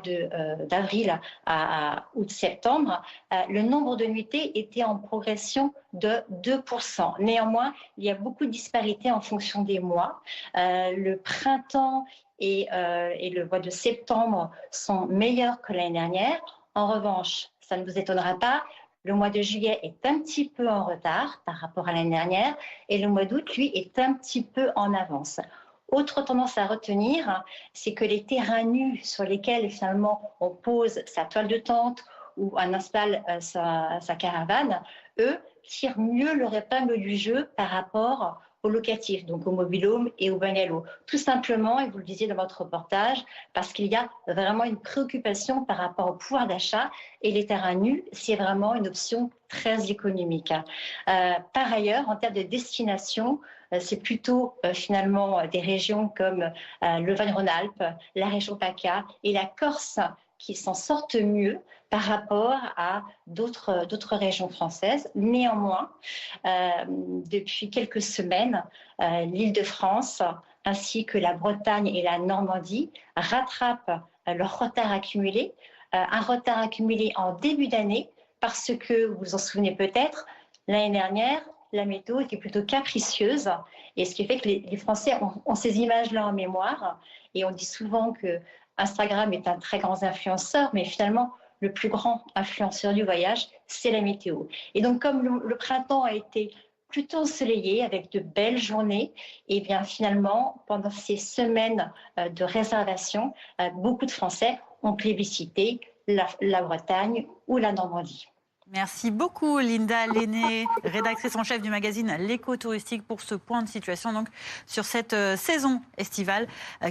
d'avril à août-septembre, le nombre de nuitées était en progression de 2%. Néanmoins, il y a beaucoup de disparités en fonction des mois. Le printemps et le mois de septembre sont meilleurs que l'année dernière. En revanche, ça ne vous étonnera pas, le mois de juillet est un petit peu en retard par rapport à l'année dernière et le mois d'août, lui, est un petit peu en avance. Autre tendance à retenir, c'est que les terrains nus sur lesquels finalement on pose sa toile de tente ou on installe sa caravane, eux, tirent mieux leur épingle du jeu par rapport aux locatifs, donc au mobil-home et au bungalow. Tout simplement, et vous le disiez dans votre reportage, parce qu'il y a vraiment une préoccupation par rapport au pouvoir d'achat et les terrains nus, c'est vraiment une option très économique. Par ailleurs, en termes de destination, c'est plutôt finalement des régions comme le Val-Rhône-Alpes, la région PACA et la Corse qui s'en sortent mieux par rapport à d'autres régions françaises. Néanmoins, depuis quelques semaines, l'Île-de-France ainsi que la Bretagne et la Normandie rattrapent leur retard accumulé, un retard accumulé en début d'année parce que, vous vous en souvenez peut-être, l'année dernière, la météo était plutôt capricieuse et ce qui fait que les Français ont ces images-là en mémoire et on dit souvent que Instagram est un très grand influenceur, mais finalement, le plus grand influenceur du voyage, c'est la météo. Et donc, comme le printemps a été plutôt ensoleillé, avec de belles journées, et bien finalement, pendant ces semaines de réservation, beaucoup de Français ont plébiscité la Bretagne ou la Normandie. Merci beaucoup Linda Lenné, rédactrice en chef du magazine L'Écho Touristique, pour ce point de situation donc sur cette saison estivale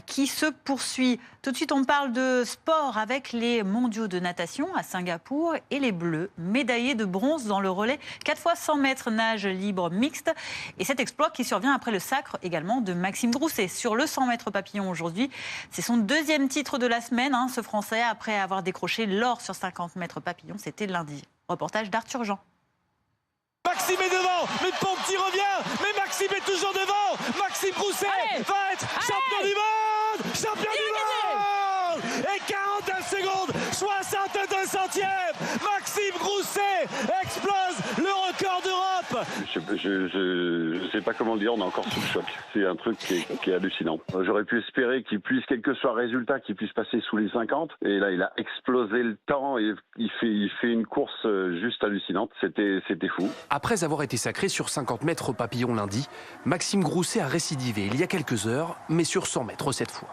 qui se poursuit. Tout de suite, on parle de sport avec les mondiaux de natation à Singapour et les Bleus, médaillés de bronze dans le relais 4 x 100 mètres nage libre mixte. Et cet exploit qui survient après le sacre également de Maxime Grousset sur le 100 mètres papillon aujourd'hui. C'est son deuxième titre de la semaine, ce Français, après avoir décroché l'or sur 50 mètres papillon. C'était lundi. Reportage d'Arthur Jean. Maxime est devant, mais Ponty revient, mais Maxime est toujours devant. Maxime Grousset va être champion du monde. Champion du monde. Et 41 secondes, 62 centièmes. Maxime Grousset explose le record d'Europe. Je sais pas comment le dire, on est encore sous le choc. C'est un truc qui est hallucinant. J'aurais pu espérer qu'il puisse, quel que soit le résultat, qu'il puisse passer sous les 50. Et là, il a explosé le temps et il fait une course juste hallucinante. C'était fou. Après avoir été sacré sur 50 mètres papillon lundi, Maxime Grousset a récidivé il y a quelques heures, mais sur 100 mètres cette fois.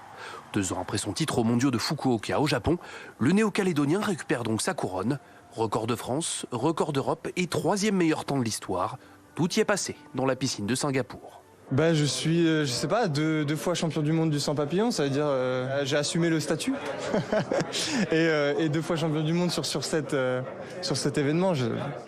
2 ans après son titre aux mondiaux de Fukuoka au Japon, le néo-calédonien récupère donc sa couronne. Record de France, record d'Europe et 3e meilleur temps de l'histoire. Tout y est passé dans la piscine de Singapour. Je suis, je sais pas, deux fois champion du monde du 100 papillon, ça veut dire j'ai assumé le statut. et 2 fois champion du monde sur cet événement.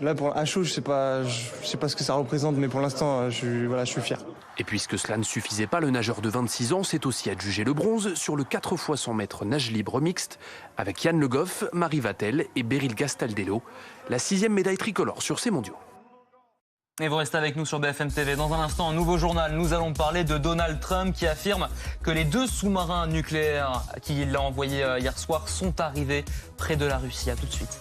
Là, à chaud, je sais pas ce que ça représente, mais pour l'instant, je suis fier. Et puisque cela ne suffisait pas, le nageur de 26 ans s'est aussi adjugé le bronze sur le 4 x 100 mètres nage libre mixte avec Yann Le Goff, Marie Vatel et Beryl Gastaldello. La 6e médaille tricolore sur ces mondiaux. Et vous restez avec nous sur BFM TV. Dans un instant, un nouveau journal. Nous allons parler de Donald Trump qui affirme que les 2 sous-marins nucléaires qu'il a envoyés hier soir sont arrivés près de la Russie. À tout de suite.